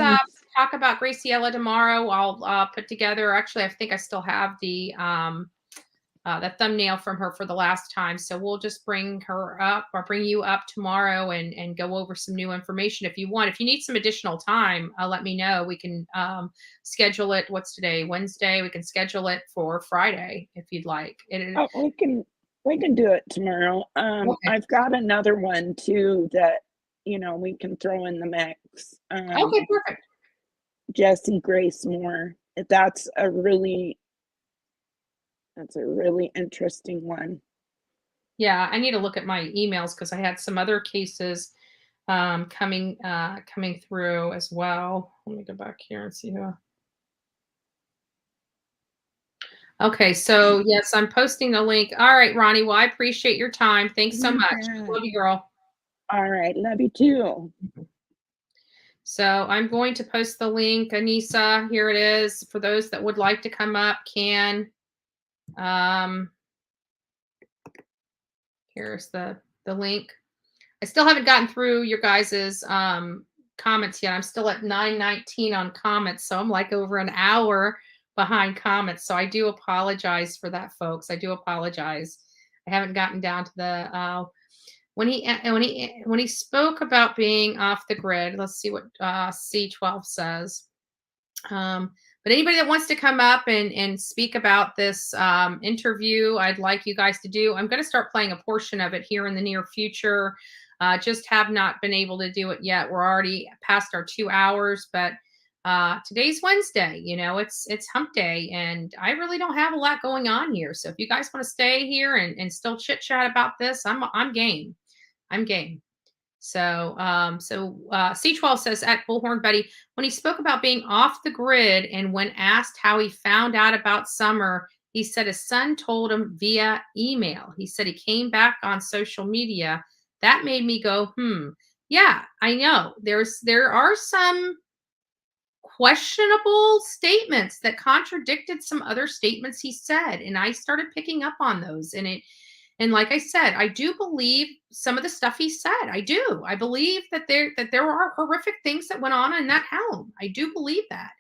talk about Graciela tomorrow. I'll put together, actually, I think I still have the thumbnail from her for the last time. So we'll just bring her up, or bring you up tomorrow, and go over some new information if you want. If you need some additional time, let me know. We can schedule it. What's today? Wednesday. We can schedule it for Friday if you'd like. We can do it tomorrow. Okay. I've got another one too that we can throw in the mix. Okay, perfect. Jesse Grace Moore. That's a really interesting one. Yeah, I need to look at my emails because I had some other cases coming through as well. Let me go back here and see who. Okay, so yes, I'm posting the link. All right, Ronnie. Well, I appreciate your time. Thanks so much. Love you, girl. All right, love you too. So I'm going to post the link, Anissa. Here it is. For those that would like to come up, can. Here's the link. I still haven't gotten through your guys's comments yet. I'm still at 9:19 on comments, so I'm like over an hour behind comments. So I do apologize for that, folks. I do apologize. I haven't gotten down to the when he spoke about being off the grid. Let's see what C12 says. But anybody that wants to come up and speak about this interview, I'd like you guys to do. I'm going to start playing a portion of it here in the near future. Just have not been able to do it yet. We're already past our 2 hours, but today's Wednesday. You know, it's hump day, and I really don't have a lot going on here. So if you guys want to stay here and still chit chat about this, I'm game. I'm game. So, C12 says at Bullhorn Betty, when he spoke about being off the grid and when asked how he found out about Summer, he said his son told him via email. He said he came back on social media. That made me go, yeah, I know. There are some questionable statements that contradicted some other statements he said, and I started picking up on those, and like I said, I do believe some of the stuff he said. I do. I believe that there are horrific things that went on in that home. I do believe that.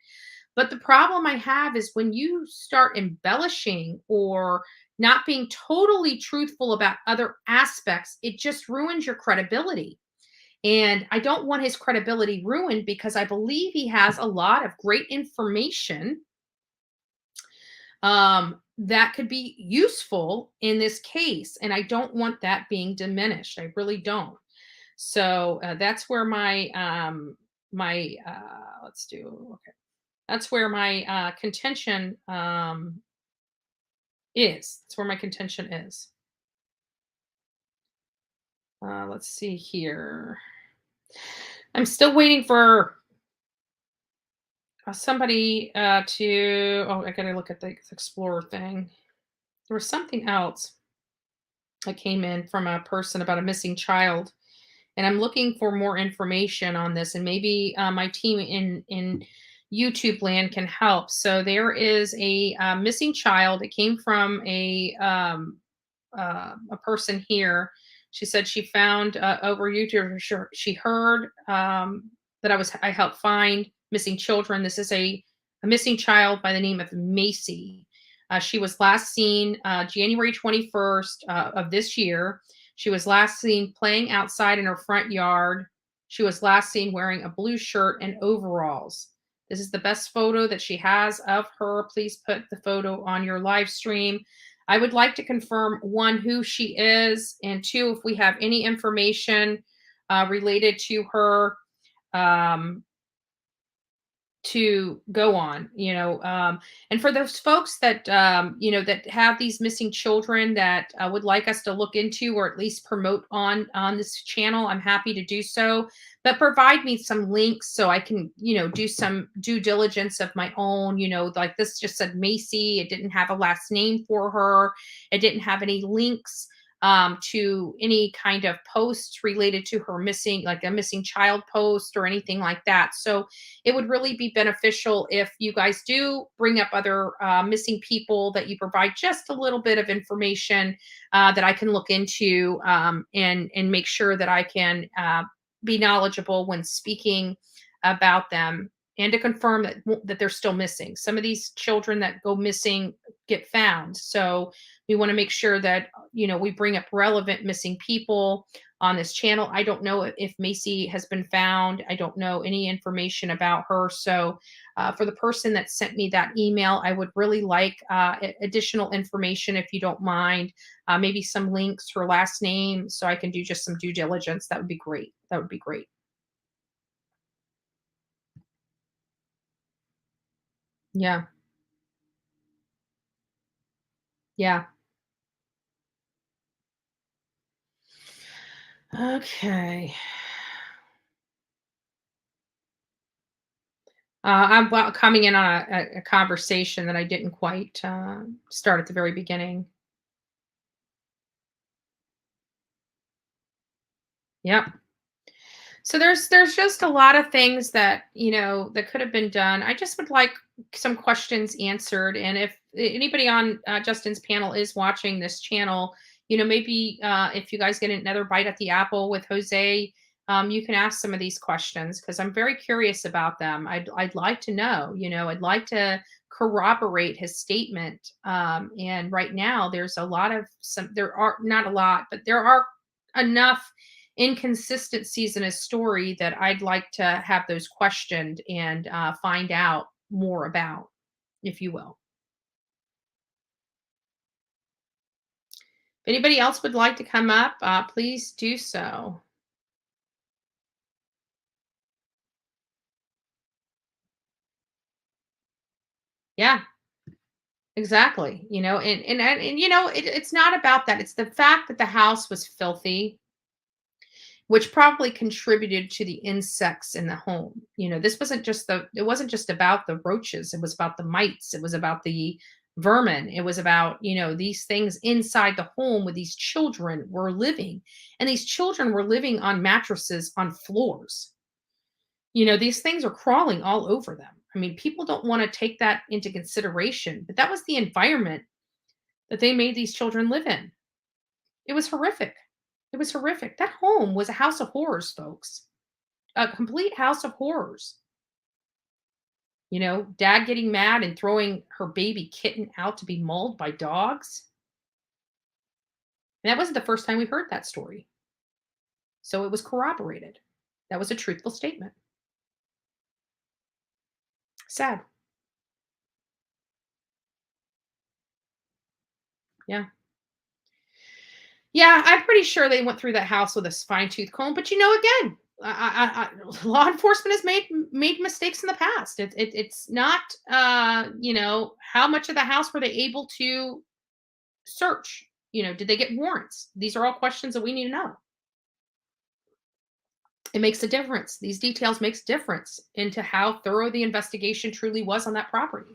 But the problem I have is when you start embellishing or not being totally truthful about other aspects, it just ruins your credibility. And I don't want his credibility ruined because I believe he has a lot of great information that could be useful in this case. And I don't want that being diminished. I really don't. So that's where my let's do okay. That's where my contention is. That's where my contention is. Let's see here. I'm still waiting for somebody to. Oh, I gotta look at the Explorer thing. There was something else that came in from a person about a missing child, and I'm looking for more information on this. And maybe my team in YouTube land can help. So there is a missing child. It came from a person here. She said she found over YouTube. She heard that I helped find missing children. This is a missing child by the name of Macy. She was last seen January 21st of this year. She was last seen playing outside in her front yard. She was last seen wearing a blue shirt and overalls. This is the best photo that she has of her. Please put the photo on your live stream. I would like to confirm, one, who she is, and two, if we have any information related to her to go on, and for those folks that, that have these missing children that would like us to look into or at least promote on this channel, I'm happy to do so, but provide me some links so I can, do some due diligence of my own. Like this just said Macy. It didn't have a last name for her. It didn't have any links to any kind of posts related to her missing, like a missing child post or anything like that. So it would really be beneficial if you guys do bring up other missing people, that you provide just a little bit of information that I can look into and make sure that I can be knowledgeable when speaking about them, and to confirm that they're still missing. Some of these children that go missing get found. So we want to make sure that, we bring up relevant missing people on this channel. I don't know if Macy has been found. I don't know any information about her. So for the person that sent me that email, I would really like additional information, if you don't mind, maybe some links, her last name, so I can do just some due diligence. That would be great. That would be great. Yeah. Yeah. Okay. I'm coming in on a conversation that I didn't quite start at the very beginning. Yep. So there's just a lot of things that, that could have been done. I just would like some questions answered. And if anybody on Justin's panel is watching this channel, maybe if you guys get another bite at the apple with Jose, you can ask some of these questions because I'm very curious about them. I'd like to know. I'd like to corroborate his statement. And right now, there's a lot of some. There are not a lot, but there are enough inconsistencies in his story that I'd like to have those questioned and find out more about, if you will. If anybody else would like to come up, please do so. Yeah, exactly. It's not about that. It's the fact that the house was filthy, which probably contributed to the insects in the home. It wasn't just about the roaches, it was about the mites, it was about the vermin, it was about, these things inside the home where these children were living. And these children were living on mattresses on floors. These things are crawling all over them. I mean, people don't want to take that into consideration, but that was the environment that they made these children live in. It was horrific. It was horrific. That home was a house of horrors, folks. A complete house of horrors. Dad getting mad and throwing her baby kitten out to be mauled by dogs. And that wasn't the first time we heard that story. So it was corroborated. That was a truthful statement. Sad. Yeah. Yeah, I'm pretty sure they went through that house with a fine tooth comb. But again, law enforcement has made mistakes in the past. It's not, how much of the house were they able to search? Did they get warrants? These are all questions that we need to know. It makes a difference. These details makes difference into how thorough the investigation truly was on that property.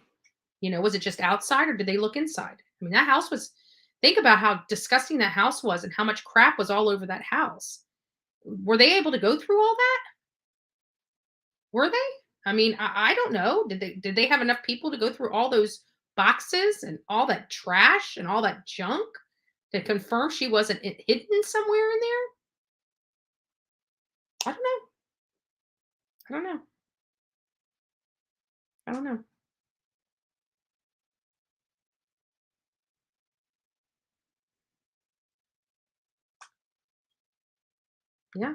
Was it just outside or did they look inside? I mean, that house was, think about how disgusting that house was and how much crap was all over that house. Were they able to go through all that? Were they? I mean, I don't know. Did they have enough people to go through all those boxes and all that trash and all that junk to confirm she wasn't hidden somewhere in there? I don't know. I don't know. I don't know. Yeah.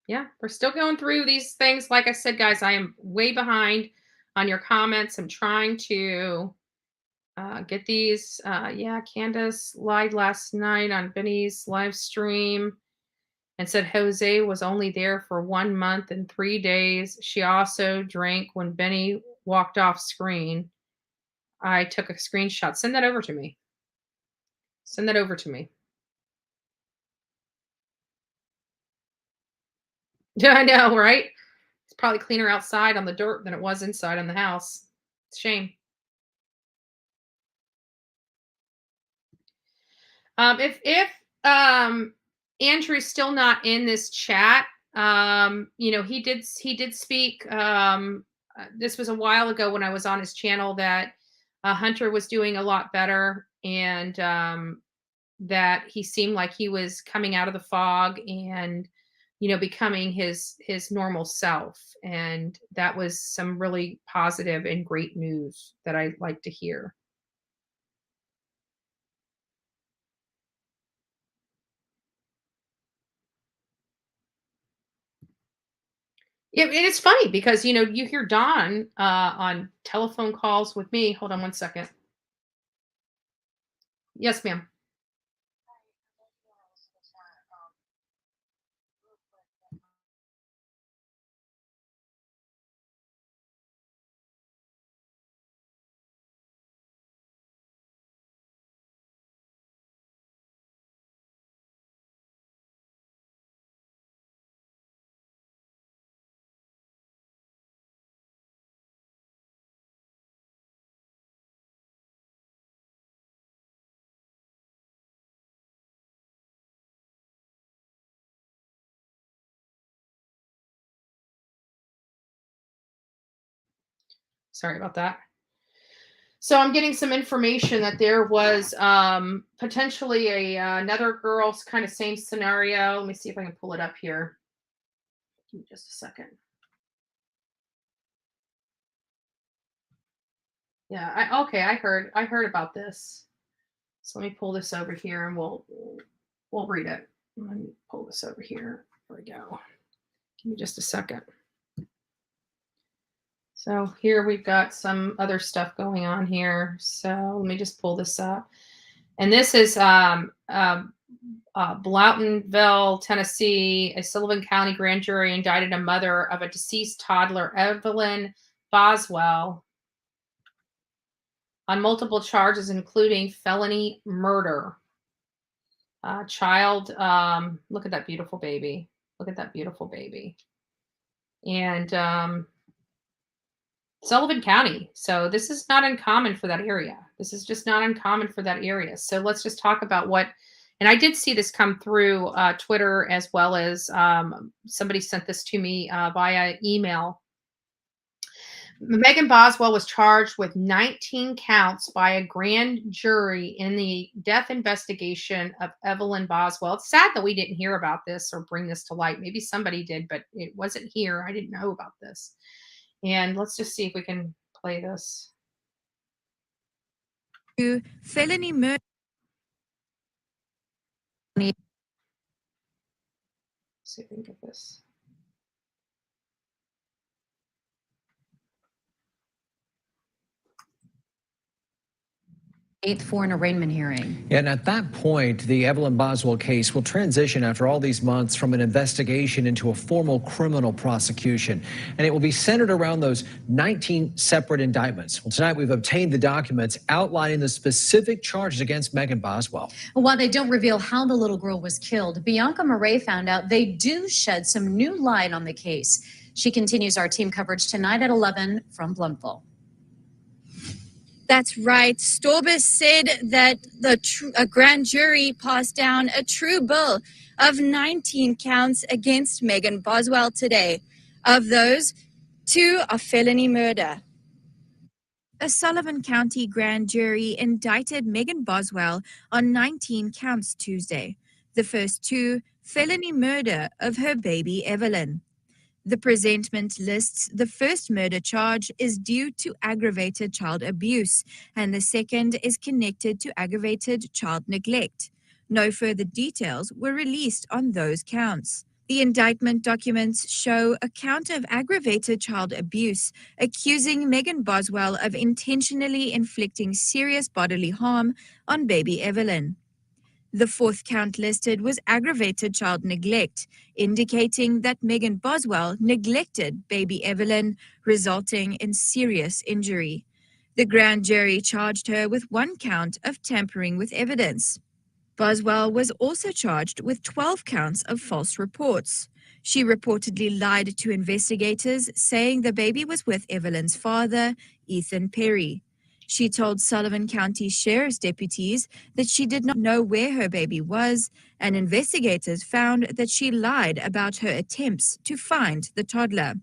Yeah. We're still going through these things. Like I said, guys, I am way behind on your comments. I'm trying to get these. Yeah, Candace lied last night on Benny's live stream and said Jose was only there for 1 month and 3 days. She also drank when Benny walked off screen. I took a screenshot. Send that over to me. Send that over to me. Yeah, I know, right? It's probably cleaner outside on the dirt than it was inside on the house. It's a shame. If Andrew's still not in this chat, he did speak. This was a while ago when I was on his channel that Hunter was doing a lot better, and that he seemed like he was coming out of the fog and becoming his normal self, and that was some really positive and great news that I like to hear. Yeah, and it's funny because you hear Don on telephone calls with me. Hold on one second. Yes, ma'am. Sorry about that. So I'm getting some information that there was potentially another girl's kind of same scenario. Let me see if I can pull it up here. Give me just a second. Yeah, I heard about this. So let me pull this over here and we'll read it. Let me pull this over here. There we go. Give me just a second. So here we've got some other stuff going on here. So let me just pull this up. And this is Blountonsville, Tennessee. A Sullivan County grand jury indicted a mother of a deceased toddler, Evelyn Boswell, on multiple charges, including felony murder. Look at that beautiful baby. Look at that beautiful baby. And Sullivan County. So this is not uncommon for that area. This is just not uncommon for that area. So let's just talk about what, and I did see this come through Twitter, as well as somebody sent this to me via email. Megan Boswell was charged with 19 counts by a grand jury in the death investigation of Evelyn Boswell. It's sad that we didn't hear about this or bring this to light. Maybe somebody did, but it wasn't here. I didn't know about this. And let's just see if we can play this. Felony murder. See if we can get this. For an arraignment hearing. And at that point, the Evelyn Boswell case will transition after all these months from an investigation into a formal criminal prosecution. And it will be centered around those 19 separate indictments. Well, tonight we've obtained the documents outlining the specific charges against Megan Boswell. While they don't reveal how the little girl was killed, Bianca Murray found out they do shed some new light on the case. She continues our team coverage tonight at 11 from Blountville. That's right. Storbus said that a grand jury passed down a true bill of 19 counts against Megan Boswell today. Of those, 2 are felony murder. A Sullivan County grand jury indicted Megan Boswell on 19 counts Tuesday. The first 2, felony murder of her baby Evelyn. The presentment lists the first murder charge is due to aggravated child abuse, and the second is connected to aggravated child neglect. No further details were released on those counts. The indictment documents show a count of aggravated child abuse, accusing Megan Boswell of intentionally inflicting serious bodily harm on baby Evelyn. The 4th count listed was aggravated child neglect, indicating that Megan Boswell neglected baby Evelyn, resulting in serious injury. The grand jury charged her with 1 count of tampering with evidence. Boswell was also charged with 12 counts of false reports. She reportedly lied to investigators, saying the baby was with Evelyn's father, Ethan Perry. She told Sullivan County Sheriff's deputies that she did not know where her baby was, and investigators found that she lied about her attempts to find the toddler.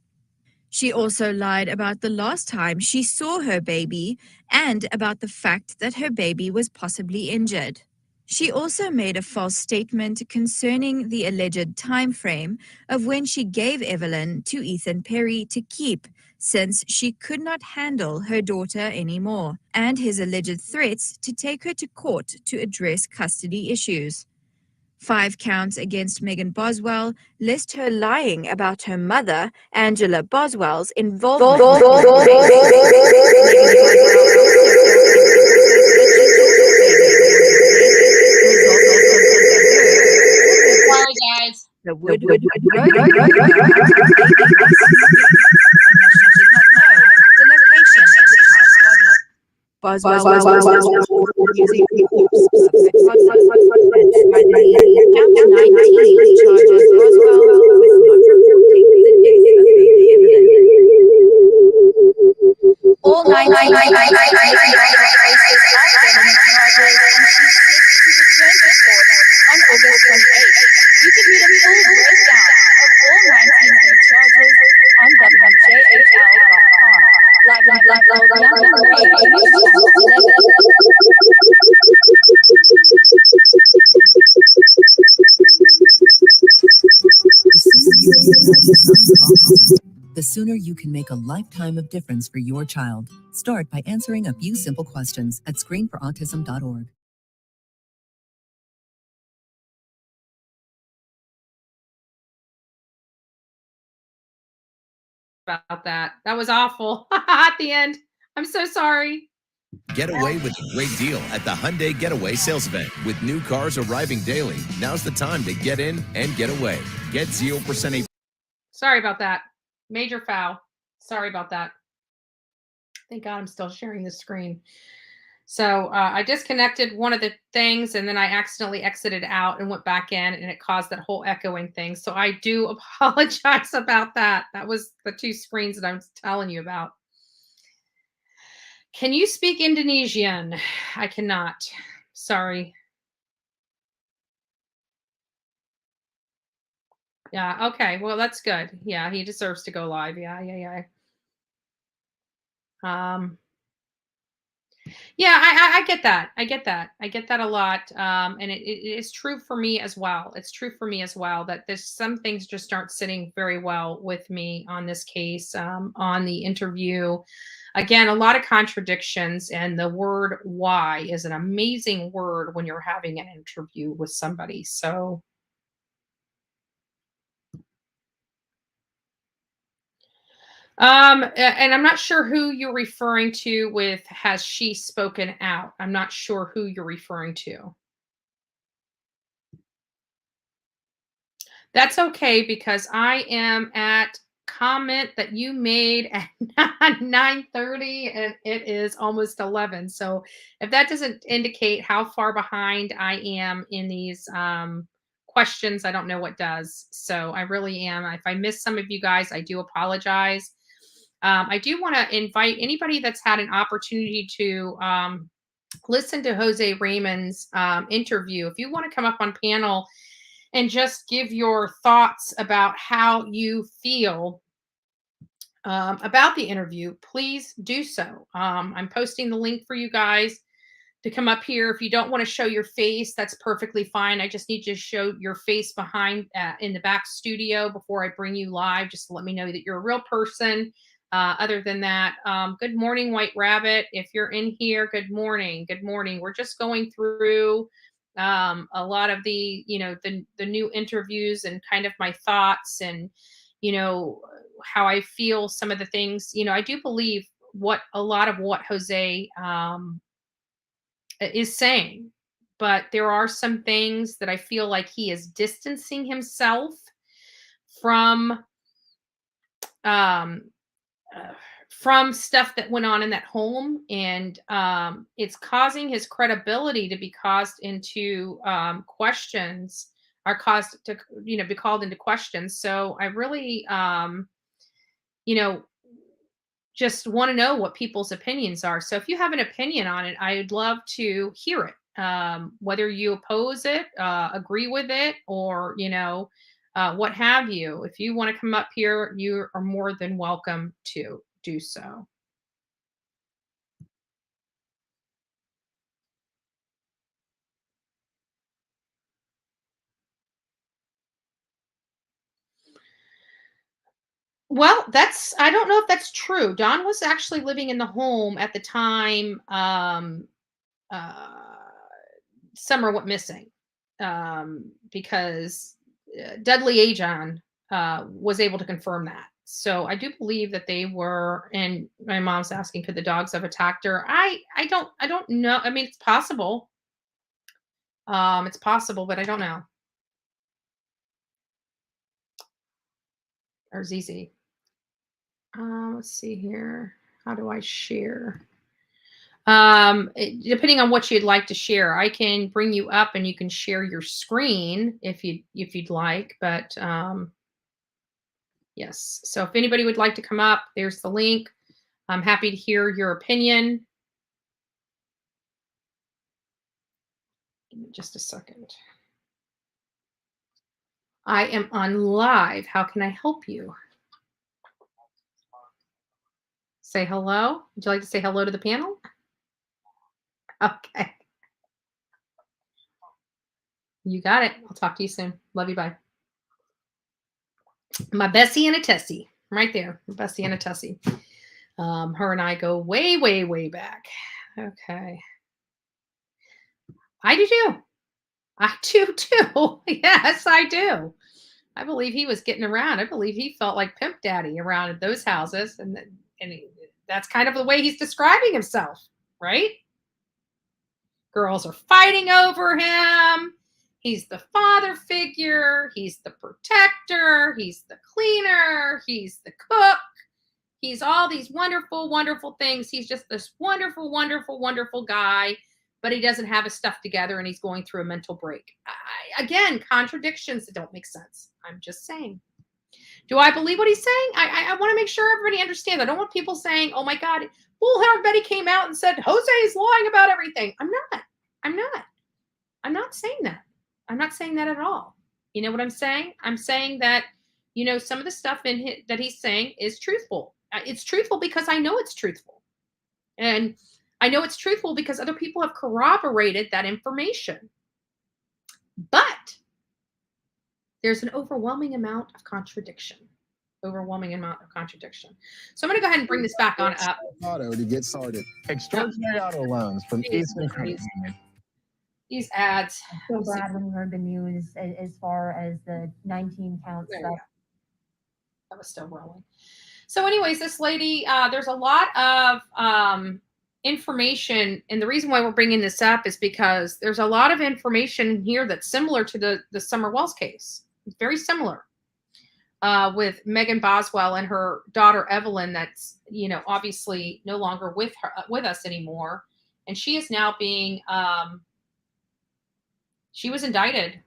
She also lied about the last time she saw her baby and about the fact that her baby was possibly injured. She also made a false statement concerning the alleged time frame of when she gave Evelyn to Ethan Perry to keep, since she could not handle her daughter anymore, and his alleged threats to take her to court to address custody issues. 5 counts against Megan Boswell list her lying about her mother, Angela Boswell's involvement. Sorry, guys. The wood unless she did not know the location of the child's body. Boswell was using the corpse of her toddler, and finally, count 19 charges Boswell with not reporting the death of baby Evelyn. All 19 faces are felony charges, and she's set to return to court on August 28th. You can read a full breakdown of all 19 of her charges on WJHL.com. Live and The sooner you can make a lifetime of difference for your child. Start by answering a few simple questions at screenforautism.org. About that. That was awful at the end. I'm so sorry. Get away with a great deal at the Hyundai Getaway Sales Event. With new cars arriving daily, now's the time to get in and get away. Get 0% Sorry about that. Major foul. Sorry about that. Thank God I'm still sharing the screen. So I disconnected one of the things and then I accidentally exited out and went back in and it caused that whole echoing thing. So I do apologize about that. That was the two screens that I'm telling you about. Can you speak Indonesian? I cannot. Sorry. Yeah, okay. Well, that's good. Yeah, he deserves to go live. Yeah. Yeah, I get that. I get that. I get that a lot. And it is true for me as well. It's true for me as well that there's some things just aren't sitting very well with me on this case, on the interview. Again, a lot of contradictions, and the word why is an amazing word when you're having an interview with somebody. So and I'm not sure who you're referring to with has she spoken out. I'm not sure who you're referring to. That's okay because I am at comment that you made at 9:30 and it is almost 11. So if that doesn't indicate how far behind I am in these questions, I don't know what does. So I really am. If I miss some of you guys, I do apologize. I do want to invite anybody that's had an opportunity to listen to Jose Ramon's interview. If you want to come up on panel and just give your thoughts about how you feel about the interview, please do so. I'm posting the link for you guys to come up here. If you don't want to show your face, that's perfectly fine. I just need you to show your face behind in the back studio before I bring you live, just to let me know that you're a real person. Other than that, good morning, White Rabbit. If you're in here, good morning. Good morning. We're just going through a lot of the the new interviews and kind of my thoughts and how I feel some of the things. I do believe a lot of what Jose is saying, but there are some things that I feel like he is distancing himself from um from stuff that went on in that home, and it's causing his credibility to be caused into questions, or caused to be called into questions. So I really just want to know what people's opinions are. So if you have an opinion on it, I'd love to hear it. Whether you oppose it, agree with it, or what have you. If you want to come up here, you are more than welcome to do so. Well, I don't know if that's true. Don was actually living in the home at the time uh, Summer went missing, because Dudley Ajon was able to confirm that. So I do believe that they were, and my mom's asking, could the dogs have attacked her? I don't know. I mean, it's possible. It's possible, but I don't know. Or ZZ. Let's see here. How do I share? Depending on what you'd like to share, I can bring you up and you can share your screen if you'd like. But yes. So if anybody would like to come up, there's the link. I'm happy to hear your opinion. Give me just a second. I am on live. How can I help you? Say hello. Would you like to say hello to the panel? Okay. You got it. I'll talk to you soon. Love you. Bye. My Bessie and a Tessie. Right there. Bessie and a Tessie. Her and I go way, way, way back. Okay. I do too. I do too. Yes, I do. I believe he was getting around. I believe he felt like Pimp Daddy around at those houses. That's kind of the way he's describing himself, right? Girls are fighting over him. He's the father figure. He's the protector. He's the cleaner. He's the cook. He's all these wonderful, wonderful things. He's just this wonderful, wonderful, wonderful guy, but he doesn't have his stuff together and he's going through a mental break. Again, contradictions that don't make sense. I'm just saying. Do I believe what he's saying? I want to make sure everybody understands. I don't want people saying, oh my God, Bullhorn Betty came out and said, Jose is lying about everything. I'm not saying that. I'm not saying that at all. You know what I'm saying? I'm saying that, some of the stuff that he's saying is truthful. It's truthful because I know it's truthful. And I know it's truthful because other people have corroborated that information. But there's an overwhelming amount of contradiction. So I'm going to go ahead and bring this back on up. Auto to get started. Extraordinary auto loans from Eastern Credit Union. These ads. I'm so glad when we heard the news as far as the 19 counts. That was still rolling. So anyways, this lady, there's a lot of information. And the reason why we're bringing this up is because there's a lot of information here that's similar to the Summer Wells case. It's very similar with Megan Boswell and her daughter, Evelyn, that's, obviously no longer with us anymore. And she is now being, she was indicted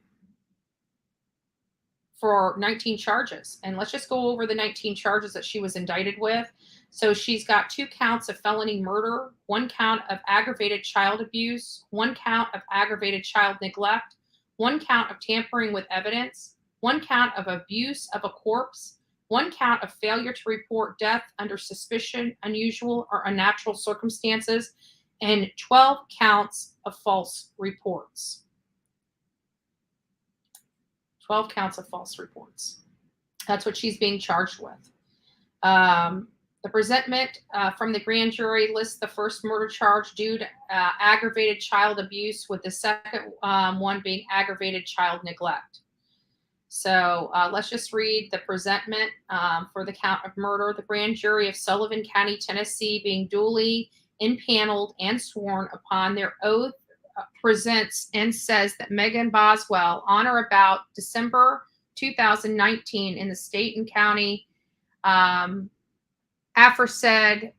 for 19 charges. And let's just go over the 19 charges that she was indicted with. So she's got 2 counts of felony murder, 1 count of aggravated child abuse, 1 count of aggravated child neglect, 1 count of tampering with evidence, 1 count of abuse of a corpse, 1 count of failure to report death under suspicion, unusual or unnatural circumstances, and 12 counts of false reports. 12 counts of false reports. That's what she's being charged with. The presentment from the grand jury lists the first murder charge due to aggravated child abuse, with the second one being aggravated child neglect. So let's just read the presentment for the count of murder. The grand jury of Sullivan County, Tennessee, being duly impaneled and sworn upon their oath, presents and says that Megan Boswell, on or about December 2019, in the state and county aforesaid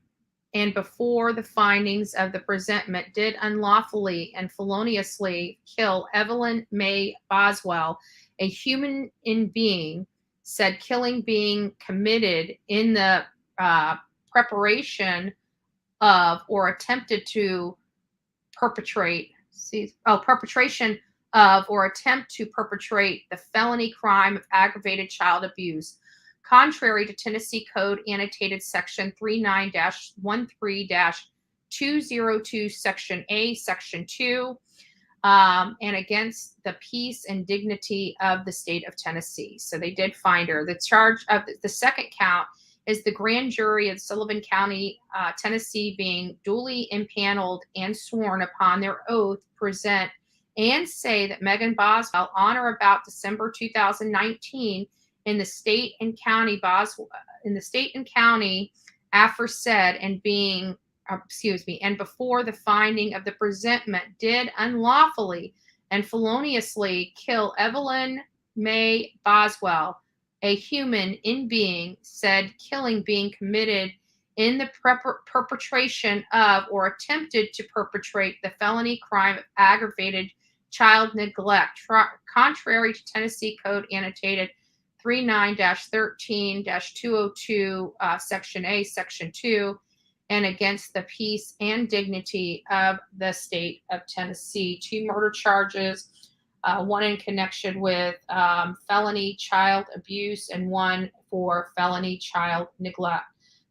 and before the findings of the presentment, did unlawfully and feloniously kill Evelyn May Boswell, a human being, said killing being committed in the preparation of or attempted to perpetration of or attempt to perpetrate the felony crime of aggravated child abuse, contrary to Tennessee Code annotated section 39-13-202, section A, section 2, and against the peace and dignity of the state of Tennessee. So they did find her. The charge of the second count is the grand jury of Sullivan County, Tennessee, being duly impaneled and sworn upon their oath, present and say that Megan Boswell, on or about December 2019, in the state and county aforesaid and being, and before the finding of the presentment, did unlawfully and feloniously kill Evelyn May Boswell, a human being, said killing being committed in the perpetration of or attempted to perpetrate the felony crime of aggravated child neglect, contrary to Tennessee Code annotated 39-13-202, section A, section 2, and against the peace and dignity of the state of Tennessee. 2 murder charges, 1 in connection with felony child abuse, and 1 for felony child neglect.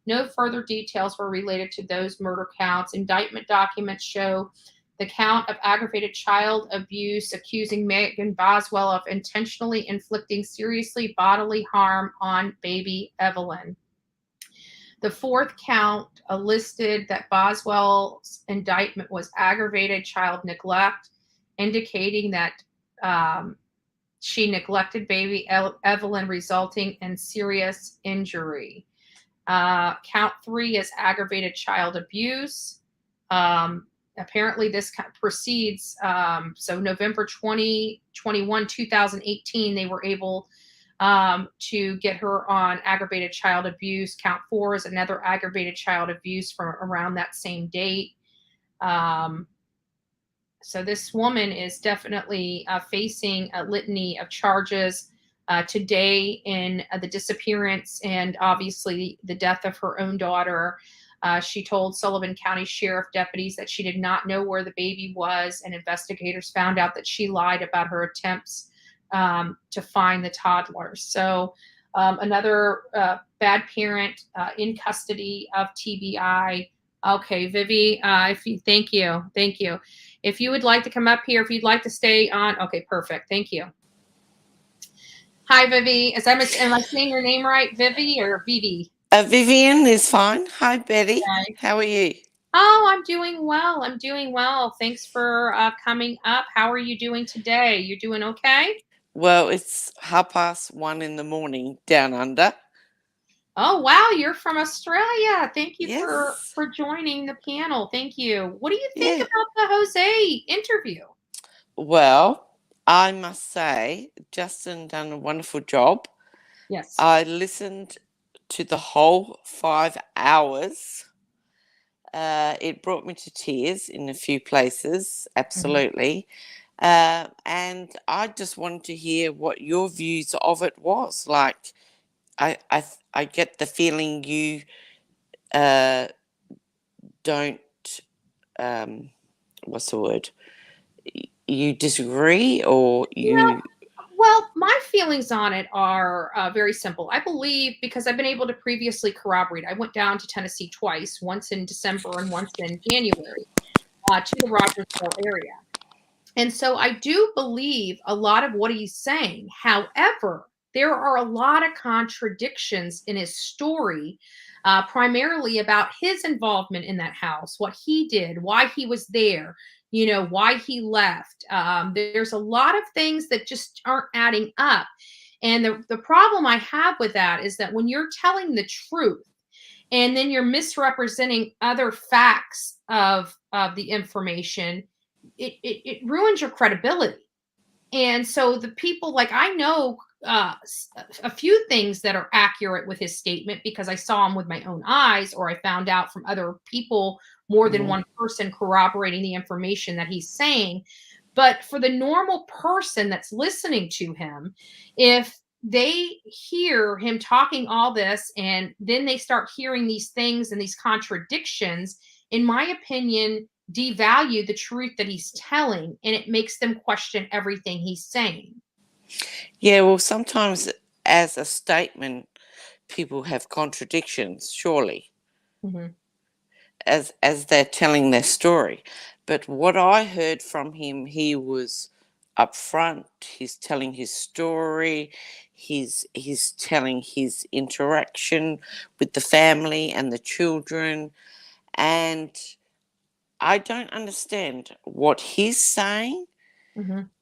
No further details were related to those murder counts. Indictment documents show the count of aggravated child abuse accusing Megan Boswell of intentionally inflicting seriously bodily harm on baby Evelyn. The fourth count listed that Boswell's indictment was aggravated child neglect, indicating that she neglected baby Evelyn, resulting in serious injury. Count 3 is aggravated child abuse. Apparently, this proceeds. So November 2021, 2018, they were able to get her on aggravated child abuse. Count 4 is another aggravated child abuse from around that same date. So this woman is definitely facing a litany of charges today in the disappearance and obviously the death of her own daughter. She told Sullivan County Sheriff deputies that she did not know where the baby was, and investigators found out that she lied about her attempts to find the toddler. So another bad parent in custody of TBI. Okay, Vivi, thank you. If you would like to come up here, if you'd like to stay on, okay, perfect. Thank you. Hi, Vivi. Am I saying your name right, Vivi or Vivi? Vivian is fine. Hi, Betty. Okay. How are you? Oh, I'm doing well. Thanks for coming up. How are you doing today? You doing okay? Well, it's 1:30 in the morning down under. Oh, wow. You're from Australia. Thank you Yes. for joining the panel. Thank you. What do you think Yeah. about the Jose interview? Well, I must say, Justin done a wonderful job. Yes. I listened to the whole 5 hours. It brought me to tears in a few places, absolutely. And I just wanted to hear what your views of it was. Like, I get the feeling you don't, what's the word? You disagree, or you... Well, my feelings on it are very simple. I believe, because I've been able to previously corroborate, I went down to Tennessee twice, once in December and once in January, to the Rogersville area. And so I do believe a lot of what he's saying. However, there are a lot of contradictions in his story, primarily about his involvement in that house, what he did, why he was there, why he left. There's a lot of things that just aren't adding up. And the problem I have with that is that when you're telling the truth and then you're misrepresenting other facts of the information, it ruins your credibility. And so the people, like, I know a few things that are accurate with his statement because I saw him with my own eyes, or I found out from other people, more than one person corroborating the information that he's saying. But for the normal person that's listening to him, if they hear him talking all this and then they start hearing these things and these contradictions, in my opinion, devalue the truth that he's telling, and it makes them question everything he's saying. Yeah, well, sometimes as a statement, people have contradictions, surely, as they're telling their story. But what I heard from him, he was upfront. He's telling his story. He's telling his interaction with the family and the children. And I don't understand what he's saying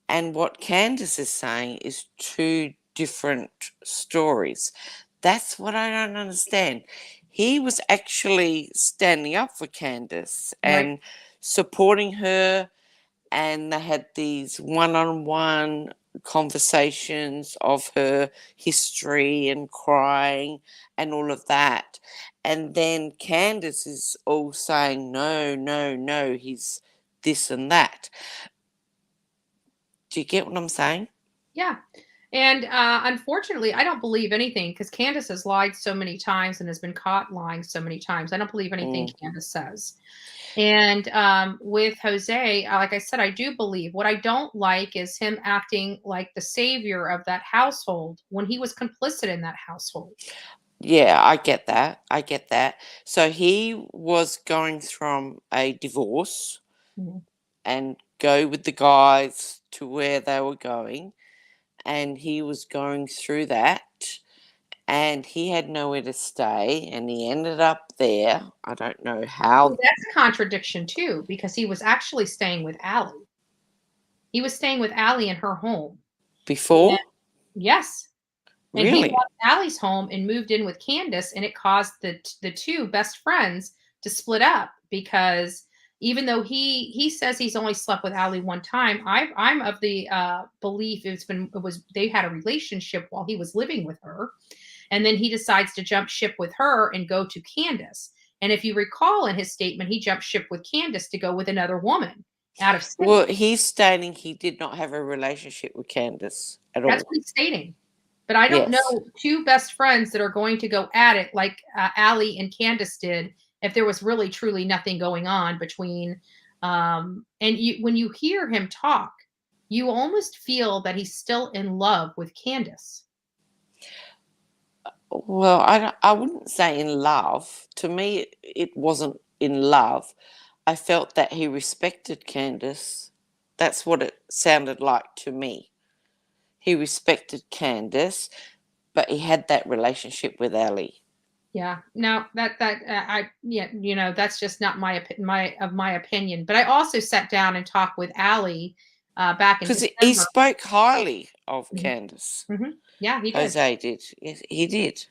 and what Candace is saying is two different stories. That's what I don't understand. He was actually standing up for Candace and supporting her, and they had these one-on-one conversations of her history and crying and all of that. And then Candace is all saying, no, he's this and that. Do you get what I'm saying? Yeah. And unfortunately, I don't believe anything because Candace has lied so many times and has been caught lying so many times. I don't believe anything Candace says. And with Jose, like I said, I do believe. What I don't like is him acting like the savior of that household when he was complicit in that household. Yeah, I get that. I get that. So he was going from a divorce Mhm. and go with the guys to where they were going, and he was going through that, and he had nowhere to stay, and he ended up there. I don't know Well, how. that's a contradiction too, because he was actually staying with Allie. He was staying with Allie in her home. And Before? yes. And he Really? left Allie's home and moved in with Candace, and it caused the two best friends to split up because even though he says he's only slept with Allie one time, I'm of the belief it was they had a relationship while he was living with her, and then he decides to jump ship with her and go to Candace. And if you recall in his statement, he jumped ship with Candace to go with another woman out of state. Well, he's stating he did not have a relationship with Candace at That's all. what he's stating. But I don't Yes. know two best friends that are going to go at it like Allie and Candace did if there was really truly nothing going on between. And when you hear him talk, you almost feel that he's still in love with Candace. Well, I wouldn't say in love. To me, it wasn't in love. I felt that he respected Candace. That's what it sounded like to me. He respected Candace, but he had that relationship with Ellie. Yeah. No, that's just not my opinion. But I also sat down and talked with Allie back in Because he December. spoke highly of Mhm. Candace. Mhm. Yeah, he did. Jose did. Yes, he did.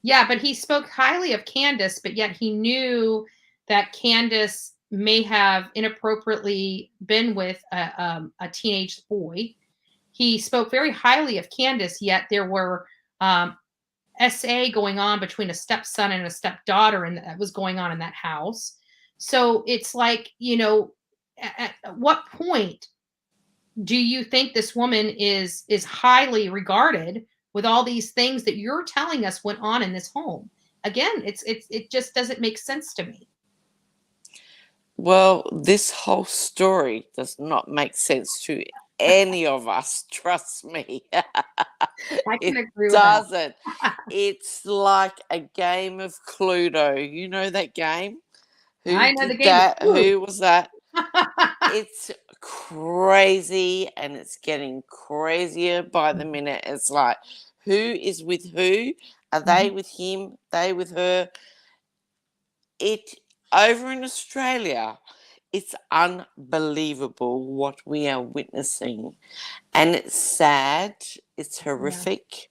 Yeah, but he spoke highly of Candace, but yet he knew that Candace may have inappropriately been with a teenage boy. He spoke very highly of Candace, yet there were SA going on between a stepson and a stepdaughter, and that was going on in that house. So it's like, at what point do you think this woman is highly regarded with all these things that you're telling us went on in this home? Again, it just doesn't make sense to me. Well, this whole story does not make sense to any of us. Trust me. I can It agree with that. doesn't. It's like a game of Cluedo. You know that game? Who I know the did game is that? Clue. Who was that? It's crazy, and it's getting crazier by the minute. It's like, who is with who? Are they with him? They with her? It over in Australia, it's unbelievable what we are witnessing. And it's sad, it's Yeah. horrific.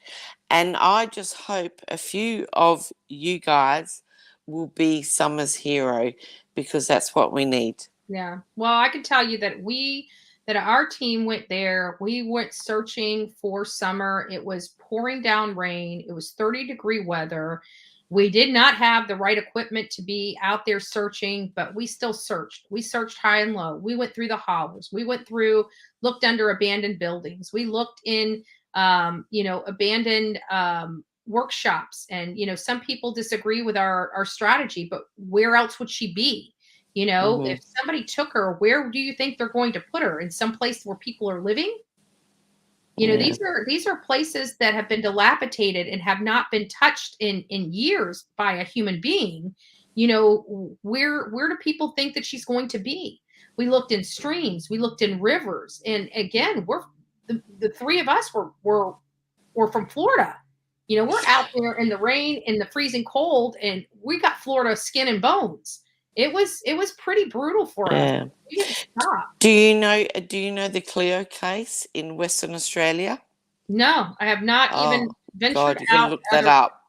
And I just hope a few of you guys will be summer's hero, because that's what we need. Yeah. Well, I can tell you that our team went there. We went searching for summer. It was pouring down rain. It was 30-degree weather. We did not have the right equipment to be out there searching, but we still searched. We searched high and low. We went through the hollers. We went through, looked under abandoned buildings. We looked in, abandoned workshops. And, some people disagree with our strategy, but where else would she be? If Hmm. somebody took her, where do you think they're going to put her? In some place where people are living? Yeah. These are places that have been dilapidated and have not been touched in years by a human being. Where do people think that she's going to be? We looked in streams, we looked in rivers, and again, we're the three of us were from Florida. We're out there in the rain, in the freezing cold, and we got Florida skin and bones. It was pretty brutal for us. Yeah. We didn't stop. Do you know the Cleo case in Western Australia? No, I have not even Oh ventured God, you gotta out look that other. up.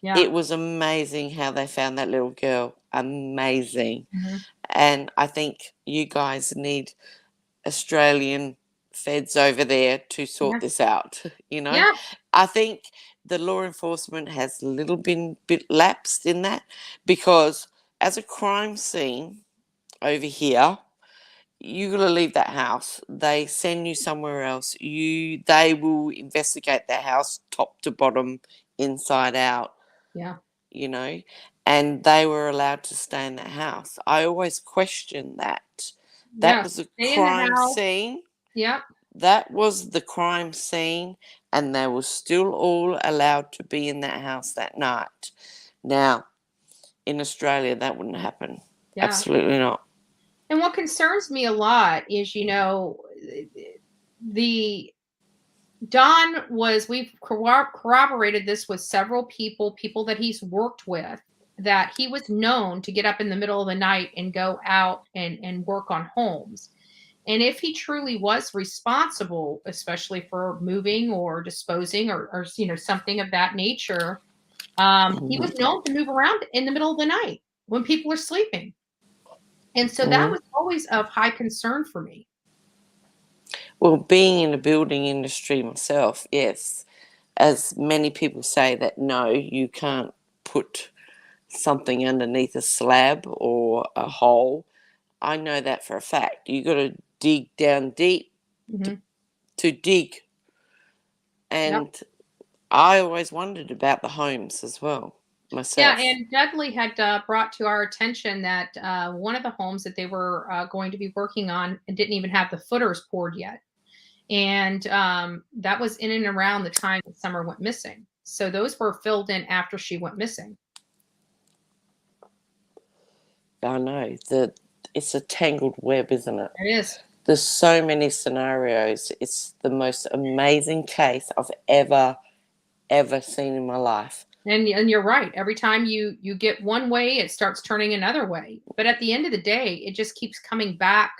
Yeah. It was amazing how they found that little girl. Amazing. Mhm. And I think you guys need Australian feds over there to sort Yeah. this out. You know, Yeah. I think the law enforcement has a little bit lapsed in that, because as a crime scene over here, you got to leave that house. They send you somewhere else. They will investigate that house top to bottom, inside out. Yeah. You know, and they were allowed to stay in that house. I always question that. That Yeah. was a Stay in the crime house. scene. Yep. that was the crime scene, and they were still all allowed to be in that house that night. Now, in Australia, that wouldn't happen. Yeah. Absolutely not. And what concerns me a lot is, you know, we've corroborated this with several people that he's worked with, that he was known to get up in the middle of the night and go out and work on homes. And if he truly was responsible, especially for moving or disposing or you know, something of that nature, he was known to move around in the middle of the night when people are sleeping. And so that was always of high concern for me. Well, being in the building industry myself, yes, as many people say that no, you can't put something underneath a slab or a hole. I know that for a fact. You got to dig down deep to dig. And I always wondered about the homes as well myself. Yeah, and Dudley had brought to our attention that one of the homes that they were going to be working on didn't even have the footers poured yet. And that was in and around the time that Summer went missing. So those were filled in after she went missing. I know. It's a tangled web, isn't it? It is. There's so many scenarios. It's the most amazing case I've ever seen in my life. And you're right. Every time you get one way, it starts turning another way. But at the end of the day, it just keeps coming back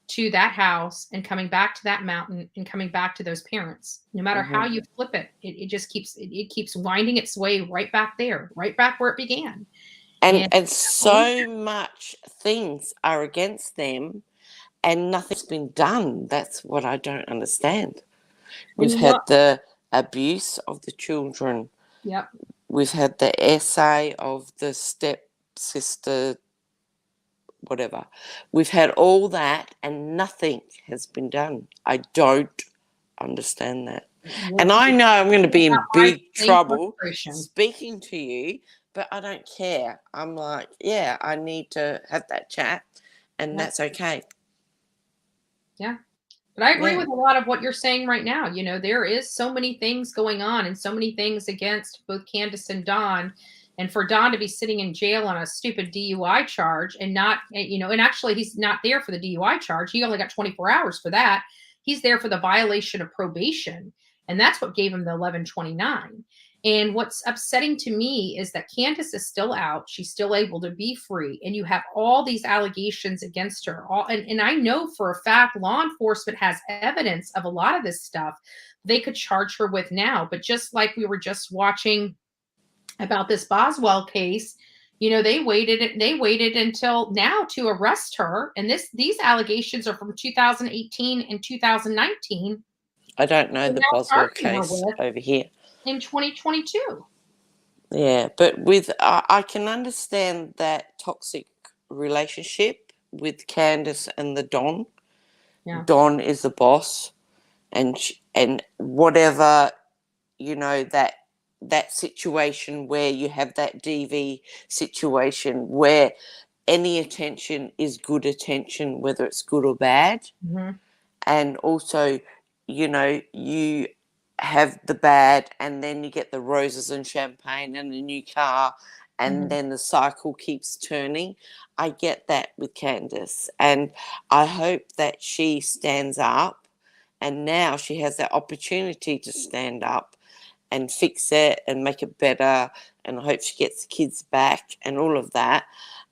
to that house and coming back to that mountain and coming back to those parents. No matter how you flip it, it just keeps winding its way right back there, right back where it began. And so much things are against them and nothing's been done. That's what I don't understand. We've had the abuse of the children. Yep. We've had the essay of the stepsister, whatever. We've had all that and nothing has been done. I don't understand that. And I know I'm going to be in big trouble speaking to you, but I don't care. I'm like, yeah, I need to have that chat, and that's okay. Yeah. But I agree with a lot of what you're saying right now. You know, there is so many things going on and so many things against both Candace and Don. And for Don to be sitting in jail on a stupid DUI charge and not, you know, and actually he's not there for the DUI charge. He only got 24 hours for that. He's there for the violation of probation. And that's what gave him the 1129. And what's upsetting to me is that Candace is still out. She's still able to be free. And you have all these allegations against her. And I know for a fact law enforcement has evidence of a lot of this stuff they could charge her with now. But just like we were just watching about this Boswell case, you know, they waited until now to arrest her. And these allegations are from 2018 and 2019. I don't know the Boswell case over here. In 2022. Yeah, but with I can understand that toxic relationship with Candace and the Don. Yeah. Don is the boss, and whatever, you know, that situation where you have that DV situation where any attention is good attention, whether it's good or bad. And also, you know, you have the bad and then you get the roses and champagne and a new car, and then the cycle keeps turning. I get that with Candace, and I hope that she stands up, and now she has that opportunity to stand up and fix it and make it better, and I hope she gets the kids back and all of that.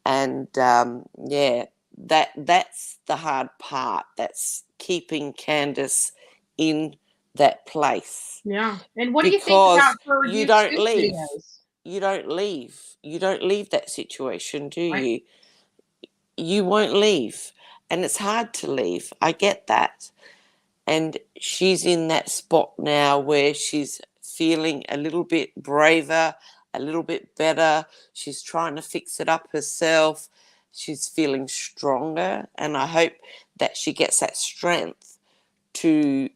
And yeah, that's the hard part. That's keeping Candace in that place. Yeah. And what do you think about her you don't leave videos? you don't leave that situation, do you? You won't leave, and it's hard to leave. I get that. And she's in that spot now where she's feeling a little bit braver, a little bit better. She's trying to fix it up herself. She's feeling stronger, and I hope that she gets that strength to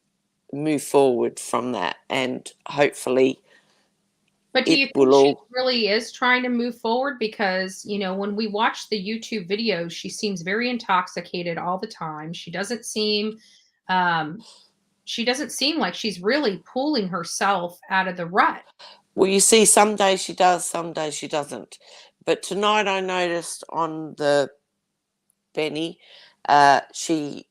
move forward from that, and hopefully. But do you think she really is trying to move forward? Because, you know, when we watch the YouTube videos, she seems very intoxicated all the time. She doesn't seem she doesn't seem like she's really pulling herself out of the rut. Well, you see, some days she does, some days she doesn't. But tonight I noticed on the Benny, Benny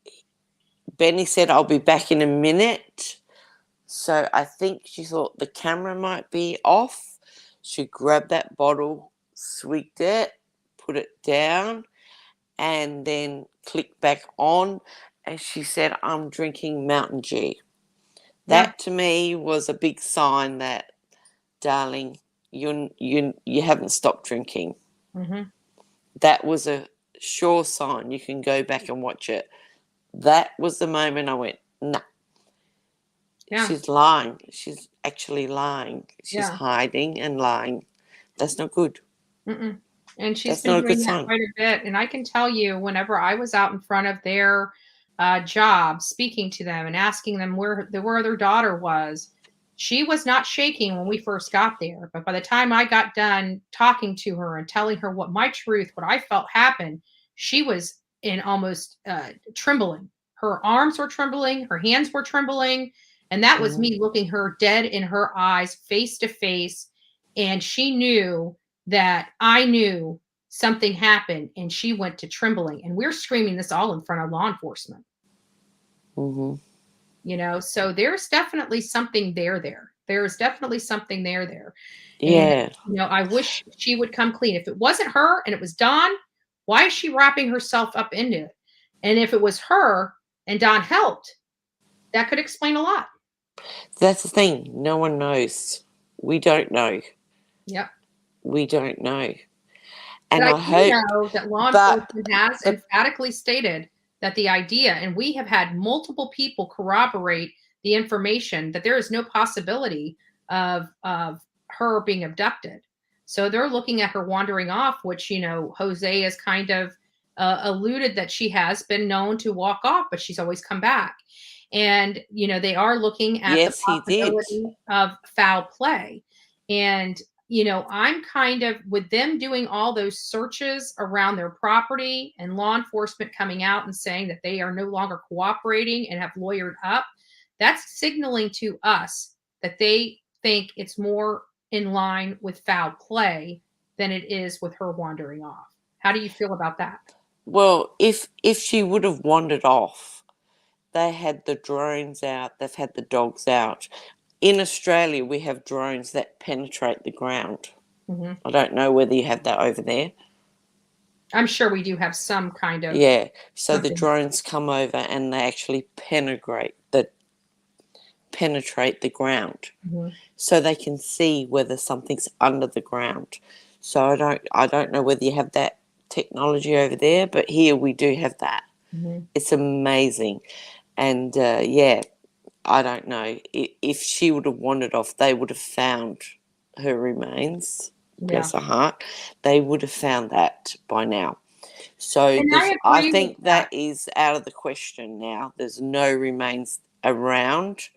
said, "I'll be back in a minute." So I think she thought the camera might be off. She grabbed that bottle, swigged it, put it down, and then clicked back on. And she said, "I'm drinking Mountain Dew." That to me was a big sign that, darling, you haven't stopped drinking. Mm-hmm. That was a sure sign. You can go back and watch it. That was the moment I went, nah. Yeah. She's lying. She's actually lying. She's Yeah. hiding and lying. That's not good. Mm-mm. And she's That's been not a doing good that sign. quite a bit. And I can tell you, whenever I was out in front of their job, speaking to them and asking them where their daughter was, she was not shaking when we first got there. But by the time I got done talking to her and telling her what my truth, what I felt happened, she was in almost trembling. Her arms were trembling, her hands were trembling. And that was me looking her dead in her eyes, face to face. And she knew that I knew something happened, and she went to trembling. And we're screaming this all in front of law enforcement. Mm-hmm. You know, so there's definitely something there. There's definitely something there. Yeah. And, I wish she would come clean. If it wasn't her and it was Don, why is she wrapping herself up into it? And if it was her and Don helped, that could explain a lot. That's the thing. No one knows. We don't know. Yep. We don't know. And But I I do hope know that law enforcement has emphatically stated that the idea, and we have had multiple people corroborate the information, that there is no possibility of her being abducted. So they're looking at her wandering off, which, Jose has kind of alluded that she has been known to walk off, but she's always come back. And, they are looking at the yes, he did. possibility of foul play. And I'm kind of, with them doing all those searches around their property and law enforcement coming out and saying that they are no longer cooperating and have lawyered up, that's signaling to us that they think it's more in line with foul play than it is with her wandering off. How do you feel about that? Well, if she would have wandered off, they had the drones out, they've had the dogs out. In Australia, we have drones that penetrate the ground. Mm-hmm. I don't know whether you have that over there. I'm sure we do have some kind of. Yeah. So something. the drones come over and they actually penetrate the ground. Mm-hmm. So they can see whether something's under the ground. So I don't know whether you have that technology over there, but here we do have that. Mm-hmm. It's amazing. And yeah, I don't know. If she would have wandered off, they would have found her remains. Bless her heart. They would have found that by now. So I think that is out of the question now. There's no remains around.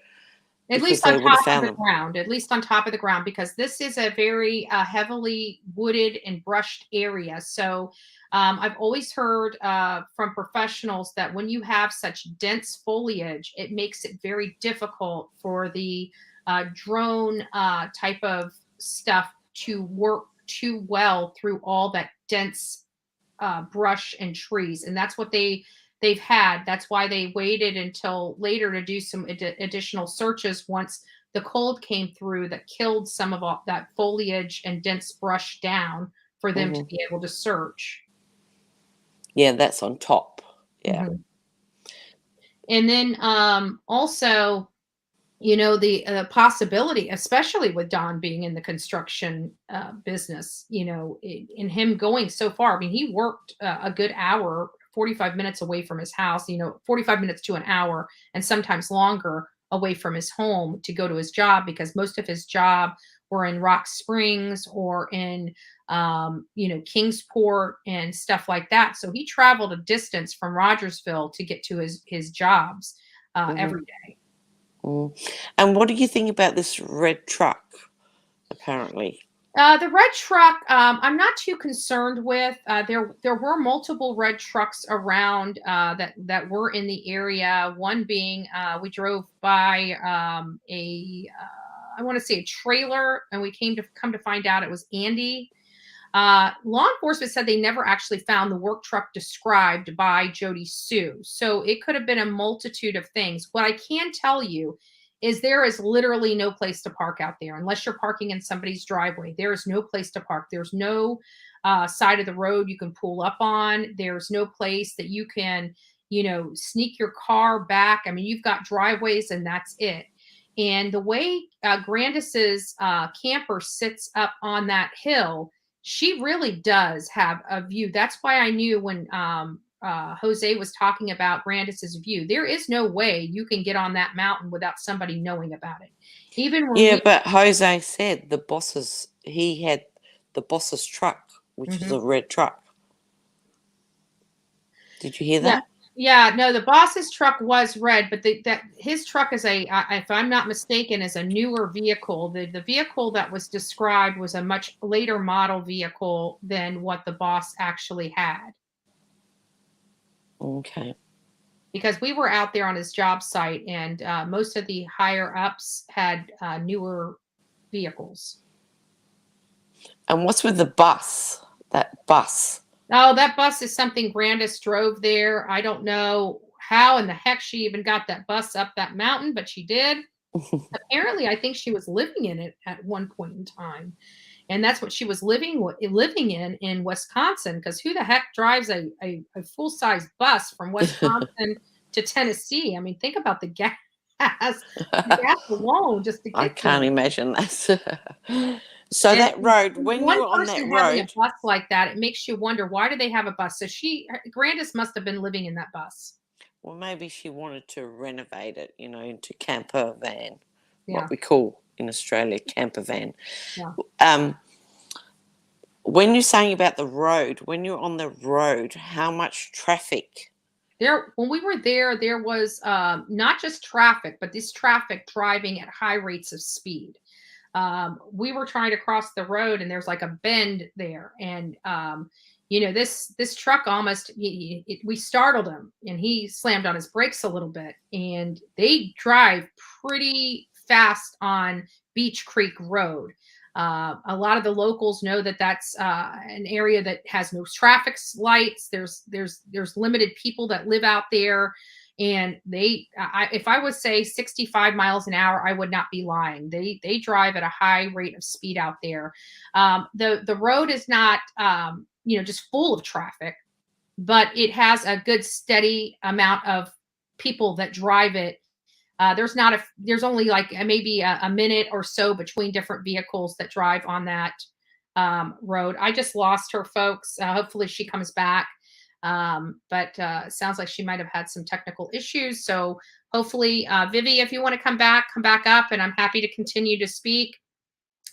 At least on top of the ground. At least on top of the ground, because this is a very heavily wooded and brushed area. So I've always heard from professionals that when you have such dense foliage, it makes it very difficult for the drone type of stuff to work too well through all that dense brush and trees. And that's what they've had. That's why they waited until later to do some additional searches once the cold came through that killed some of all that foliage and dense brush down for them to be able to search. Yeah, that's on top. Yeah. Mm-hmm. And then also, the possibility, especially with Don being in the construction business, in him going so far. I mean, he worked a good hour, 45 minutes away from his house, 45 minutes to an hour, and sometimes longer away from his home to go to his job, because most of his job were in Rock Springs or in, Kingsport and stuff like that. So he traveled a distance from Rogersville to get to his jobs every day. And what do you think about this red truck, apparently? The red truck, I'm not too concerned with. There were multiple red trucks around that were in the area. One being, we drove by I want to say a trailer, and we come to find out it was Andy. Law enforcement said they never actually found the work truck described by Jody Sue. So it could have been a multitude of things. What I can tell you is there is literally no place to park out there unless you're parking in somebody's driveway. There is no place to park. There's no side of the road you can pull up on. There's no place that you can, sneak your car back. I mean, you've got driveways and that's it. And the way Grandis's camper sits up on that hill, she really does have a view. That's why I knew when Jose was talking about Grandis's view. There is no way you can get on that mountain without somebody knowing about it. Even when but Jose said he had the boss's truck, which is a red truck. Did you hear that? Yeah, no, the boss's truck was red, but his truck is if I'm not mistaken, is a newer vehicle. The vehicle that was described was a much later model vehicle than what the boss actually had. Okay. Because we were out there on his job site, and most of the higher ups had newer vehicles. And what's with the bus? That bus? Oh, that bus is something Grandis drove there. I don't know how in the heck she even got that bus up that mountain, but she did. Apparently, I think she was living in it at one point in time. And that's what she was living in Wisconsin, because who the heck drives a full-size bus from Wisconsin to Tennessee? I mean, think about the gas. The gas alone just to get I can't there. imagine that. So that road, when you're on that having road, a bus like that, it makes you wonder, why do they have a bus? So Grandis must have been living in that bus. well, maybe she wanted to renovate it, into camper van, Yeah. what we call in Australia camper van. Yeah. When you're saying about the road, when you're on the road, how much traffic? When we were there was not just traffic, but this traffic driving at high rates of speed. We were trying to cross the road, and there's like a bend there, and this truck almost we startled him, and he slammed on his brakes a little bit, and they drive pretty fast on Beach Creek Road. A lot of the locals know that that's an area that has no traffic lights. There's limited people that live out there. And if I would say 65 miles an hour, I would not be lying. They drive at a high rate of speed out there. The road is not, just full of traffic, but it has a good steady amount of people that drive it. There's only like maybe a minute or so between different vehicles that drive on that road. I just lost her, folks. Hopefully she comes back. But it sounds like she might have had some technical issues. So hopefully, Vivi, if you want to come back up, and I'm happy to continue to speak.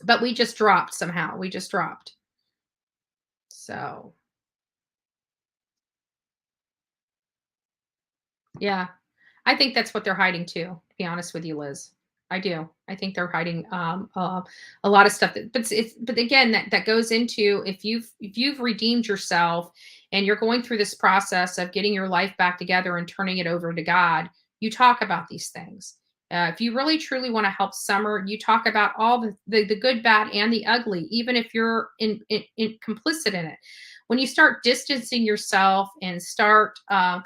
But we just dropped somehow. We just dropped. So, yeah, I think that's what they're hiding too, to be honest with you, Liz. I do. I think they're hiding a lot of stuff. But again, that goes into if you've redeemed yourself and you're going through this process of getting your life back together and turning it over to God, you talk about these things. If you really truly want to help Summer, you talk about all the good, bad, and the ugly, even if you're in complicit in it. When you start distancing yourself and start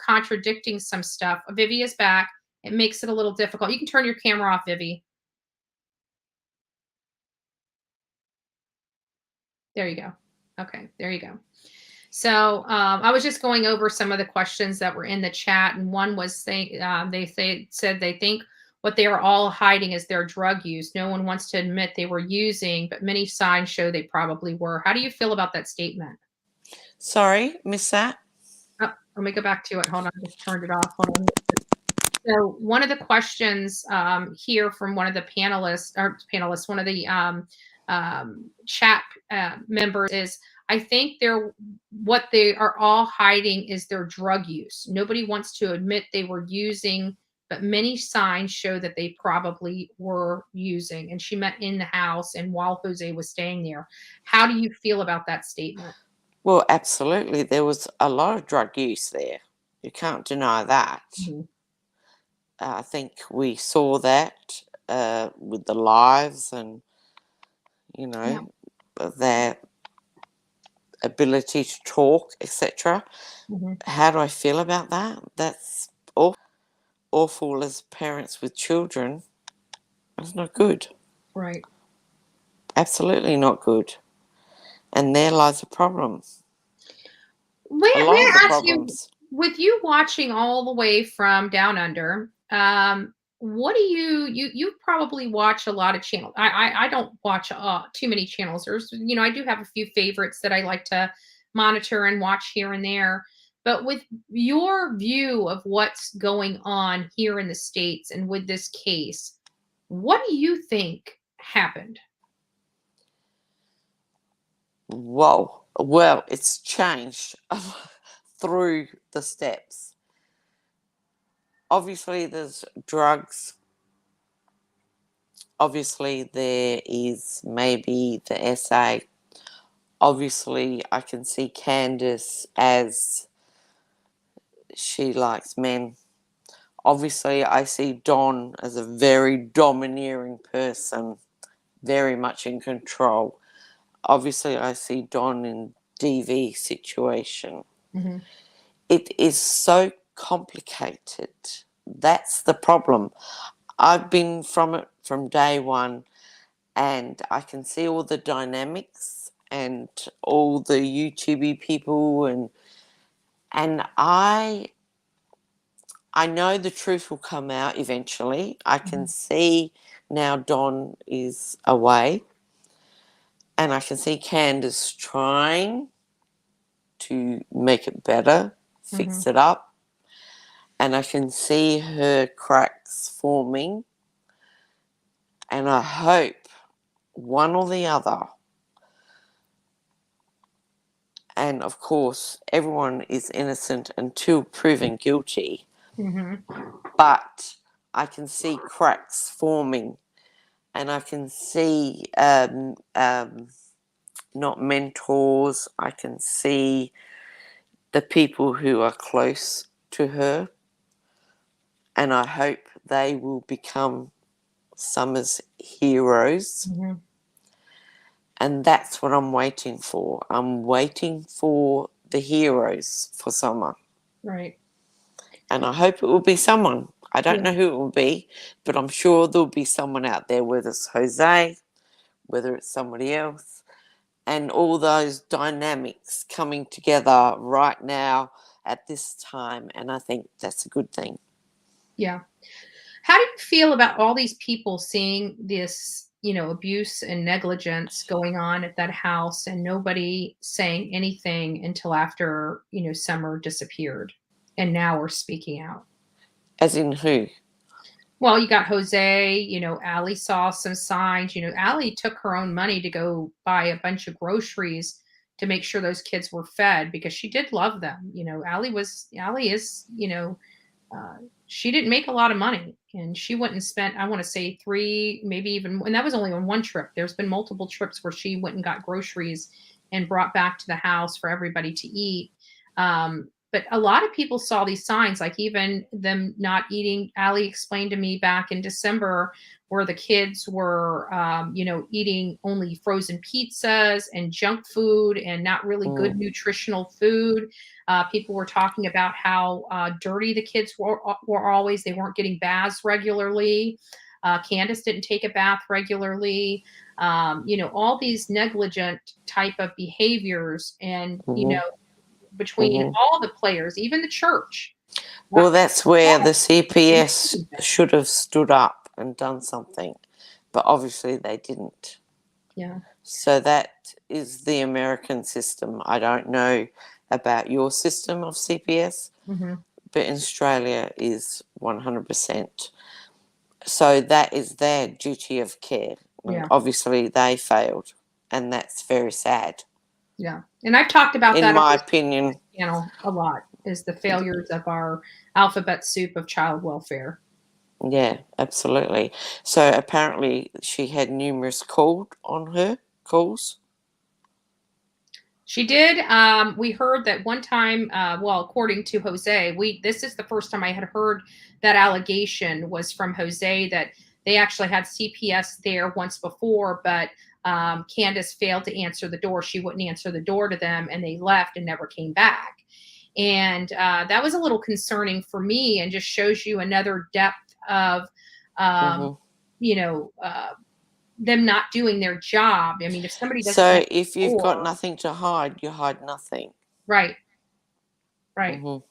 contradicting some stuff, Vivi is back. It makes it a little difficult. You can turn your camera off, Vivi. There you go. Okay, there you go. So I was just going over some of the questions that were in the chat, and one was said they think what they are all hiding is their drug use. No one wants to admit they were using, but many signs show they probably were. How do you feel about that statement? Sorry, missed that. Oh, let me go back to it. Hold on, I just turned it off. Hold on. So one of the questions here from one of the one of the chat members is, I think what they are all hiding is their drug use. Nobody wants to admit they were using but many signs show that they probably were using. And she met in the house and while Jose was staying there. How do you feel about that statement? Well, absolutely. There was a lot of drug use there. You can't deny that. Mhm. I think we saw that with the lives and, you know, their ability to talk, etc. Mhm. How do I feel about that? That's awful as parents with children. It's not good. Right. Absolutely not good. And there lies a problem. May, A may lot of the I ask you, problems. with you watching all the way from down under, what do you probably watch a lot of channels. I don't watch too many channels. There's, I do have a few favorites that I like to monitor and watch here and there. But with your view of what's going on here in the States and with this case, what do you think happened? Whoa. Well, it's changed through the steps. Obviously, there's drugs. Obviously, there is maybe the essay. Obviously, I can see Candace as she likes men. Obviously, I see Don as a very domineering person, very much in control. Obviously, I see Don in DV situation. Mm-hmm. It is so complicated. That's the problem. I've been from it from day one, and I can see all the dynamics and all the YouTube people, and I know the truth will come out eventually. I can see now Don is away, and I can see Candace trying to make it better, fix it up, and I can see her cracks forming, and I hope one or the other. And of course, everyone is innocent until proven guilty. Mm-hmm. But I can see cracks forming, and I can see not mentors. I can see the people who are close to her, and I hope they will become Summer's heroes. Mm-hmm. And that's what I'm waiting for. I'm waiting for the heroes for Summer. Right. And I hope it will be someone. I don't Yeah. know who it will be, but I'm sure there'll be someone out there, whether it's Jose, whether it's somebody else, and all those dynamics coming together right now at this time. And I think that's a good thing. Yeah. How do you feel about all these people seeing this, abuse and negligence going on at that house and nobody saying anything until after, Summer disappeared and now we're speaking out? As in who? Well, you got Jose, Allie saw some signs, Allie took her own money to go buy a bunch of groceries to make sure those kids were fed because she did love them. Allie is, she didn't make a lot of money and she went and spent, I want to say 3, maybe even, and that was only on one trip. There's been multiple trips where she went and got groceries and brought back to the house for everybody to eat. But a lot of people saw these signs, like even them not eating. Allie explained to me back in December where the kids were, eating only frozen pizzas and junk food and not really good nutritional food. People were talking about how dirty the kids were always. They weren't getting baths regularly. Candace didn't take a bath regularly. All these negligent type of behaviors and, between all the players, even the church. Well, that's where the CPS should have stood up and done something, but obviously they didn't. Yeah. So that is the American system. I don't know about your system of CPS, but in Australia is 100%. So that is their duty of care. And obviously they failed, and that's very sad. Yeah. And I've talked about that in my opinion. Channel a lot, is the failures of our alphabet soup of child welfare. Yeah, absolutely. So apparently she had numerous calls. She did. We heard that one time, well, according to Jose, this is the first time I had heard that allegation was from Jose, that they actually had CPS there once before, but Candace failed to answer the door. She wouldn't answer the door to them, and they left and never came back. And that was a little concerning for me, and just shows you another depth of, um, you know, them not doing their job. I mean, if somebody doesn't So answer if the you've got door, nothing to hide, you hide nothing. right, right. Mm-hmm.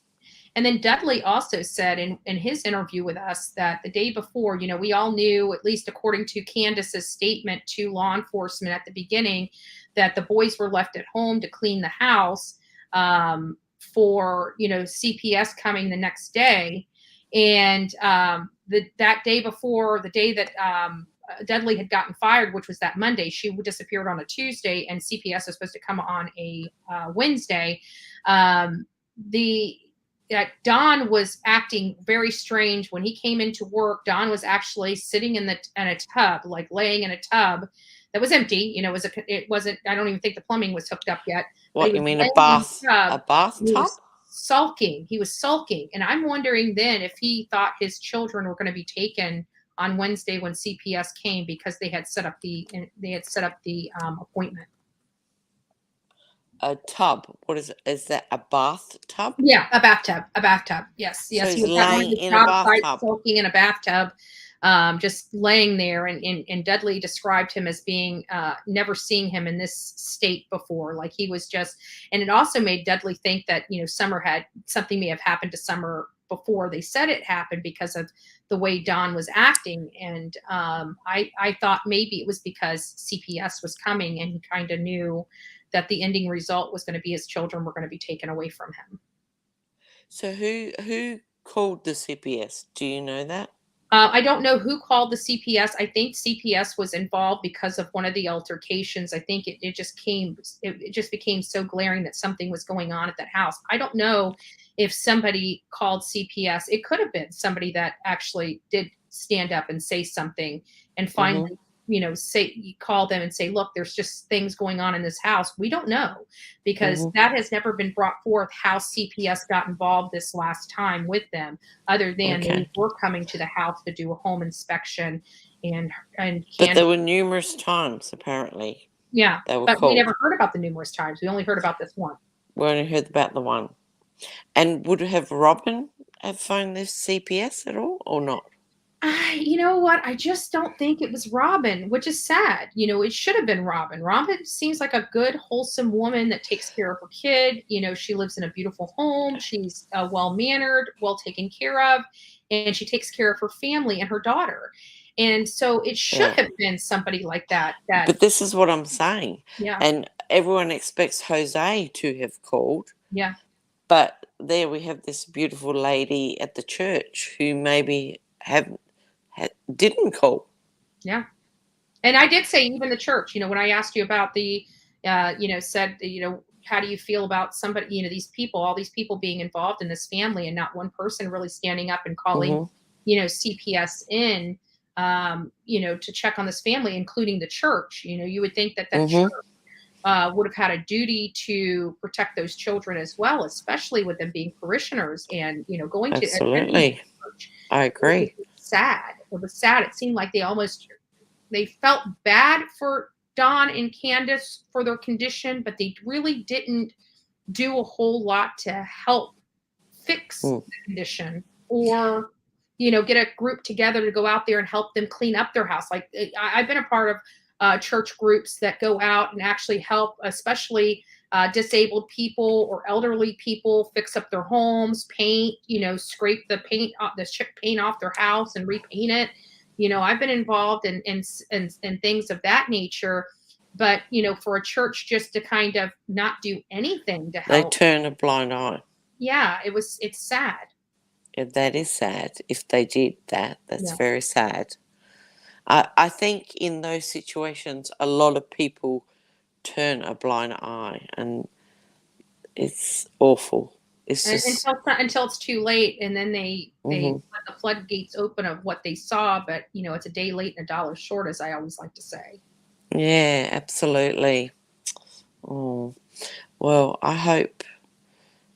And then Dudley also said in his interview with us that the day before, we all knew, at least according to Candace's statement to law enforcement at the beginning, that the boys were left at home to clean the house, for, CPS coming the next day. And that day before, the day that Dudley had gotten fired, which was that Monday, she disappeared on a Tuesday, and CPS was supposed to come on a Wednesday. Don was acting very strange when he came into work. Don was actually sitting in a tub, like laying in a tub that was empty. It wasn't. I don't even think the plumbing was hooked up yet. What, you mean a Tub, bathtub? he was sulking. He was sulking, and I'm wondering then if he thought his children were going to be taken on Wednesday when CPS came, because they had set up the appointment. A tub. What is it? Is that a bathtub? Yeah, a bathtub. Yes. So He he's was at one of laying his in a job sites, bathtub. soaking in a bathtub, just laying there. And Dudley described him as being never seeing him in this state before. Like he was just, and it also made Dudley think that Summer had something may have happened to Summer before they said it happened, because of the way Don was acting. And I thought maybe it was because CPS was coming, and he kind of knew that the ending result was going to be his children were going to be taken away from him. So who called the CPS? Do you know that? I don't know who called the CPS. I think CPS was involved because of one of the altercations. I think it just became so glaring that something was going on at that house. I don't know if somebody called CPS. It could have been somebody that actually did stand up and say something, and finally, you call them and say, look, there's just things going on in this house. We don't know, because that has never been brought forth how CPS got involved this last time with them, other than they were coming to the house to do a home inspection. But there were numerous times, apparently. Yeah, they were but called. We never heard about the numerous times. We only heard about this one. We only heard about the one. And would have Robin have phoned this CPS at all, or not? You know what? I just don't think it was Robin, which is sad. It should have been Robin. Robin seems like a good, wholesome woman that takes care of her kid. She lives in a beautiful home. She's well-mannered, well taken care of, and she takes care of her family and her daughter. And so it should have been somebody like that. But this is what I'm saying. Yeah. And everyone expects Jose to have called. Yeah. But there we have this beautiful lady at the church who maybe didn't call. Yeah. And I did say, even the church, when I asked you about the, said, how do you feel about somebody, all these people being involved in this family, and not one person really standing up and calling, CPS in, to check on this family, including the church. You would think that church would have had a duty to protect those children as well, especially with them being parishioners and, going to Absolutely. I agree. It was sad. It seemed like they felt bad for Don and Candace for their condition, but they really didn't do a whole lot to help fix the condition, or, get a group together to go out there and help them clean up their house. Like I've been a part of church groups that go out and actually help, especially disabled people or elderly people, fix up their homes, paint, scrape the paint off their house and repaint it. I've been involved in things of that nature, but for a church just to kind of not do anything to help, they turn a blind eye. Yeah, it's sad. Yeah, that is sad. If they did that, that's very sad. I think in those situations, a lot of people turn a blind eye, and it's awful. It's just until it's too late, and then they let the floodgates open of what they saw, but it's a day late and a dollar short, as I always like to say. Yeah, absolutely. Oh, well, I hope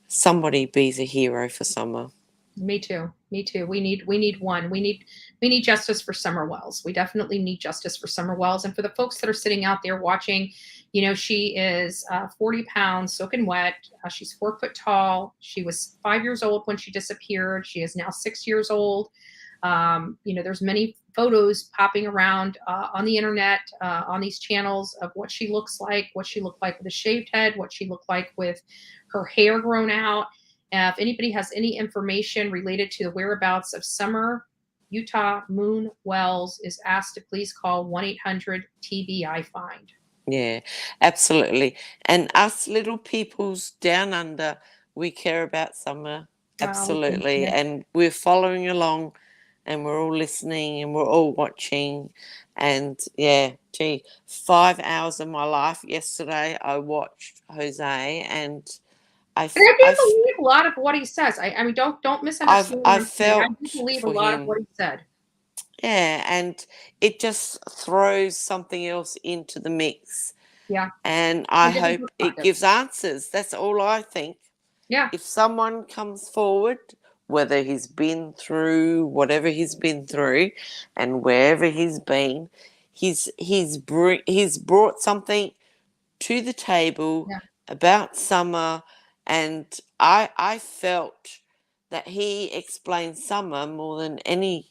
somebody be's a hero for Summer. Me too. Me too. We need one. We need justice for Summer Wells. We definitely need justice for Summer Wells. And for the folks that are sitting out there watching, she is 40 pounds, soaking wet. She's 4 foot tall. She was 5 years old when she disappeared. She is now 6 years old. There's many photos popping around on the internet, on these channels of what she looks like, what she looked like with a shaved head, what she looked like with her hair grown out. If anybody has any information related to the whereabouts of Summer Utah Moon Wells, is asked to please call 1-800-TBI-FIND. Yeah, absolutely. And us little peoples down under, we care about Summer. Absolutely. And we're following along and we're all listening and we're all watching. And yeah, 5 hours of my life yesterday, I watched Jose, and I do believe a lot of what he says. I mean, don't misunderstand. I I felt do believe a for lot him. of what he said. Yeah, and it just throws something else into the mix. Yeah. And I hope it gives answers. That's all I think. Yeah. If someone comes forward, whether he's been through whatever he's been through and wherever he's been, he's brought something to the table about Summer, and I felt that he explained Summer more than anyone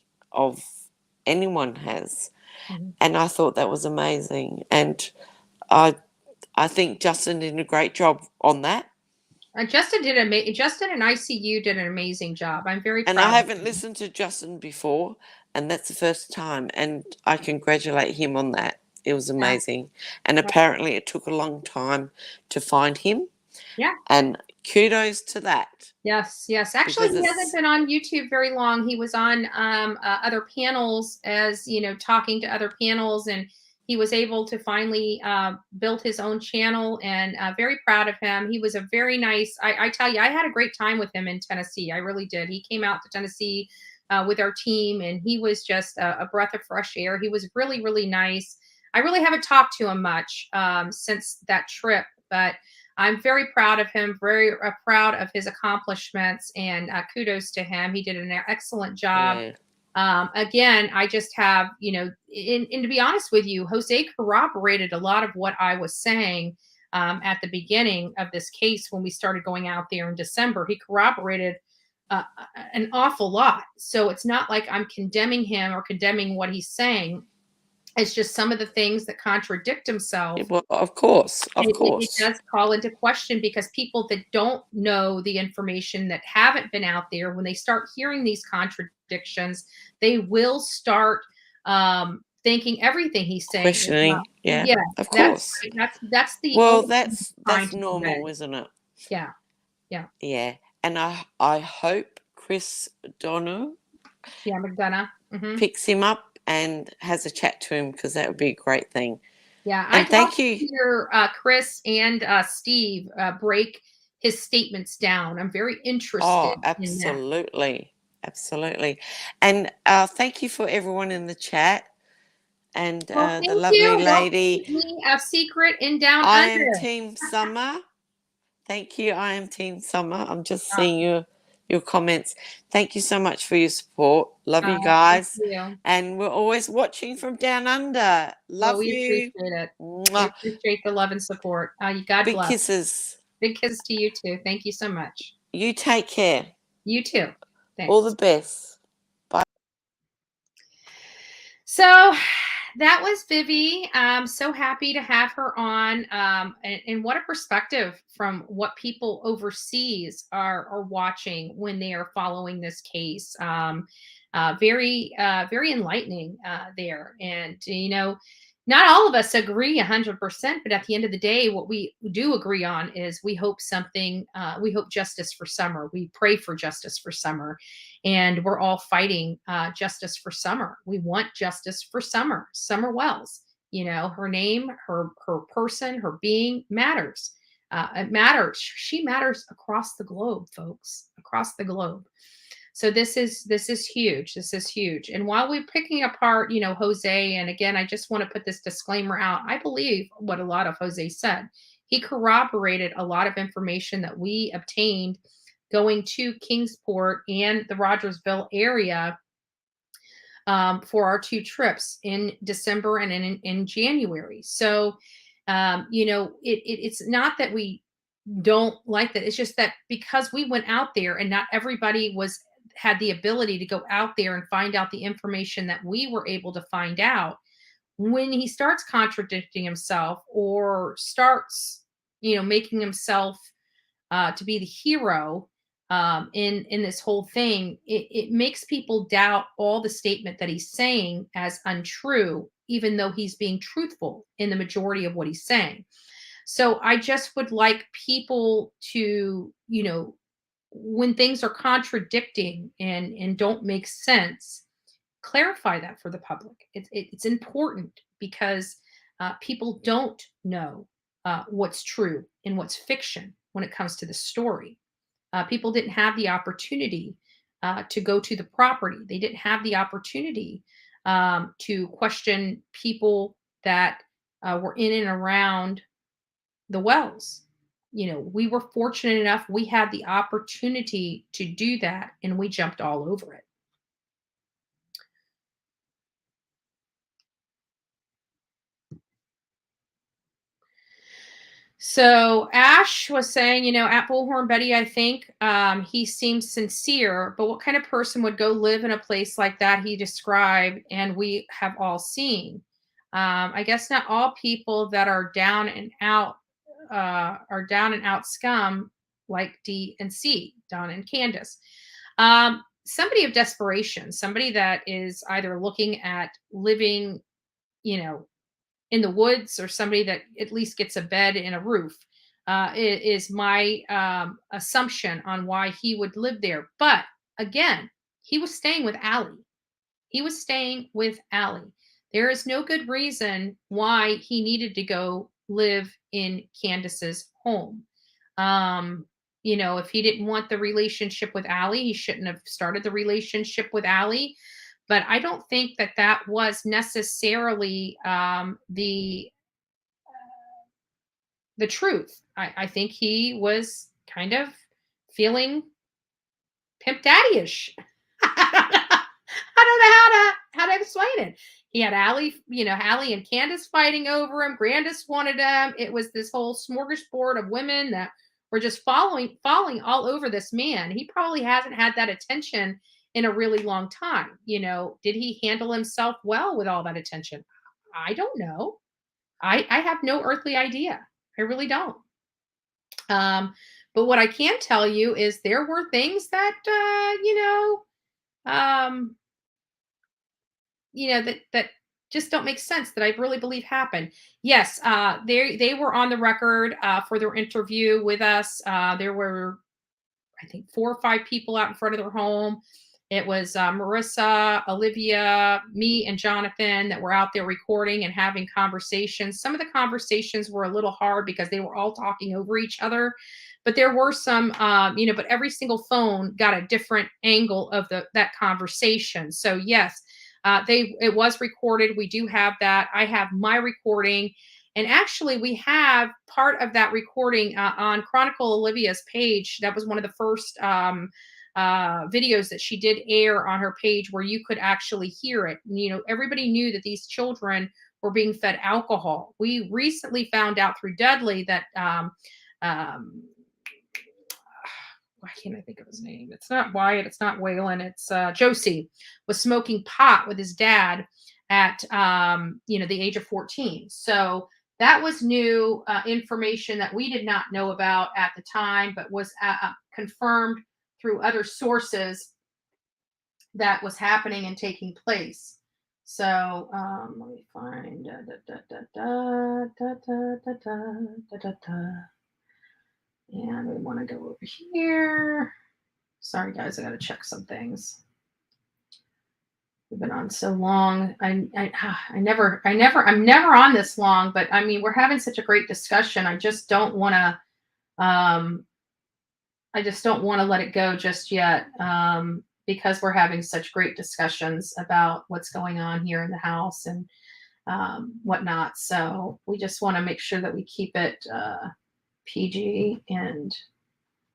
has. Mm-hmm. And I thought that was amazing. And I think Justin did a great job on that. Justin and ICU did an amazing job. I'm very proud. And I haven't listened to Justin before, and that's the first time. And I congratulate him on that. It was amazing. And apparently it took a long time to find him. Yeah. And kudos to that. Yes. Actually, he hasn't been on YouTube very long. He was on other panels, as talking to other panels, and he was able to finally build his own channel, and very proud of him. He was a very nice, I tell you, I had a great time with him in Tennessee. I really did. He came out to Tennessee with our team, and he was just a breath of fresh air. He was really, really nice. I really haven't talked to him much since that trip, but I'm very proud of him, very proud of his accomplishments, and kudos to him. He did an excellent job. Yeah. Again, I just have, and to be honest with you, Jose corroborated a lot of what I was saying at the beginning of this case when we started going out there in December. He corroborated an awful lot. So it's not like I'm condemning him or condemning what he's saying. It's just some of the things that contradict himself. Well, of course. It does call into question, because people that don't know the information, that haven't been out there, when they start hearing these contradictions, they will start thinking everything he's saying. Questioning. Yeah, of course. That's the that's normal, isn't it? Yeah. Yeah, and I hope Chris McDonough. Yeah, McDonough. Mm-hmm. Picks him up and has a chat to him, because that would be a great thing. Yeah, and thank you. To hear Chris and Steve break his statements down. I'm very interested. Oh, absolutely, in that. Absolutely. And thank you for everyone in the chat, and the lovely lady. A secret in down I under. am Team Summer. Thank you. I am Team Summer. I'm just seeing your comments. Thank you so much for your support. Love you guys. Thank you. And we're always watching from down under. Love you. We appreciate it. We appreciate the love and support. God bless. Big kisses. Big kisses to you too. Thank you so much. You take care. You too. Thanks. All the best. Bye. So that was Vivi. I'm so happy to have her on. And what a perspective from what people overseas are watching when they are following this case. Very enlightening there. And, not all of us agree 100%, but at the end of the day, what we do agree on is we hope justice for Summer. We pray for justice for Summer, and we're all fighting justice for Summer. We want justice for Summer Wells. Her name, her person, her being matters. It matters. She matters across the globe, folks, across the globe. So this is huge. This is huge. And while we're picking apart, Jose, and again, I just want to put this disclaimer out. I believe what a lot of Jose said. He corroborated a lot of information that we obtained going to Kingsport and the Rogersville area for our 2 trips in December and in January. So, it's not that we don't like that. It's just that because we went out there and not everybody had the ability to go out there and find out the information that we were able to find out. When he starts contradicting himself or starts, making himself to be the hero in this whole thing, it makes people doubt all the statement that he's saying as untrue, even though he's being truthful in the majority of what he's saying. So I just would like people to, when things are contradicting and don't make sense, clarify that for the public. It's important because people don't know what's true and what's fiction when it comes to the story. People didn't have the opportunity to go to the property. They didn't have the opportunity to question people that were in and around the wells. We were fortunate enough, we had the opportunity to do that, and we jumped all over it. So Ash was saying, at Bullhorn Betty, I think he seems sincere, but what kind of person would go live in a place like that he described and we have all seen? I guess not all people that are down and out scum like D and C, Don and Candace. Somebody of desperation, somebody that is either looking at living, in the woods, or somebody that at least gets a bed and a roof, is my assumption on why he would live there. But again, he was staying with Allie. There is no good reason why he needed to go live in Candace's home. If he didn't want the relationship with Allie, he shouldn't have started the relationship with Allie. But I don't think that was necessarily the truth. I think he was kind of feeling pimp daddy-ish. I don't know how to explain it. He had Allie and Candace fighting over him. Grandis wanted him. It was this whole smorgasbord of women that were just falling all over this man. He probably hasn't had that attention in a really long time. Did he handle himself well with all that attention? I don't know. I have no earthly idea. I really don't. But what I can tell you is there were things that, that just don't make sense, that I really believe happened. Yes, they were on the record for their interview with us. There were, I think, 4 or 5 people out in front of their home. It was Marissa, Olivia, me, and Jonathan that were out there recording and having conversations. Some of the conversations were a little hard because they were all talking over each other. But there were some, but every single phone got a different angle of that conversation. So yes, it was recorded. We do have that. I have my recording. And actually, we have part of that recording on Chronicle Olivia's page. That was one of the first videos that she did air on her page, where you could actually hear it. And, everybody knew that these children were being fed alcohol. We recently found out through Dudley that why can't I think of his name? It's not Wyatt. It's not Waylon. It's Josie was smoking pot with his dad at the age of 14. So that was new information that we did not know about at the time, but was confirmed through other sources that was happening and taking place. So let me find and we want to go over here. Sorry guys, I got to check some things. We've been on so long. I'm never on this long, but I mean, we're having such a great discussion. I just don't want to let it go just yet. because we're having such great discussions about what's going on here in the house and whatnot. So we just want to make sure that we keep it PG and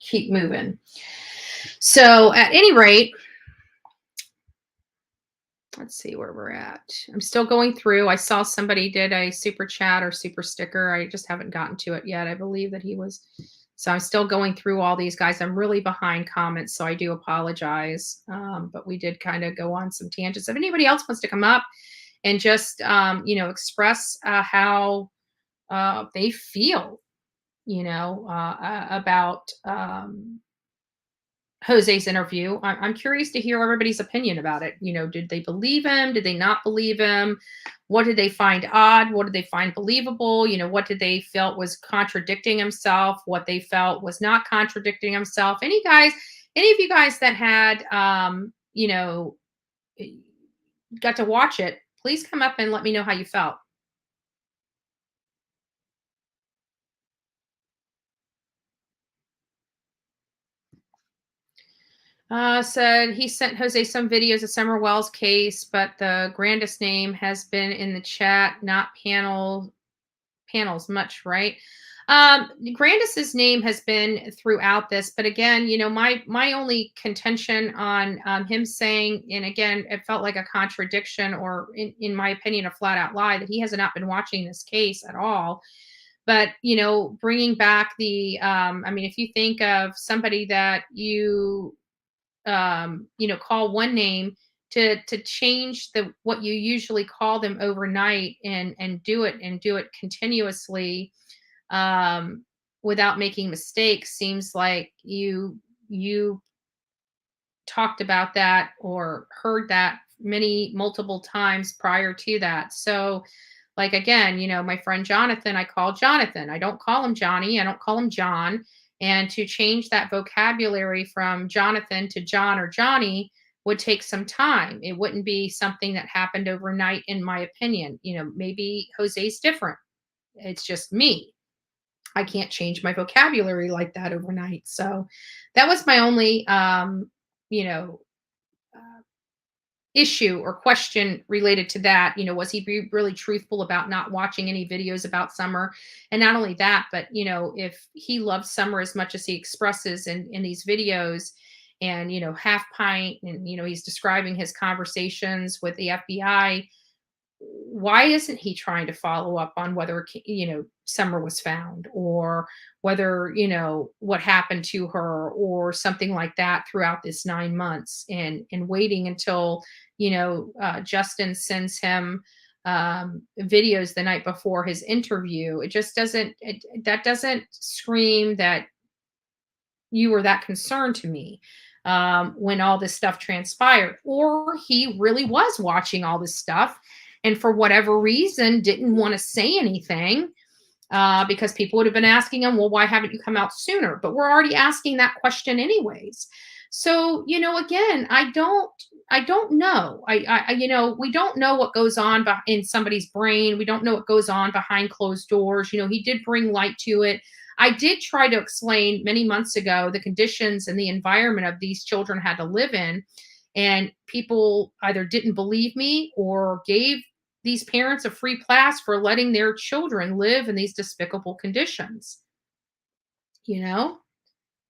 keep moving. So at any rate, let's see where we're at. I'm still going through. I saw somebody did a super chat or super sticker. I just haven't gotten to it yet. I believe that he was. So I'm still going through all these guys. I'm really behind comments, so I do apologize. But we did kind of go on some tangents. If anybody else wants to come up and just, express how they feel, about Jose's interview. I'm curious to hear everybody's opinion about it. Did they believe him? Did they not believe him? What did they find odd? What did they find believable? What did they felt was contradicting himself? What they felt was not contradicting himself? Any of you guys that had, got to watch it, please come up and let me know how you felt. Said he sent Jose some videos of Summer Wells' case, but the grandest name has been in the chat, not panels much, right? Grandest's name has been throughout this, but again, my only contention on him saying, and again, it felt like a contradiction, or in my opinion, a flat out lie, that he has not been watching this case at all. But bringing back the, if you think of somebody that you call one name to change what you usually call them overnight and do it continuously without making mistakes, seems like you talked about that or heard that multiple times prior to that. So like, again, my friend Jonathan, I call Jonathan. I don't call him Johnny. I don't call him John. And to change that vocabulary from Jonathan to John or Johnny would take some time. It wouldn't be something that happened overnight, in my opinion. Maybe Jose's different. It's just me. I can't change my vocabulary like that overnight. So that was my only, issue or question related to that. Was he really truthful about not watching any videos about Summer? And not only that, but if he loves Summer as much as he expresses in these videos, and half pint, and he's describing his conversations with the FBI, why isn't he trying to follow up on whether Summer was found, or whether what happened to her, or something like that throughout this 9 months, and waiting until Justin sends him videos the night before his interview? It just doesn't scream that you were that concerned to me when all this stuff transpired. Or he really was watching all this stuff, and for whatever reason didn't want to say anything, because people would have been asking him, well, why haven't you come out sooner? But we're already asking that question anyways. So, again, I don't know. We don't know what goes on in somebody's brain. We don't know what goes on behind closed doors. He did bring light to it. I did try to explain many months ago the conditions and the environment of these children had to live in. And people either didn't believe me or gave these parents a free pass for letting their children live in these despicable conditions.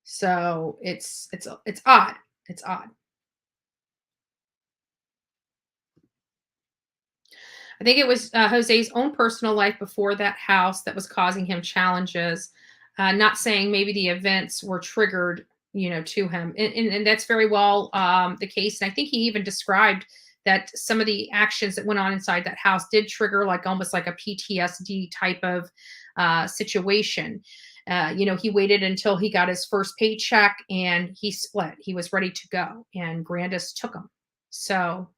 So it's odd. It's odd. I think it was Jose's own personal life before that house that was causing him challenges. Not saying maybe the events were triggered, to him. And that's very well the case. And I think he even described that some of the actions that went on inside that house did trigger almost like a PTSD type of situation. He waited until he got his first paycheck and he split. He was ready to go, and Grandis took him. So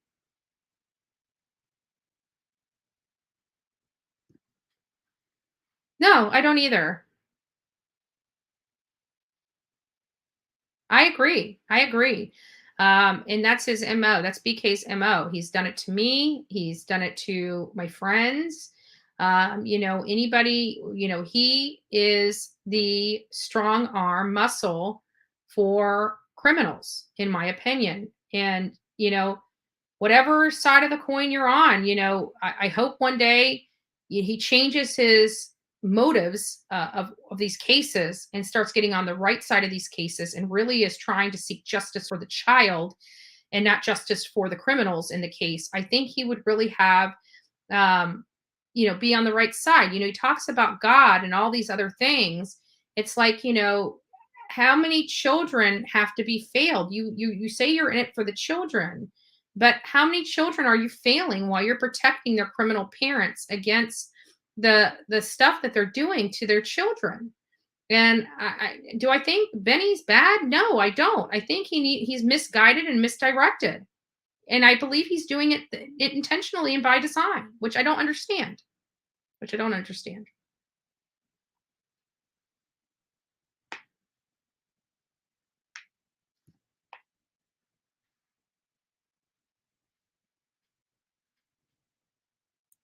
no, I don't either. I agree. And that's his MO. That's BK's MO. He's done it to me. He's done it to my friends. Anybody, he is the strong arm muscle for criminals, in my opinion. And, you know, whatever side of the coin you're on, you know, I hope one day he changes his motives of these cases and starts getting on the right side of these cases and really is trying to seek justice for the child and not justice for the criminals in the case. I think he would really have, you know, be on the right side. You know, he talks about God and all these other things. It's like, you know, how many children have to be failed? You say you're in it for the children, but how many children are you failing while you're protecting their criminal parents against the stuff that they're doing to their children? And do I think Benny's bad? No, I don't. I think he's misguided and misdirected. And I believe he's doing it intentionally and by design, which I don't understand. Which I don't understand.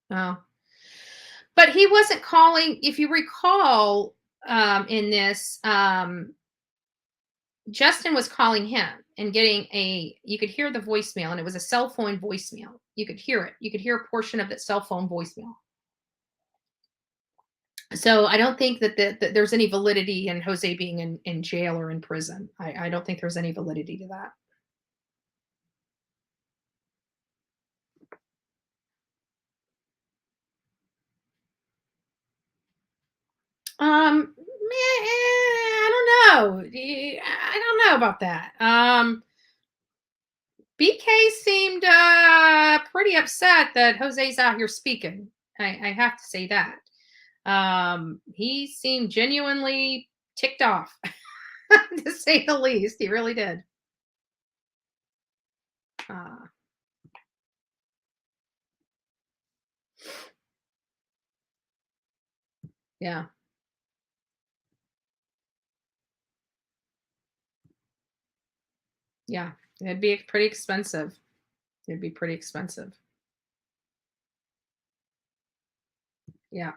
Oh. But he wasn't calling, if you recall, in this, Justin was calling him and getting you could hear the voicemail, and it was a cell phone voicemail. You could hear it. You could hear a portion of that cell phone voicemail. So I don't think that there's any validity in Jose being in jail or in prison. I don't think there's any validity to that. I don't know. I don't know about that. BK seemed pretty upset that Jose's out here speaking. I have to say that. He seemed genuinely ticked off, to say the least. He really did. Yeah. Yeah. It'd be pretty expensive. It'd be pretty expensive. Yeah.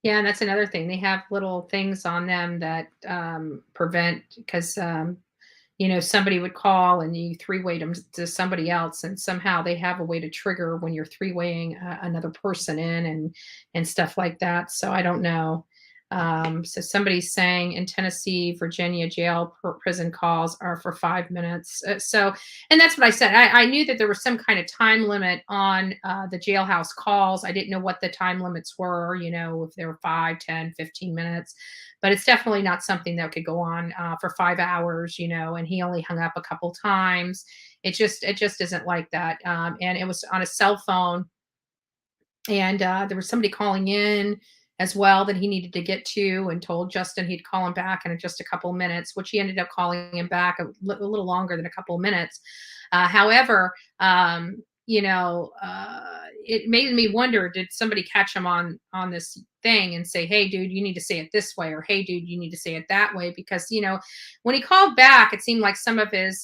Yeah, and that's another thing. They have little things on them that prevent, because you know, somebody would call and you three-way them to somebody else, and somehow they have a way to trigger when you're three-waying another person in and stuff like that. So I don't know. So somebody's saying in Tennessee, Virginia jail prison calls are for 5 minutes. And that's what I said. I knew that there was some kind of time limit on the jailhouse calls. I didn't know what the time limits were, you know, if they were 5, 10, 15 minutes. But it's definitely not something that could go on for 5 hours, you know, and he only hung up a couple times. It just isn't like that. And it was on a cell phone. And there was somebody calling in as well that he needed to get to, and told Justin he'd call him back in just a couple of minutes, which he ended up calling him back a little longer than a couple of minutes. However, you know, it made me wonder, did somebody catch him on this thing and say, hey, dude, you need to say it this way, or hey, dude, you need to say it that way? Because, you know, when he called back, it seemed like some of his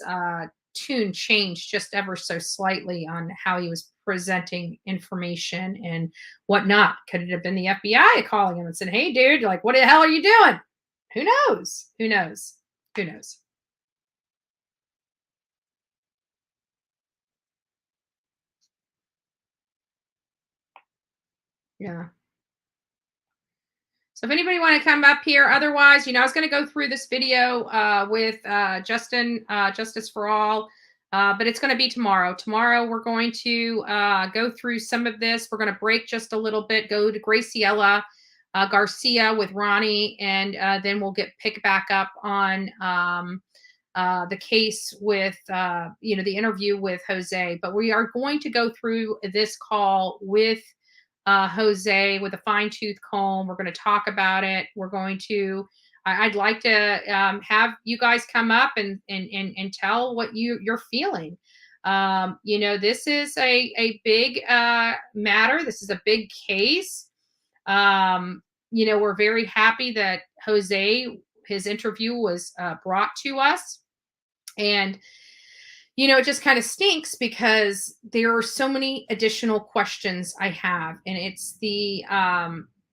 tune changed just ever so slightly on how he was presenting information and whatnot. Could it have been the FBI calling him and said, hey, dude, like, what the hell are you doing? Who knows? Who knows? Who knows? Yeah. So if anybody want to come up here, otherwise, you know, I was going to go through this video with Justin, Justice for All, but it's going to be tomorrow. Tomorrow, we're going to go through some of this. We're going to break just a little bit, go to Graciela Garcia with Ronnie, and then we'll pick back up on the case with, you know, the interview with Jose. But we are going to go through this call with Jose with a fine tooth comb. We're going to talk about it. We're going to, I'd like to have you guys come up and tell what you're feeling. You know, this is a big matter. This is a big case. You know, we're very happy that Jose, his interview was brought to us. And you know, it just kind of stinks because there are so many additional questions I have. And it's the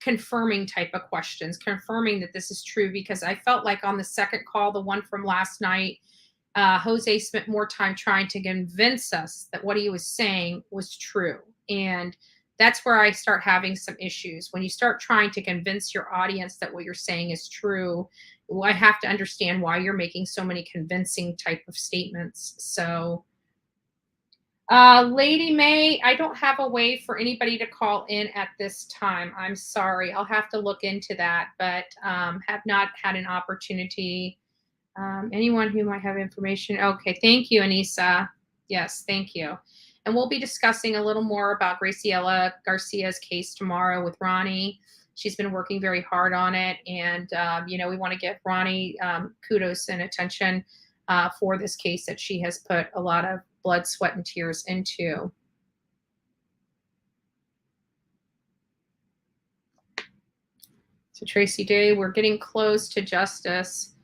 confirming type of questions, confirming that this is true, because I felt like on the second call, the one from last night, Jose spent more time trying to convince us that what he was saying was true. And that's where I start having some issues. When you start trying to convince your audience that what you're saying is true, I have to understand why you're making so many convincing type of statements. So, Lady May, I don't have a way for anybody to call in at this time. I'm sorry. I'll have to look into that, but have not had an opportunity. Anyone who might have information. Okay, thank you, Anissa. Yes, thank you. And we'll be discussing a little more about Graciela Garcia's case tomorrow with Ronnie. She's been working very hard on it. And, we want to give Ronnie kudos and attention for this case that she has put a lot of blood, sweat, and tears into. So Tracy Day, we're getting close to justice.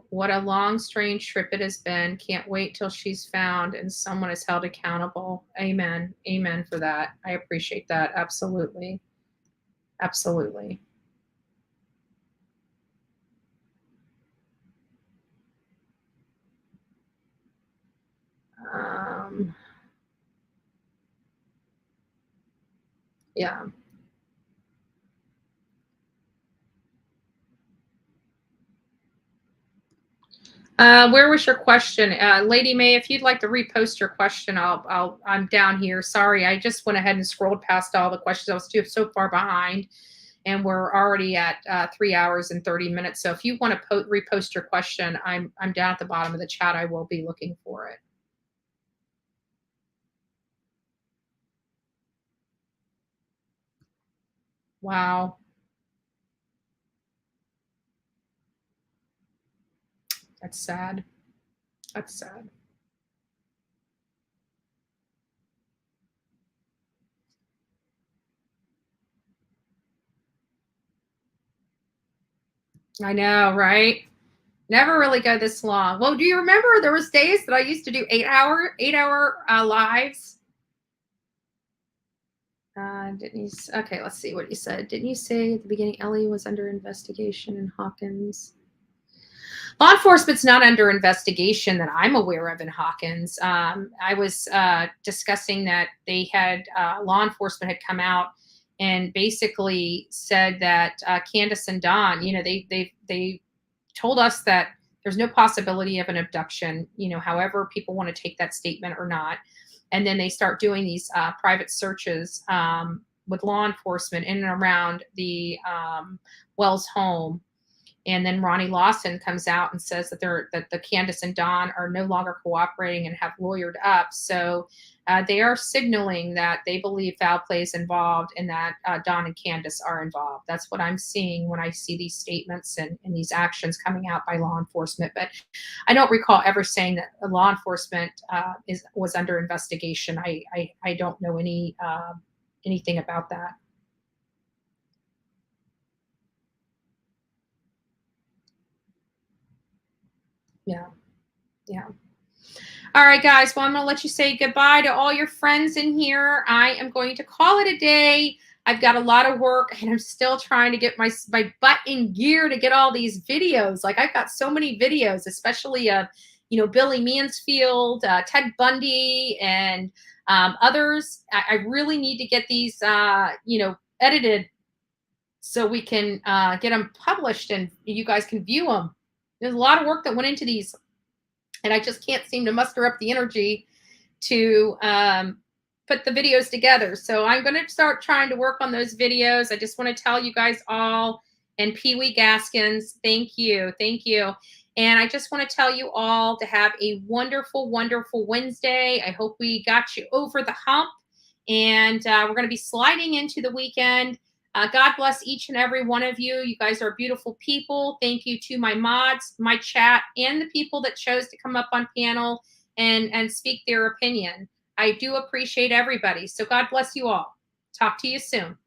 What a long, strange trip it has been. Can't wait till she's found and someone is held accountable. Amen. Amen for that. I appreciate that. Absolutely. Absolutely. Yeah. Where was your question? Lady May, if you'd like to repost your question, I'm down here. Sorry, I just went ahead and scrolled past all the questions. I was so far behind, and we're already at 3 hours and 30 minutes. So if you want to repost your question, I'm down at the bottom of the chat. I will be looking for it. Wow. That's sad. That's sad. I know, right? Never really go this long. Well, do you remember there was days that I used to do 8-hour lives? Didn't you? Okay, let's see what you said. Didn't you say at the beginning Ellie was under investigation in Hawkins? Law enforcement's not under investigation that I'm aware of in Hawkins. I was discussing that they had law enforcement had come out and basically said that Candace and Don, they told us that there's no possibility of an abduction, however people want to take that statement or not. And then they start doing these private searches with law enforcement in and around the Wells home. And then Ronnie Lawson comes out and says that the Candace and Don are no longer cooperating and have lawyered up. So they are signaling that they believe foul play is involved and that Don and Candace are involved. That's what I'm seeing when I see these statements and these actions coming out by law enforcement. But I don't recall ever saying that law enforcement was under investigation. I don't know anything about that. Yeah. Yeah. All right, guys. Well, I'm going to let you say goodbye to all your friends in here. I am going to call it a day. I've got a lot of work and I'm still trying to get my butt in gear to get all these videos. Like I've got so many videos, especially of, Billy Mansfield, Ted Bundy, and others. I really need to get these, edited so we can get them published and you guys can view them. There's a lot of work that went into these. And I just can't seem to muster up the energy to put the videos together. So I'm going to start trying to work on those videos. I just want to tell you guys all, and Pee Wee Gaskins, thank you. Thank you. And I just want to tell you all to have a wonderful, wonderful Wednesday. I hope we got you over the hump. And we're going to be sliding into the weekend. God bless each and every one of you. You guys are beautiful people. Thank you to my mods, my chat, and the people that chose to come up on panel and speak their opinion. I do appreciate everybody. So God bless you all. Talk to you soon.